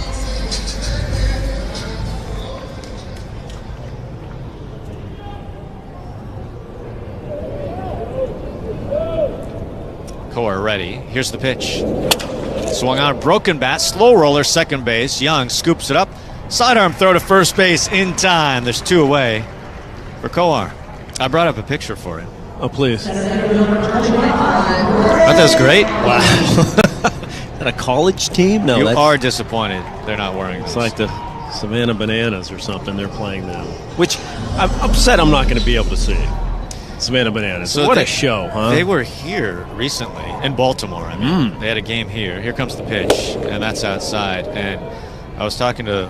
S25: Coar ready. Here's the pitch. Swung on a broken bat. Slow roller, second base. Young scoops it up. Sidearm throw to first base in time. There's 2 away for Coar. I brought up a picture for it.
S19: Oh, please.
S25: Aren't those great?
S19: Wow. Is that a college team? No,
S25: you are disappointed they're not wearing this.
S19: It's like the Savannah Bananas or something they're playing now. Which I'm upset I'm not going to be able to see. Savannah Bananas. So what a show, huh?
S25: They were here recently in Baltimore. I mean, they had a game here. Here comes the pitch, and that's outside. And I was talking to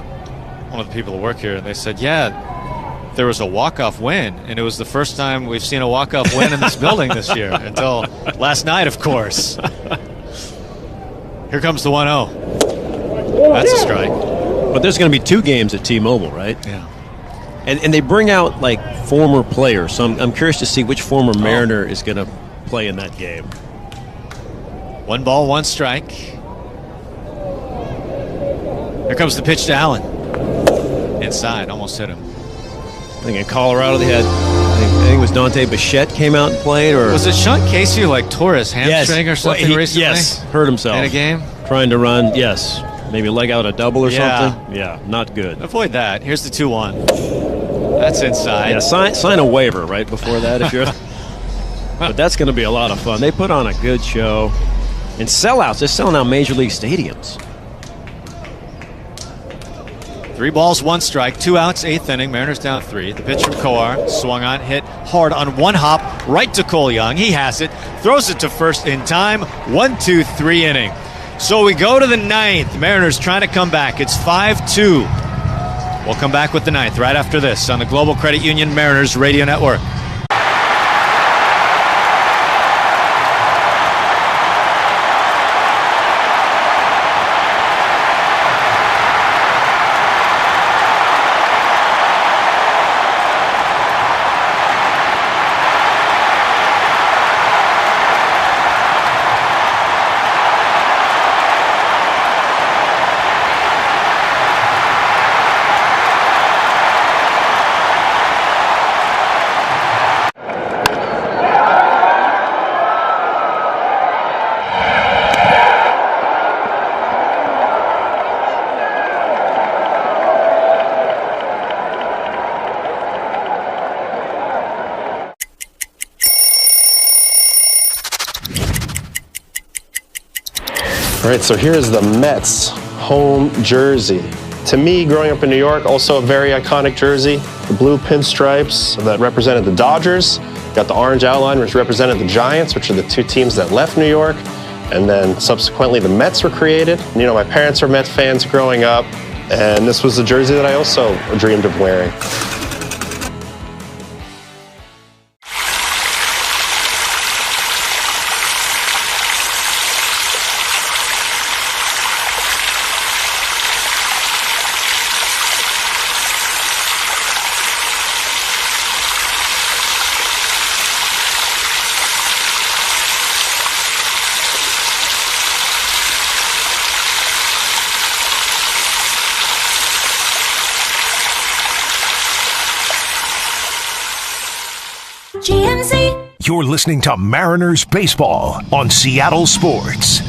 S25: one of the people who work here, and they said, yeah, there was a walk-off win, and it was the first time we've seen a walk-off win in this building this year, until last night, of course. Here comes the 1-0. That's a strike.
S19: But there's going to be 2 games at T-Mobile, right?
S25: Yeah.
S19: And they bring out, like, former players, so I'm curious to see which former Mariner is going to play in that game.
S25: 1 ball, 1 strike. Here comes the pitch to Allen. Inside, almost hit him.
S19: I think in Colorado they had, I think it was Dante Bichette came out and played, or
S25: was it Sean Casey who like tore his hamstring or something recently?
S19: Yes, hurt himself
S25: in a game,
S19: trying to run. Yes, maybe leg out a double or something. Yeah, not good.
S25: Avoid that. Here's the 2-1. That's inside.
S19: Yeah, sign a waiver right before that if you're. But that's going to be a lot of fun. They put on a good show, and sellouts. They're selling out major league stadiums.
S25: 3 balls, 1 strike, 2 outs, 8th inning. Mariners down 3. The pitch from Coar, swung on, hit hard on 1 hop, right to Cole Young. He has it, throws it to first in time. 1-2-3 inning. So we go to the 9th. Mariners trying to come back. It's 5-2. We'll come back with the 9th right after this on the Global Credit Union Mariners Radio Network.
S30: All right, so here's the Mets home jersey. To me, growing up in New York, also a very iconic jersey. The blue pinstripes that represented the Dodgers. Got the orange outline, which represented the Giants, which are the 2 teams that left New York. And then subsequently the Mets were created. You know, my parents were Mets fans growing up, and this was the jersey that I also dreamed of wearing.
S6: You're listening to Mariners Baseball on Seattle Sports.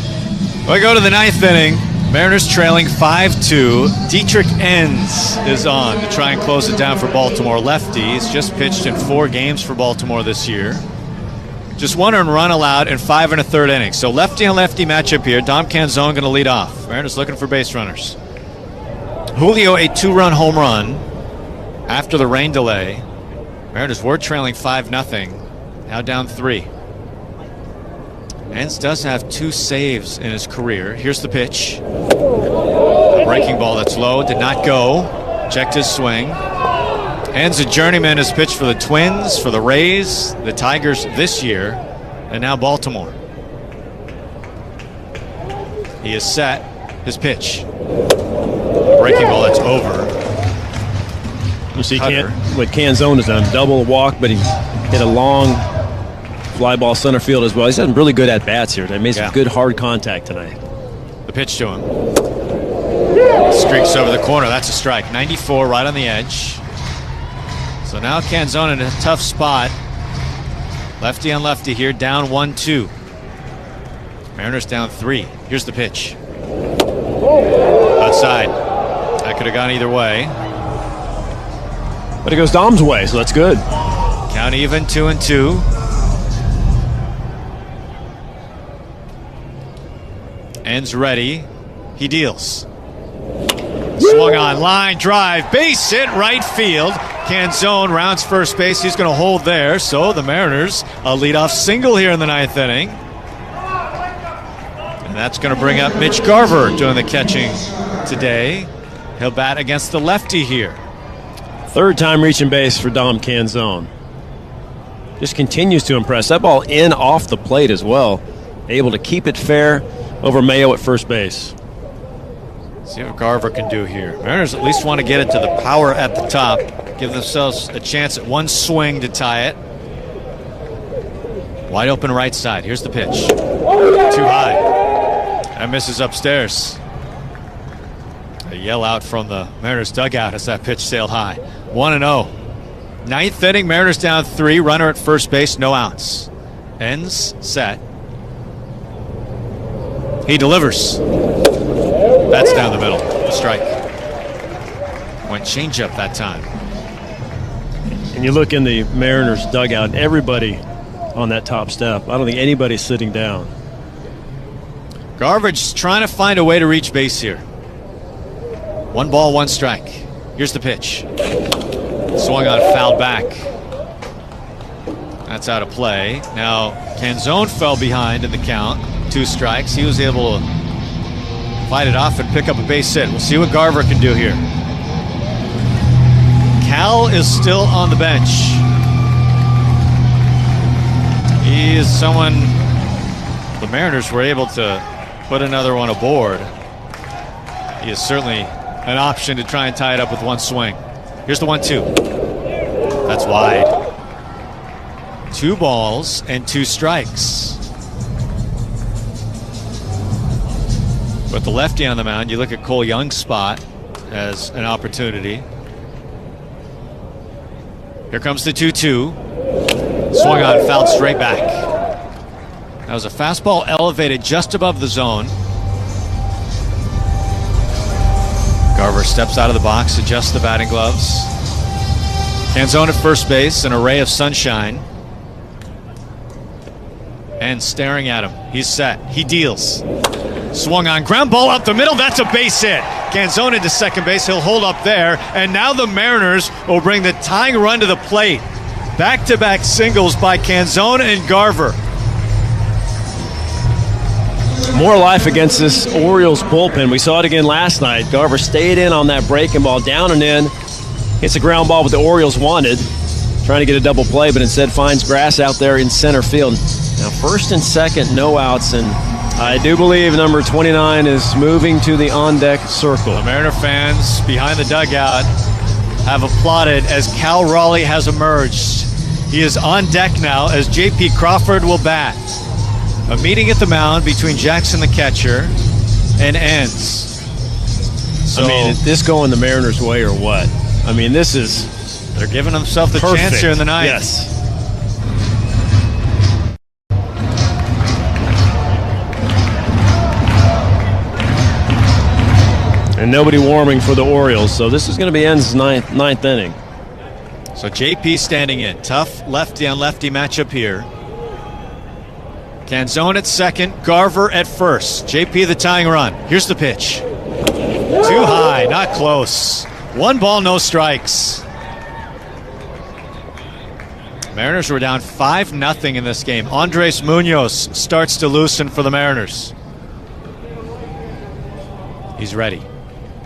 S25: We go to the 9th inning. Mariners trailing 5-2. Dietrich Enns is on to try and close it down for Baltimore. Lefty. He's just pitched in 4 games for Baltimore this year. Just 1 earned run allowed in 5 1/3 innings. So lefty on lefty matchup here. Dom Canzone going to lead off. Mariners looking for base runners. Julio, a 2-run home run. After the rain delay, Mariners were trailing 5-0, now down 3. Enns does have 2 saves in his career. Here's the pitch. Breaking ball that's low, did not go. Checked his swing. Enns, a journeyman, has pitched for the Twins, for the Rays, the Tigers this year, and now Baltimore. He is set. His pitch. Breaking ball that's over.
S19: You see what Canzone has done. Double walk, but he hit a long fly ball center field as well. He's had really good at-bats here. They made some good hard contact tonight.
S25: The pitch to him. Streaks over the corner. That's a strike. 94 right on the edge. So now Canzone in a tough spot. Lefty on lefty here, down 1-2. Mariners down 3. Here's the pitch. Outside. That could have gone either way.
S19: But it goes Dom's way, so that's good.
S25: Count even, 2-2. Enns ready. He deals. Swung on, line drive, base hit, right field. Canzone rounds first base. He's going to hold there. So the Mariners a leadoff single here in the 9th inning. And that's going to bring up Mitch Garver doing the catching today. He'll bat against the lefty here.
S19: 3rd time reaching base for Dom Canzone. Just continues to impress. That ball in off the plate as well. Able to keep it fair over Mayo at first base.
S25: See what Garver can do here. Mariners at least want to get it to the power at the top. Give themselves a chance at one swing to tie it. Wide open right side. Here's the pitch. Too high. That misses upstairs. A yell out from the Mariners dugout as that pitch sailed high. 1-0. 9th inning, Mariners down 3. Runner at first base, no outs. Enns set. He delivers. That's down the middle. Strike. Went changeup that time.
S19: And you look in the Mariners dugout, everybody on that top step. I don't think anybody's sitting down.
S25: Garver's trying to find a way to reach base here. 1 ball, 1 strike. Here's the pitch. Swung on, fouled back. That's out of play. Now, Canzone fell behind in the count. 2 strikes. He was able to fight it off and pick up a base hit. We'll see what Garver can do here. Cal is still on the bench. He is someone the Mariners were able to put another one aboard. He is certainly an option to try and tie it up with 1 swing. Here's the 1-2. That's wide. 2 balls and 2 strikes. With the lefty on the mound, you look at Cole Young's spot as an opportunity. Here comes the 2-2. Swung on, fouled straight back. That was a fastball elevated just above the zone. Garver steps out of the box, adjusts the batting gloves. Canzone at first base, an array of sunshine. And staring at him. He's set. He deals. Swung on, ground ball up the middle. That's a base hit. Canzone into second base. He'll hold up there. And now the Mariners will bring the tying run to the plate. Back-to-back singles by Canzone and Garver.
S19: More life against this Orioles bullpen. We saw it again last night. Garver stayed in on that breaking ball, down and in. Hits a ground ball what the Orioles wanted. Trying to get a double play, but instead finds grass out there in center field. Now 1st and 2nd, no outs, and I do believe number 29 is moving to the on-deck circle.
S25: The Mariner fans behind the dugout have applauded as Cal Raleigh has emerged. He is on deck now as J.P. Crawford will bat. A meeting at the mound between Jackson the catcher and Enns.
S19: So, I mean, is this going the Mariners' way or what? I mean, this is...
S25: They're giving themselves the chance here in the 9th.
S19: Yes. And nobody warming for the Orioles, so this is going to be Enns' ninth inning.
S25: So JP standing in. Tough lefty on lefty matchup here. Canzone at second, Garver at first. JP the tying run. Here's the pitch. Too high, not close. 1 ball, no strikes. Mariners were down 5-0 in this game. Andres Munoz starts to loosen for the Mariners. He's ready.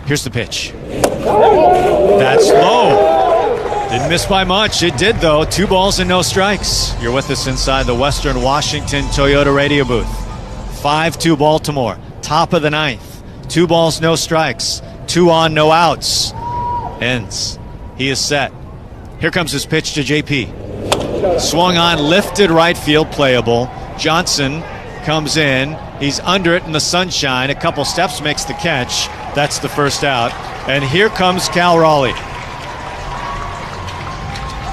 S25: Here's the pitch. That's low. Didn't miss by much. It did, though. 2 balls and no strikes. You're with us inside the Western Washington Toyota radio booth. 5-2 Baltimore. Top of the 9th. 2 balls, no strikes. 2 on, no outs. Ends. He is set. Here comes his pitch to JP. Swung on, lifted right field, playable. Johnson comes in. He's under it in the sunshine. A couple steps, makes the catch. That's the first out. And here comes Cal Raleigh.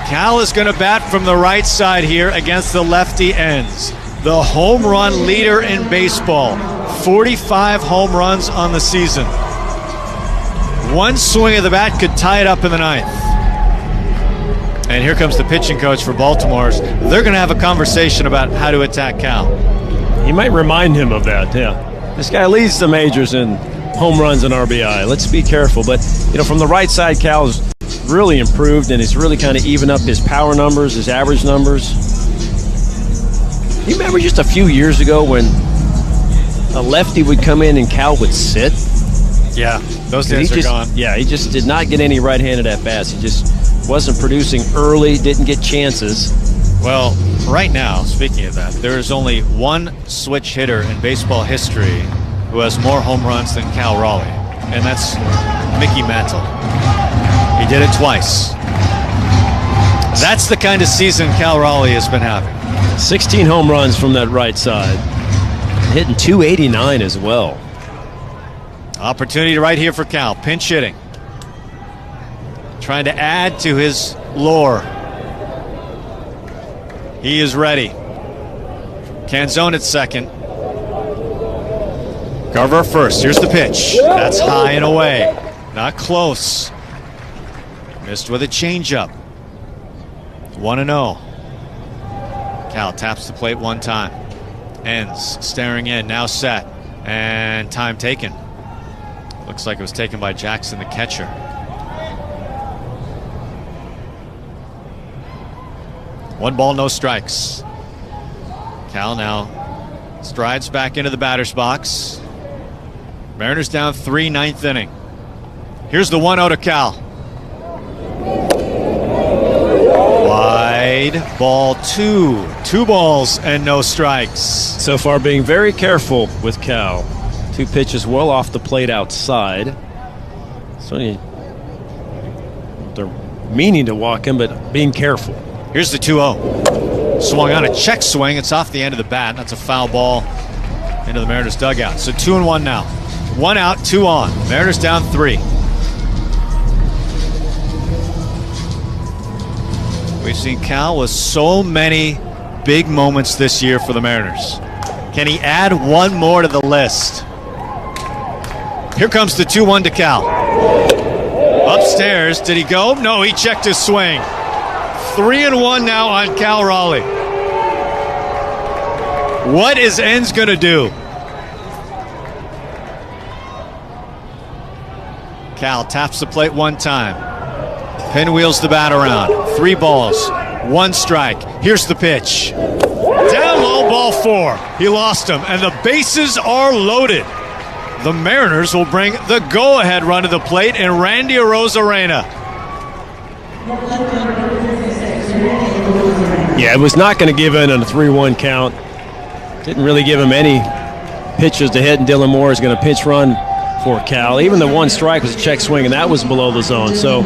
S25: Cal is going to bat from the right side here against the lefty Ends. The home run leader in baseball. 45 home runs on the season. One swing of the bat could tie it up in the 9th. And here comes the pitching coach for Baltimore. They're going to have a conversation about how to attack Cal.
S19: He might remind him of that, yeah. This guy leads the majors in home runs and RBI. Let's be careful. But, from the right side, Cal's really improved, and he's really kind of evened up his power numbers, his average numbers. You remember just a few years ago when a lefty would come in and Cal would sit?
S25: Yeah, those days are gone.
S19: Yeah, he just did not get any right-handed at-bats. He just wasn't producing early, didn't get chances.
S25: Well, right now, speaking of that, there is only one switch hitter in baseball history who has more home runs than Cal Raleigh, and that's Mickey Mantle. He did it twice. That's the kind of season Cal Raleigh has been having.
S19: 16 home runs from that right side. Hitting .289 as well.
S25: Opportunity right here for Cal. Pinch hitting. Trying to add to his lore. He is ready. Canzone at second. Garver first. Here's the pitch. That's high and away. Not close. Missed with a changeup. 1-0. Cal taps the plate one time. Ends. Staring in. Now set. And time taken. Looks like it was taken by Jackson, the catcher. One ball, no strikes. Cal now strides back into the batter's box. Mariners down 3, 9th inning. Here's the 1-0 to Cal. Wide ball 2. 2 balls and no strikes.
S19: So far being very careful with Cal. 2 pitches well off the plate outside. So they're meaning to walk him, but being careful.
S25: Here's the 2-0. Swung on a check swing. It's off the end of the bat. That's a foul ball into the Mariners dugout. So 2-1 now. 1 out, 2 on. Mariners down 3. We've seen Cal with so many big moments this year for the Mariners. Can he add one more to the list? Here comes the 2-1 to Cal. Upstairs, did he go? No, he checked his swing. 3-1 now on Cal Raleigh. What is Ends going to do? Cal taps the plate one time. Pinwheels the bat around. 3 balls, 1 strike. Here's the pitch. Down low, ball 4. He lost him, and the bases are loaded. The Mariners will bring the go-ahead run to the plate in Randy Arozarena.
S19: Yeah, it was not going to give in on a 3-1 count. Didn't really give him any pitches to hit, and Dylan Moore is going to pinch run for Cal. Even the 1 strike was a check swing, and that was below the zone. So,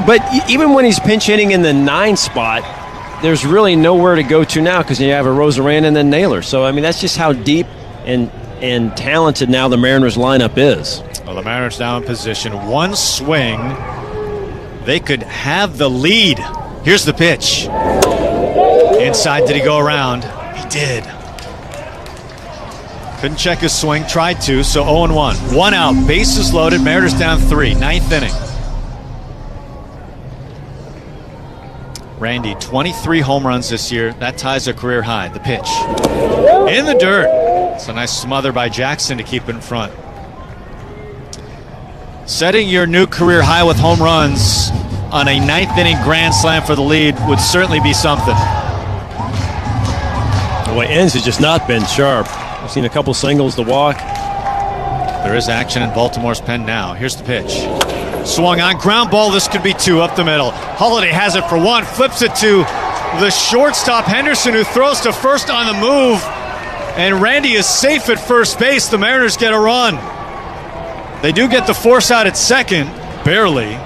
S19: but even when he's pinch hitting in the 9 spot, there's really nowhere to go to now because you have a Arozarena and then Naylor. So, I mean, that's just how deep and talented now the Mariners lineup is.
S25: Well, the Mariners now in position. 1 swing, they could have the lead. Here's the pitch. Inside, did he go around? He did. Couldn't check his swing, tried to, so 0-1. 1 out, bases loaded, Mariners down 3, 9th inning. Randy, 23 home runs this year. That ties a career high. The pitch. In the dirt. It's a nice smother by Jackson to keep in front. Setting your new career high with home runs on a ninth inning grand slam for the lead would certainly be something.
S19: The way ends has just not been sharp. I've seen a couple singles to walk.
S25: There is action in Baltimore's pen now. Here's the pitch. Swung on, ground ball. This could be 2 up the middle. Holiday has it for 1, flips it to the shortstop Henderson, who throws to first on the move. And Randy is safe at first base. The Mariners get a run. They do get the force out at second, barely.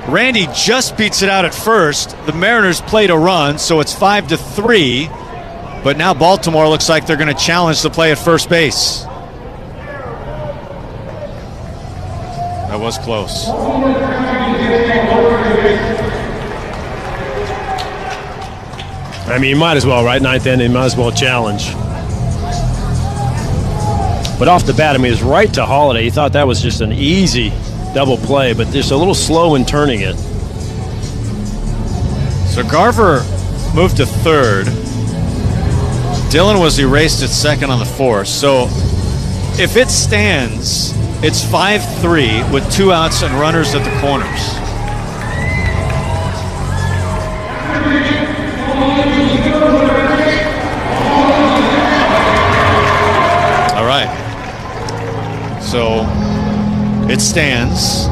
S25: Randy just beats it out at first. The Mariners played a run, so it's 5-3. But now Baltimore looks like they're going to challenge the play at first base. That was close.
S19: I mean, you might as well, right? Ninth inning, might as well challenge. But off the bat, I mean, it's right to Holiday. He thought that was just an easy double play, but just a little slow in turning it.
S25: So Garver moved to third. Dillon was erased at second on the force. So if it stands, it's 5-3 with 2 outs and runners at the corners. All right. So it stands.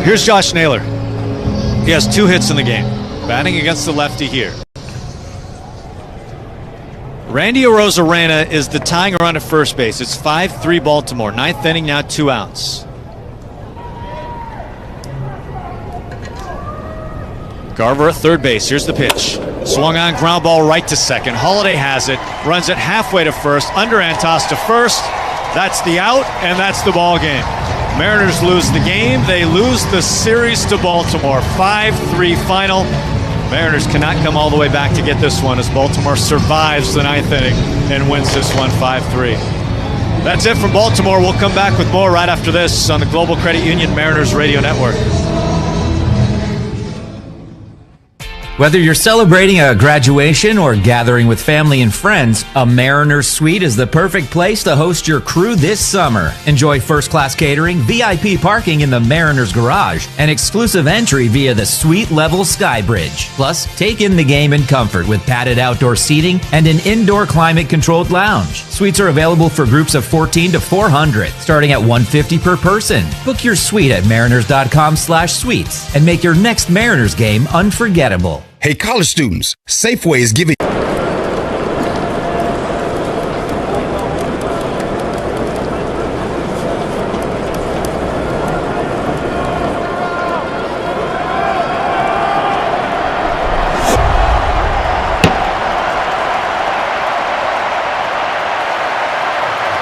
S25: Here's Josh Naylor. He has 2 hits in the game, batting against the lefty here. Randy Arozarena is the tying run at first base. It's 5-3 Baltimore. Ninth inning now, 2 outs. Garver at third base. Here's the pitch. Swung on, ground ball right to second. Holiday has it. Runs it halfway to first. Under Antos to first. That's the out, and that's the ball game. Mariners lose the game. They lose the series to Baltimore. 5-3 final. Mariners cannot come all the way back to get this one as Baltimore survives the ninth inning and wins this one 5-3. That's it from Baltimore. We'll come back with more right after this on the Global Credit Union Mariners Radio Network.
S13: Whether you're celebrating a graduation or gathering with family and friends, a Mariners Suite is the perfect place to host your crew this summer. Enjoy first-class catering, VIP parking in the Mariners Garage, and exclusive entry via the suite-level Sky Bridge. Plus, take in the game in comfort with padded outdoor seating and an indoor climate-controlled lounge. Suites are available for groups of 14 to 400, starting at $150 per person. Book your suite at mariners.com/suites and make your next Mariners game unforgettable.
S5: Hey, college students, Safeway is giving